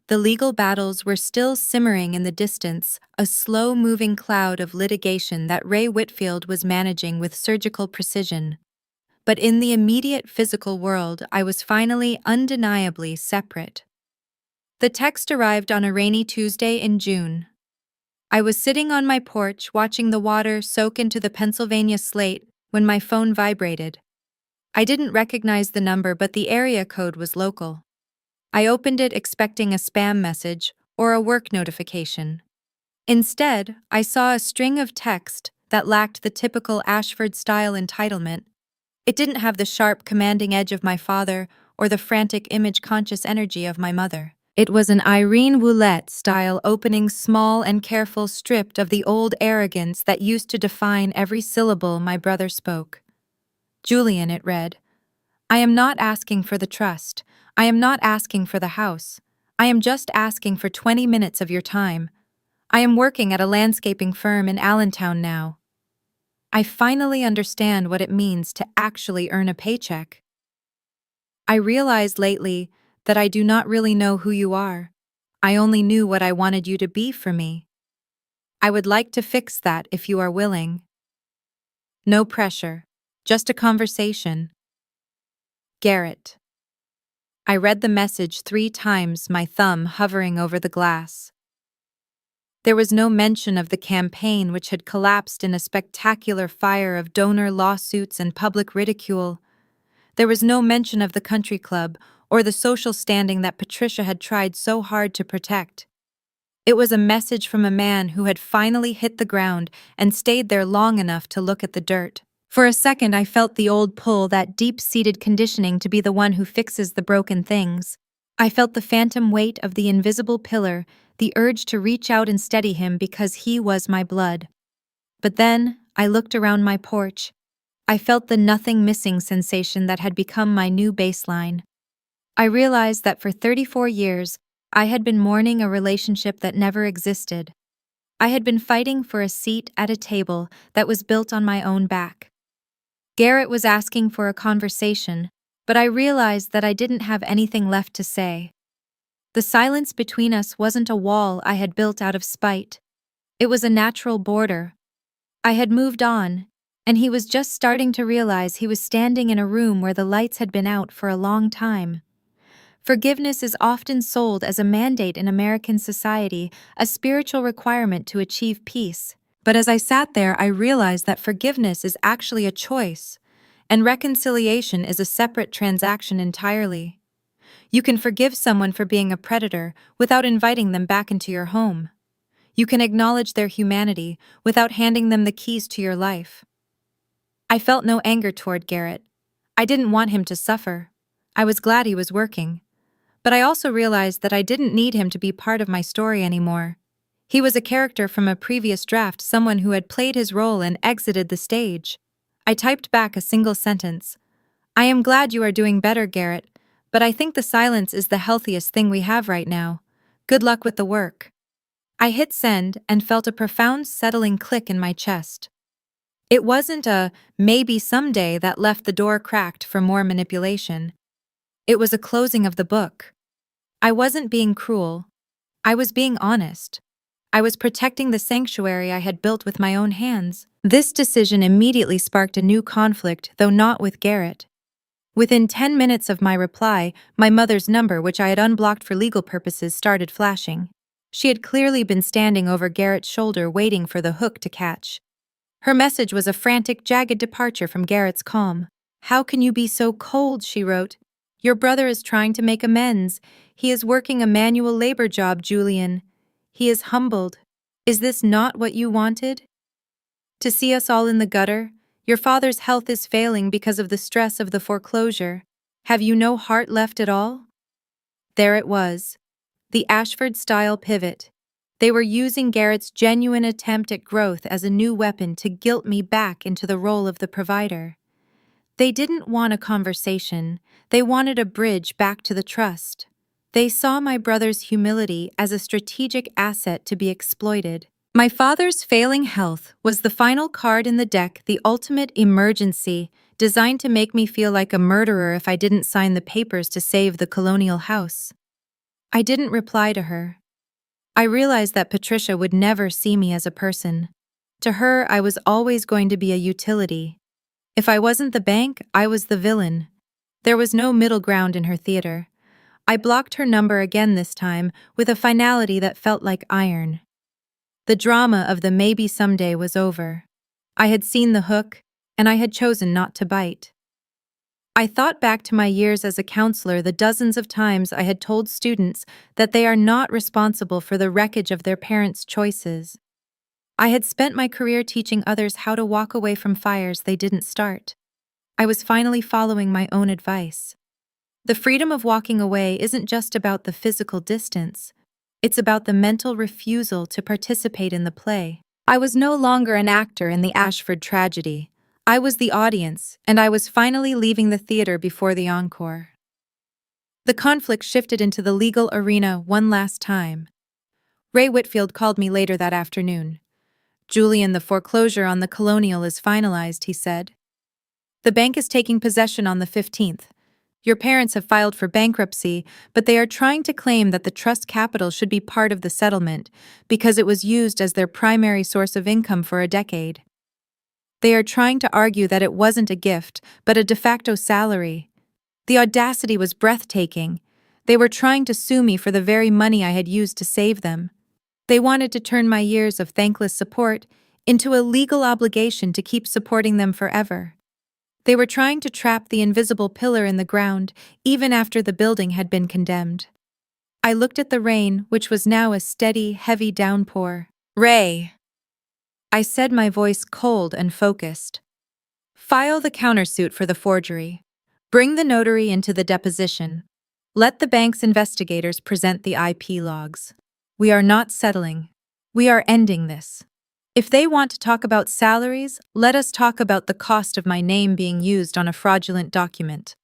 The legal battles were still simmering in the distance, a slow-moving cloud of litigation that Ray Whitfield was managing with surgical precision. But in the immediate physical world, I was finally undeniably separate. The text arrived on a rainy Tuesday in June. I was sitting on my porch watching the water soak into the Pennsylvania slate when my phone vibrated. I didn't recognize the number, but the area code was local. I opened it expecting a spam message or a work notification. Instead, I saw a string of text that lacked the typical Ashford-style entitlement. It didn't have the sharp, commanding edge of my father or the frantic, image-conscious energy of my mother. It was an Irene Woolette-style opening, small and careful, stripped of the old arrogance that used to define every syllable my brother spoke. Julian, it read. I am not asking for the trust. I am not asking for the house. I am just asking for 20 minutes of your time. I am working at a landscaping firm in Allentown now. I finally understand what it means to actually earn a paycheck. I realized lately that I do not really know who you are. I only knew what I wanted you to be for me. I would like to fix that if you are willing. No pressure, just a conversation. Garrett. I read the message 3 times, my thumb hovering over the glass. There was no mention of the campaign, which had collapsed in a spectacular fire of donor lawsuits and public ridicule. There was no mention of the country club or the social standing that Patricia had tried so hard to protect. It was a message from a man who had finally hit the ground and stayed there long enough to look at the dirt. For a second, I felt the old pull, that deep-seated conditioning to be the one who fixes the broken things. I felt the phantom weight of the invisible pillar, the urge to reach out and steady him because he was my blood. But then, I looked around my porch. I felt the nothing missing sensation that had become my new baseline. I realized that for 34 years, I had been mourning a relationship that never existed. I had been fighting for a seat at a table that was built on my own back. Garrett was asking for a conversation, but I realized that I didn't have anything left to say. The silence between us wasn't a wall I had built out of spite. It was a natural border. I had moved on, and he was just starting to realize he was standing in a room where the lights had been out for a long time. Forgiveness is often sold as a mandate in American society, a spiritual requirement to achieve peace. But as I sat there, I realized that forgiveness is actually a choice, and reconciliation is a separate transaction entirely. You can forgive someone for being a predator without inviting them back into your home. You can acknowledge their humanity without handing them the keys to your life. I felt no anger toward Garrett. I didn't want him to suffer. I was glad he was working. But I also realized that I didn't need him to be part of my story anymore. He was a character from a previous draft, someone who had played his role and exited the stage. I typed back a single sentence. I am glad you are doing better, Garrett, but I think the silence is the healthiest thing we have right now. Good luck with the work. I hit send and felt a profound settling click in my chest. It wasn't a maybe someday that left the door cracked for more manipulation. It was a closing of the book. I wasn't being cruel. I was being honest. I was protecting the sanctuary I had built with my own hands. This decision immediately sparked a new conflict, though not with Garrett. Within 10 minutes of my reply, my mother's number, which I had unblocked for legal purposes, started flashing. She had clearly been standing over Garrett's shoulder waiting for the hook to catch. Her message was a frantic, jagged departure from Garrett's calm. How can you be so cold, she wrote. Your brother is trying to make amends. He is working a manual labor job, Julian. He is humbled. Is this not what you wanted? To see us all in the gutter? Your father's health is failing because of the stress of the foreclosure. Have you no heart left at all? There it was. The Ashford-style pivot. They were using Garrett's genuine attempt at growth as a new weapon to guilt me back into the role of the provider. They didn't want a conversation. They wanted a bridge back to the trust. They saw my brother's humility as a strategic asset to be exploited. My father's failing health was the final card in the deck, the ultimate emergency, designed to make me feel like a murderer if I didn't sign the papers to save the colonial house. I didn't reply to her. I realized that Patricia would never see me as a person. To her, I was always going to be a utility. If I wasn't the bank, I was the villain. There was no middle ground in her theater. I blocked her number again this time, with a finality that felt like iron. The drama of the maybe someday was over. I had seen the hook, and I had chosen not to bite. I thought back to my years as a counselor, the dozens of times I had told students that they are not responsible for the wreckage of their parents' choices. I had spent my career teaching others how to walk away from fires they didn't start. I was finally following my own advice. The freedom of walking away isn't just about the physical distance. It's about the mental refusal to participate in the play. I was no longer an actor in the Ashford tragedy. I was the audience, and I was finally leaving the theater before the encore. The conflict shifted into the legal arena one last time. Ray Whitfield called me later that afternoon. "Julian, the foreclosure on the Colonial is finalized," he said. "The bank is taking possession on the 15th. Your parents have filed for bankruptcy, but they are trying to claim that the trust capital should be part of the settlement because it was used as their primary source of income for a decade. They are trying to argue that it wasn't a gift, but a de facto salary. The audacity was breathtaking. They were trying to sue me for the very money I had used to save them. They wanted to turn my years of thankless support into a legal obligation to keep supporting them forever. They were trying to trap the invisible pillar in the ground, even after the building had been condemned." I looked at the rain, which was now a steady, heavy downpour. "Ray," I said, my voice cold and focused. "File the countersuit for the forgery. Bring the notary into the deposition. Let the bank's investigators present the IP logs. We are not settling. We are ending this. If they want to talk about salaries, let us talk about the cost of my name being used on a fraudulent document."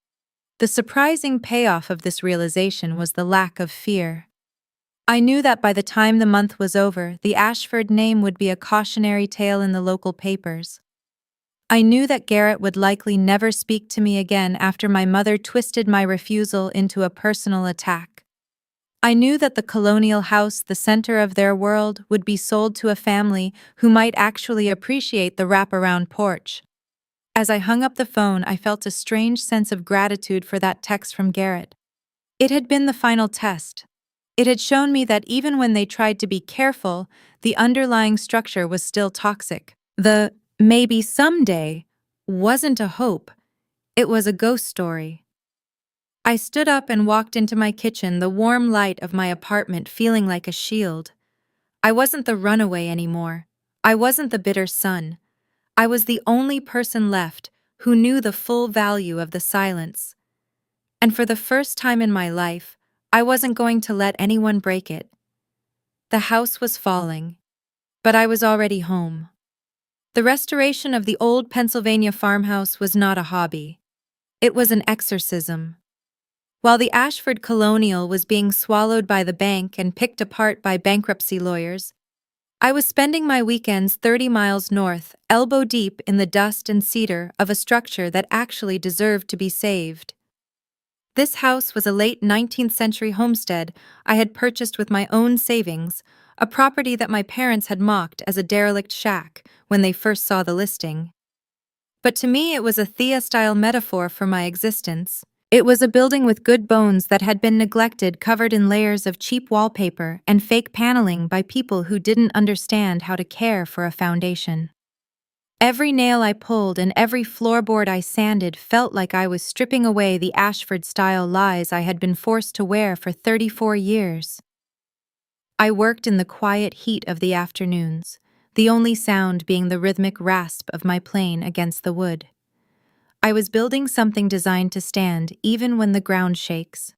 The surprising payoff of this realization was the lack of fear. I knew that by the time the month was over, the Ashford name would be a cautionary tale in the local papers. I knew that Garrett would likely never speak to me again after my mother twisted my refusal into a personal attack. I knew that the colonial house, the center of their world, would be sold to a family who might actually appreciate the wraparound porch. As I hung up the phone, I felt a strange sense of gratitude for that text from Garrett. It had been the final test. It had shown me that even when they tried to be careful, the underlying structure was still toxic. The "maybe someday" wasn't a hope. It was a ghost story. I stood up and walked into my kitchen, the warm light of my apartment feeling like a shield. I wasn't the runaway anymore. I wasn't the bitter son. I was the only person left who knew the full value of the silence. And for the first time in my life, I wasn't going to let anyone break it. The house was falling, but I was already home. The restoration of the old Pennsylvania farmhouse was not a hobby. It was an exorcism. While the Ashford Colonial was being swallowed by the bank and picked apart by bankruptcy lawyers, I was spending my weekends 30 miles north, elbow deep in the dust and cedar of a structure that actually deserved to be saved. This house was a late 19th century homestead I had purchased with my own savings, a property that my parents had mocked as a derelict shack when they first saw the listing. But to me it was a Thea-style metaphor for my existence. It was a building with good bones that had been neglected, covered in layers of cheap wallpaper and fake paneling by people who didn't understand how to care for a foundation. Every nail I pulled and every floorboard I sanded felt like I was stripping away the Ashford-style lies I had been forced to wear for 34 years. I worked in the quiet heat of the afternoons, the only sound being the rhythmic rasp of my plane against the wood. I was building something designed to stand even when the ground shakes.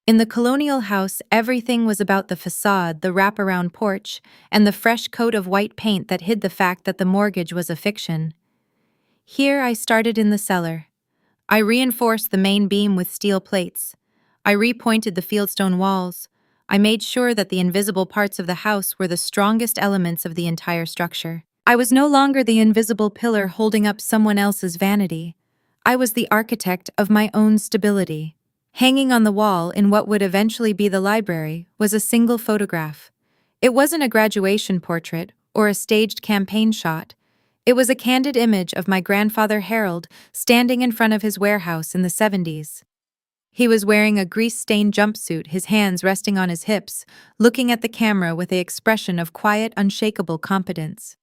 In the colonial house, everything was about the facade, the wraparound porch, and the fresh coat of white paint that hid the fact that the mortgage was a fiction. Here I started in the cellar. I reinforced the main beam with steel plates. I repointed the fieldstone walls. I made sure that the invisible parts of the house were the strongest elements of the entire structure. I was no longer the invisible pillar holding up someone else's vanity. I was the architect of my own stability. Hanging on the wall in what would eventually be the library was a single photograph. It wasn't a graduation portrait or a staged campaign shot. It was a candid image of my grandfather Harold standing in front of his warehouse in the 70s. He was wearing a grease-stained jumpsuit, his hands resting on his hips, looking at the camera with the expression of quiet, unshakable competence.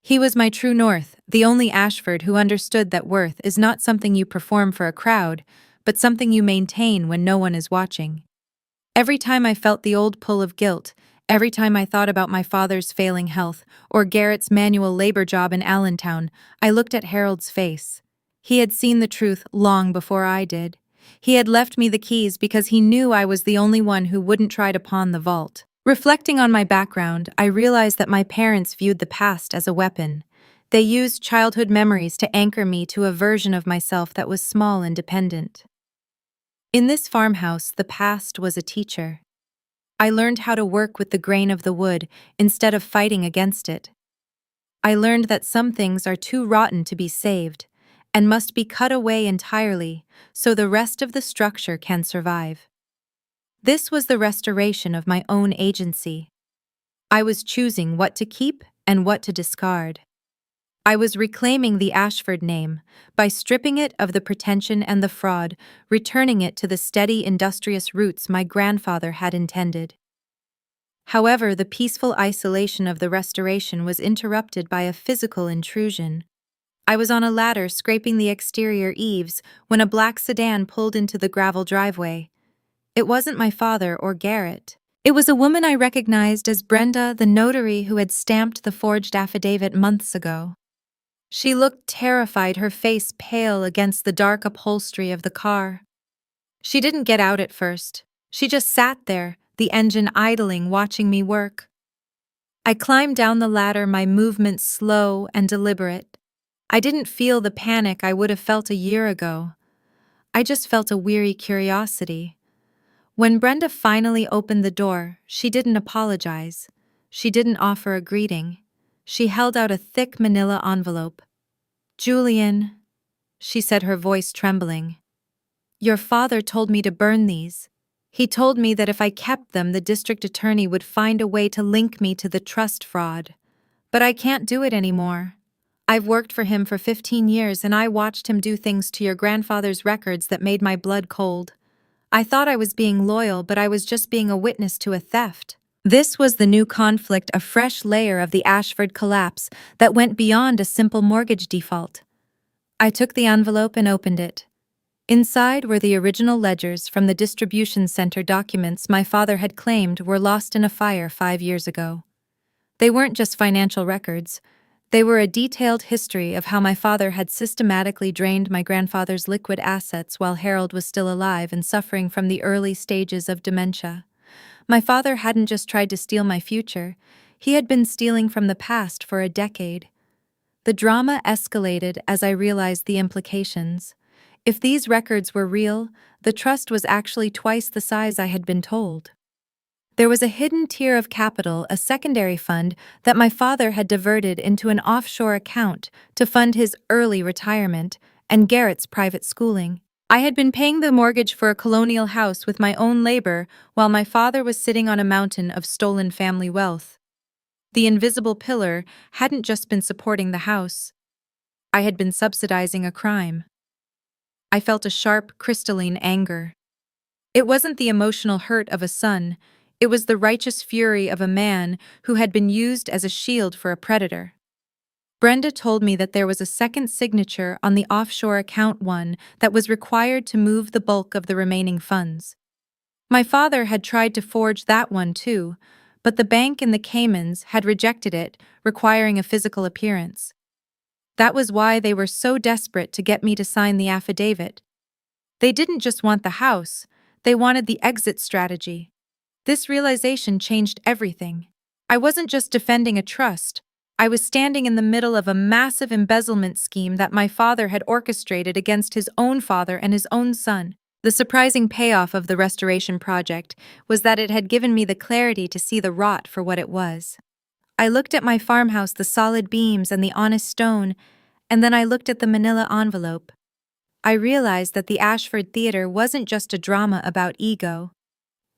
He was my true north, the only Ashford who understood that worth is not something you perform for a crowd, but something you maintain when no one is watching. Every time I felt the old pull of guilt, every time I thought about my father's failing health or Garrett's manual labor job in Allentown, I looked at Harold's face. He had seen the truth long before I did. He had left me the keys because he knew I was the only one who wouldn't try to pawn the vault. Reflecting on my background, I realized that my parents viewed the past as a weapon. They used childhood memories to anchor me to a version of myself that was small and dependent. In this farmhouse, the past was a teacher. I learned how to work with the grain of the wood instead of fighting against it. I learned that some things are too rotten to be saved and must be cut away entirely so the rest of the structure can survive. This was the restoration of my own agency. I was choosing what to keep and what to discard. I was reclaiming the Ashford name by stripping it of the pretension and the fraud, returning it to the steady, industrious roots my grandfather had intended. However, the peaceful isolation of the restoration was interrupted by a physical intrusion. I was on a ladder scraping the exterior eaves when a black sedan pulled into the gravel driveway. It wasn't my father or Garrett. It was a woman I recognized as Brenda, the notary who had stamped the forged affidavit months ago. She looked terrified, her face pale against the dark upholstery of the car. She didn't get out at first. She just sat there, the engine idling, watching me work. I climbed down the ladder, my movements slow and deliberate. I didn't feel the panic I would have felt a year ago. I just felt a weary curiosity. When Brenda finally opened the door, she didn't apologize. She didn't offer a greeting. She held out a thick manila envelope. "Julian," she said, her voice trembling. "Your father told me to burn these. He told me that if I kept them, the district attorney would find a way to link me to the trust fraud. But I can't do it anymore. I've worked for him for 15 years and I watched him do things to your grandfather's records that made my blood cold. I thought I was being loyal, but I was just being a witness to a theft." This was the new conflict, a fresh layer of the Ashford collapse that went beyond a simple mortgage default. I took the envelope and opened it. Inside were the original ledgers from the distribution center documents my father had claimed were lost in a fire 5 years ago. They weren't just financial records. They were a detailed history of how my father had systematically drained my grandfather's liquid assets while Harold was still alive and suffering from the early stages of dementia. My father hadn't just tried to steal my future, he had been stealing from the past for a decade. The drama escalated as I realized the implications. If these records were real, the trust was actually twice the size I had been told. There was a hidden tier of capital, a secondary fund, that my father had diverted into an offshore account to fund his early retirement and Garrett's private schooling. I had been paying the mortgage for a colonial house with my own labor while my father was sitting on a mountain of stolen family wealth. The invisible pillar hadn't just been supporting the house. I had been subsidizing a crime. I felt a sharp, crystalline anger. It wasn't the emotional hurt of a son, it was the righteous fury of a man who had been used as a shield for a predator. Brenda told me that there was a second signature on the offshore account one that was required to move the bulk of the remaining funds. My father had tried to forge that one too, but the bank in the Caymans had rejected it, requiring a physical appearance. That was why they were so desperate to get me to sign the affidavit. They didn't just want the house, they wanted the exit strategy. This realization changed everything. I wasn't just defending a trust, I was standing in the middle of a massive embezzlement scheme that my father had orchestrated against his own father and his own son. The surprising payoff of the restoration project was that it had given me the clarity to see the rot for what it was. I looked at my farmhouse, the solid beams and the honest stone, and then I looked at the manila envelope. I realized that the Ashford Theater wasn't just a drama about ego.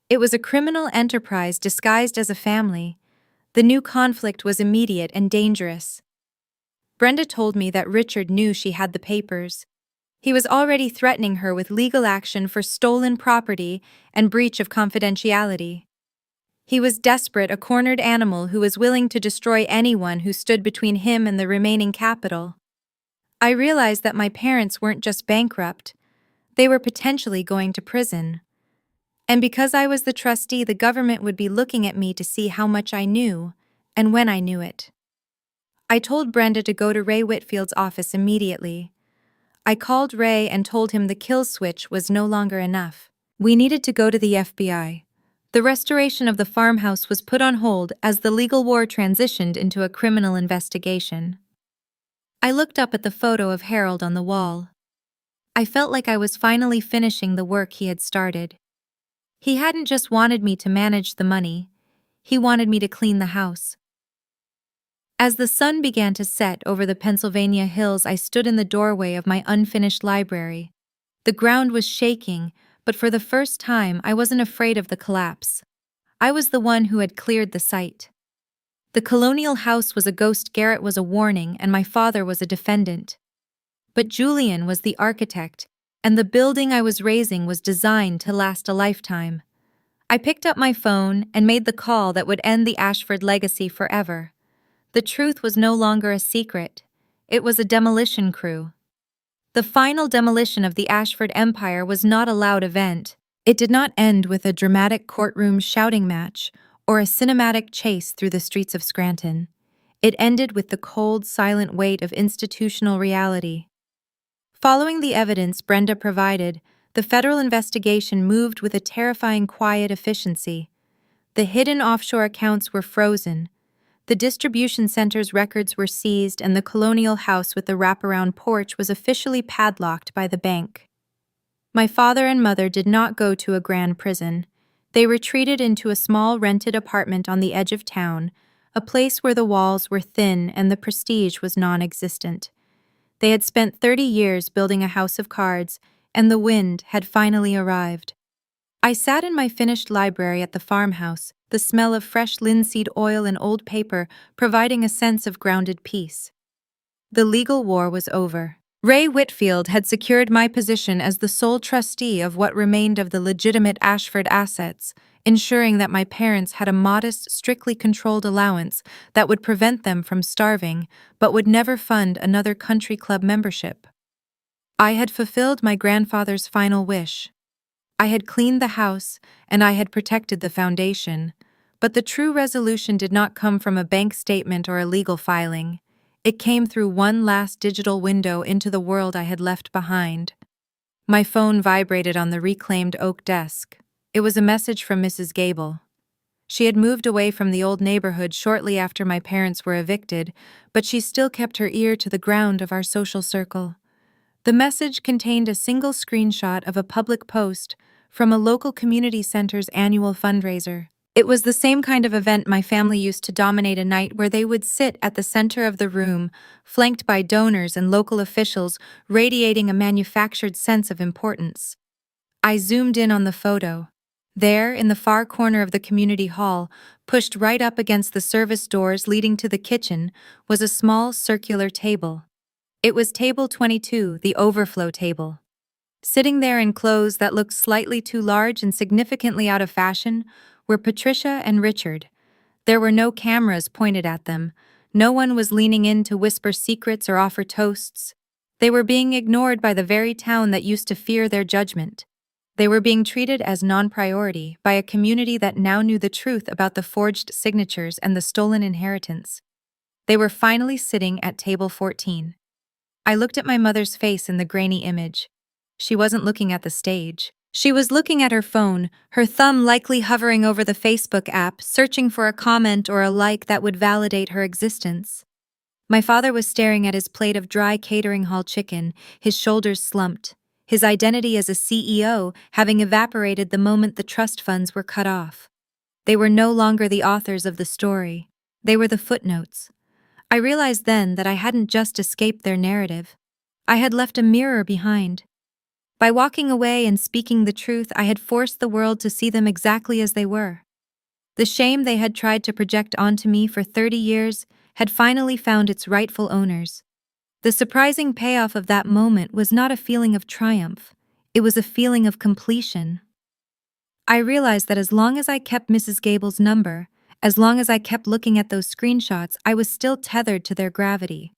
It was a criminal enterprise disguised as a family. The new conflict was immediate and dangerous. Brenda told me that Richard knew she had the papers. He was already threatening her with legal action for stolen property and breach of confidentiality. He was desperate, a cornered animal who was willing to destroy anyone who stood between him and the remaining capital. I realized that my parents weren't just bankrupt, they were potentially going to prison. And because I was the trustee, the government would be looking at me to see how much I knew and when I knew it. I told Brenda to go to Ray Whitfield's office immediately. I called Ray and told him the kill switch was no longer enough. We needed to go to the FBI. The restoration of the farmhouse was put on hold as the legal war transitioned into a criminal investigation. I looked up at the photo of Harold on the wall. I felt like I was finally finishing the work he had started. He hadn't just wanted me to manage the money, he wanted me to clean the house. As the sun began to set over the Pennsylvania hills, I stood in the doorway of my unfinished library. The ground was shaking, but for the first time I wasn't afraid of the collapse. I was the one who had cleared the site. The colonial house was a ghost, Garrett was a warning, and my father was a defendant. But Julian was the architect, and the building I was raising was designed to last a lifetime. I picked up my phone and made the call that would end the Ashford legacy forever. The truth was no longer a secret. It was a demolition crew. The final demolition of the Ashford empire was not a loud event. It did not end with a dramatic courtroom shouting match or a cinematic chase through the streets of Scranton. It ended with the cold, silent weight of institutional reality. Following the evidence Brenda provided, the federal investigation moved with a terrifying quiet efficiency. The hidden offshore accounts were frozen. The distribution center's records were seized, and the colonial house with the wraparound porch was officially padlocked by the bank. My father and mother did not go to a grand prison. They retreated into a small rented apartment on the edge of town, a place where the walls were thin and the prestige was non-existent. They had spent 30 years building a house of cards, and the wind had finally arrived. I sat in my finished library at the farmhouse, the smell of fresh linseed oil and old paper providing a sense of grounded peace. The legal war was over. Ray Whitfield had secured my position as the sole trustee of what remained of the legitimate Ashford assets, ensuring that my parents had a modest, strictly controlled allowance that would prevent them from starving, but would never fund another country club membership. I had fulfilled my grandfather's final wish. I had cleaned the house, and I had protected the foundation, but the true resolution did not come from a bank statement or a legal filing. It came through one last digital window into the world I had left behind. My phone vibrated on the reclaimed oak desk. It was a message from Mrs. Gable. She had moved away from the old neighborhood shortly after my parents were evicted, but she still kept her ear to the ground of our social circle. The message contained a single screenshot of a public post from a local community center's annual fundraiser. It was the same kind of event my family used to dominate, a night where they would sit at the center of the room, flanked by donors and local officials, radiating a manufactured sense of importance. I zoomed in on the photo. There, in the far corner of the community hall, pushed right up against the service doors leading to the kitchen, was a small circular table. It was table 22, the overflow table. Sitting there in clothes that looked slightly too large and significantly out of fashion were Patricia and Richard. There were no cameras pointed at them. No one was leaning in to whisper secrets or offer toasts. They were being ignored by the very town that used to fear their judgment. They were being treated as non-priority by a community that now knew the truth about the forged signatures and the stolen inheritance. They were finally sitting at table 14. I looked at my mother's face in the grainy image. She wasn't looking at the stage. She was looking at her phone, her thumb likely hovering over the Facebook app, searching for a comment or a like that would validate her existence. My father was staring at his plate of dry catering hall chicken, his shoulders slumped, his identity as a CEO having evaporated the moment the trust funds were cut off. They were no longer the authors of the story. They were the footnotes. I realized then that I hadn't just escaped their narrative. I had left a mirror behind. By walking away and speaking the truth, I had forced the world to see them exactly as they were. The shame they had tried to project onto me for 30 years had finally found its rightful owners. The surprising payoff of that moment was not a feeling of triumph, it was a feeling of completion. I realized that as long as I kept Mrs. Gable's number, as long as I kept looking at those screenshots, I was still tethered to their gravity.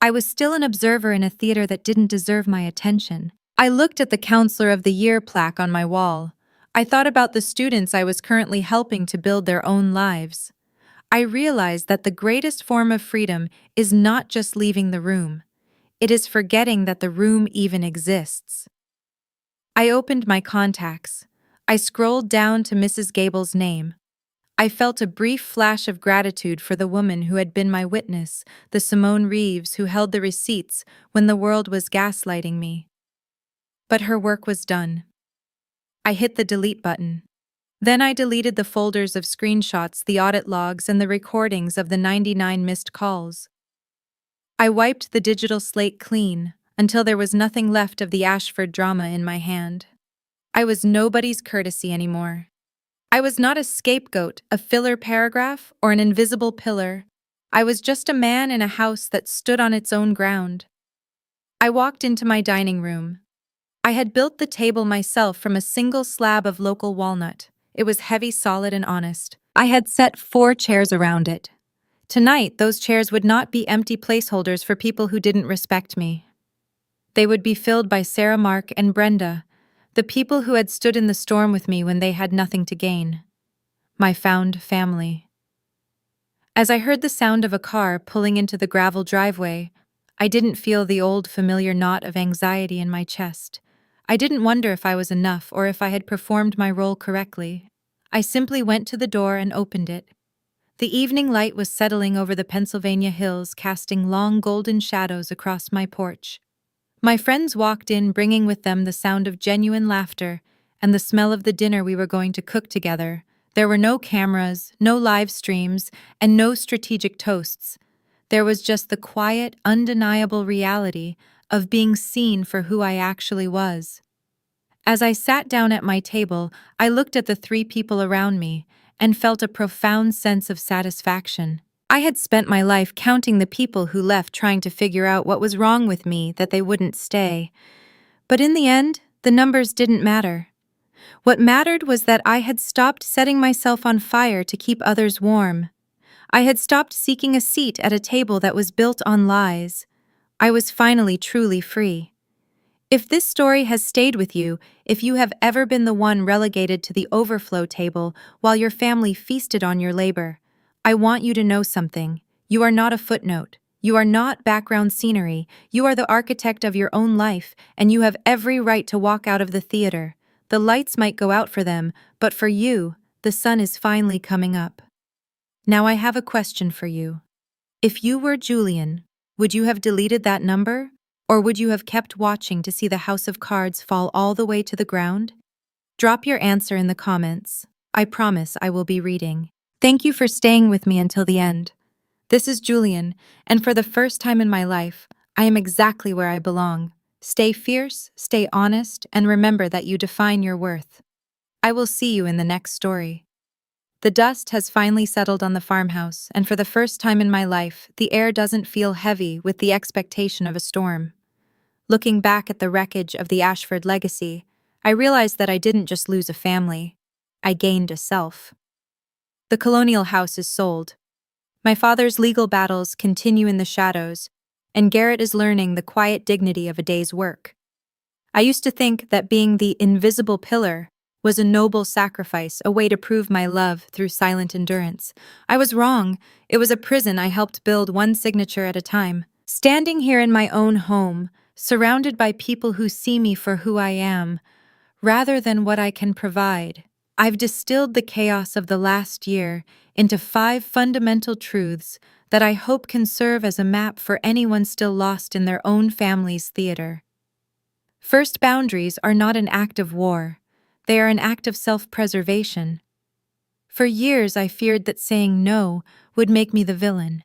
I was still an observer in a theater that didn't deserve my attention. I looked at the Counselor of the Year plaque on my wall. I thought about the students I was currently helping to build their own lives. I realized that the greatest form of freedom is not just leaving the room. It is forgetting that the room even exists. I opened my contacts. I scrolled down to Mrs. Gable's name. I felt a brief flash of gratitude for the woman who had been my witness, the Simone Reeves who held the receipts when the world was gaslighting me. But her work was done. I hit the delete button. Then I deleted the folders of screenshots, the audit logs, and the recordings of the 99 missed calls. I wiped the digital slate clean until there was nothing left of the Ashford drama in my hand. I was nobody's courtesy anymore. I was not a scapegoat, a filler paragraph, or an invisible pillar. I was just a man in a house that stood on its own ground. I walked into my dining room. I had built the table myself from a single slab of local walnut. It was heavy, solid, and honest. I had set 4 chairs around it. Tonight, those chairs would not be empty placeholders for people who didn't respect me. They would be filled by Sarah, Mark, and Brenda, the people who had stood in the storm with me when they had nothing to gain. My found family. As I heard the sound of a car pulling into the gravel driveway, I didn't feel the old familiar knot of anxiety in my chest. I didn't wonder if I was enough or if I had performed my role correctly. I simply went to the door and opened it. The evening light was settling over the Pennsylvania hills, casting long golden shadows across my porch. My friends walked in, bringing with them the sound of genuine laughter and the smell of the dinner we were going to cook together. There were no cameras, no live streams, and no strategic toasts. There was just the quiet, undeniable reality of being seen for who I actually was. As I sat down at my table, I looked at the 3 people around me and felt a profound sense of satisfaction. I had spent my life counting the people who left, trying to figure out what was wrong with me that they wouldn't stay. But in the end, the numbers didn't matter. What mattered was that I had stopped setting myself on fire to keep others warm. I had stopped seeking a seat at a table that was built on lies. I was finally truly free. If this story has stayed with you, if you have ever been the one relegated to the overflow table while your family feasted on your labor, I want you to know something. You are not a footnote. You are not background scenery. You are the architect of your own life, and you have every right to walk out of the theater. The lights might go out for them, but for you, the sun is finally coming up. Now I have a question for you. If you were Julian, would you have deleted that number? Or would you have kept watching to see the house of cards fall all the way to the ground? Drop your answer in the comments. I promise I will be reading. Thank you for staying with me until the end. This is Julian, and for the first time in my life, I am exactly where I belong. Stay fierce, stay honest, and remember that you define your worth. I will see you in the next story. The dust has finally settled on the farmhouse, and for the first time in my life, the air doesn't feel heavy with the expectation of a storm. Looking back at the wreckage of the Ashford legacy, I realized that I didn't just lose a family, I gained a self. The colonial house is sold. My father's legal battles continue in the shadows, and Garrett is learning the quiet dignity of a day's work. I used to think that being the invisible pillar was a noble sacrifice, a way to prove my love through silent endurance. I was wrong. It was a prison I helped build one signature at a time. Standing here in my own home, surrounded by people who see me for who I am, rather than what I can provide, I've distilled the chaos of the last year into 5 fundamental truths that I hope can serve as a map for anyone still lost in their own family's theater. First, boundaries are not an act of war. They are an act of self-preservation. For years, I feared that saying no would make me the villain.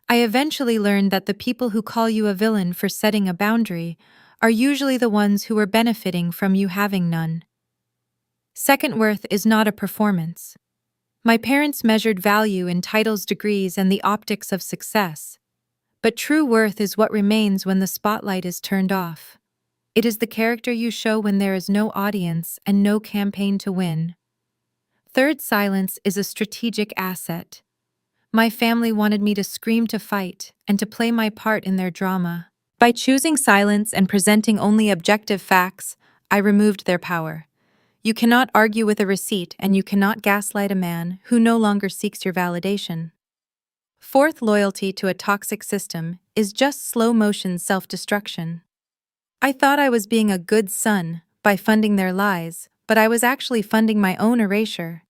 I eventually learned that the people who call you a villain for setting a boundary are usually the ones who are benefiting from you having none. Second, worth is not a performance. My parents measured value in titles, degrees, and the optics of success. But true worth is what remains when the spotlight is turned off. It is the character you show when there is no audience and no campaign to win. Third, silence is a strategic asset. My family wanted me to scream to fight and to play my part in their drama. By choosing silence and presenting only objective facts, I removed their power. You cannot argue with a receipt, and you cannot gaslight a man who no longer seeks your validation. Fourth, loyalty to a toxic system is just slow-motion self-destruction. I thought I was being a good son by funding their lies, but I was actually funding my own erasure.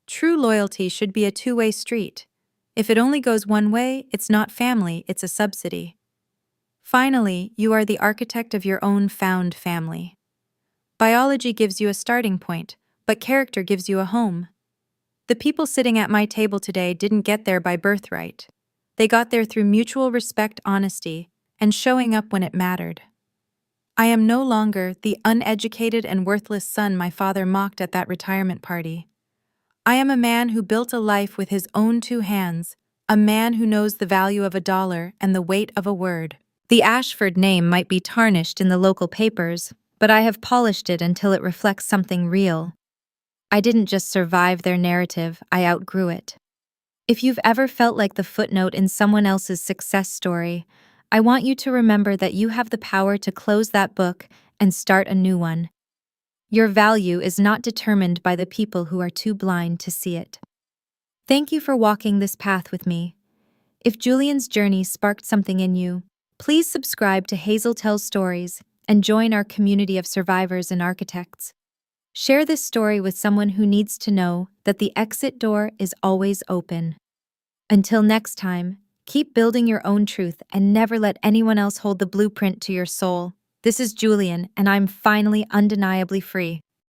True loyalty should be a two-way street. If it only goes one way, it's not family, it's a subsidy. Finally, you are the architect of your own found family. Biology gives you a starting point, but character gives you a home. The people sitting at my table today didn't get there by birthright. They got there through mutual respect, honesty, and showing up when it mattered. I am no longer the uneducated and worthless son my father mocked at that retirement party. I am a man who built a life with his own two hands, a man who knows the value of $1 and the weight of a word. The Ashford name might be tarnished in the local papers, but I have polished it until it reflects something real. I didn't just survive their narrative, I outgrew it. If you've ever felt like the footnote in someone else's success story, I want you to remember that you have the power to close that book and start a new one. Your value is not determined by the people who are too blind to see it. Thank you for walking this path with me. If Julian's journey sparked something in you, please subscribe to Hazel Tells Stories and join our community of survivors and architects. Share this story with someone who needs to know that the exit door is always open. Until next time, keep building your own truth and never let anyone else hold the blueprint to your soul. This is Julian, and I'm finally undeniably free.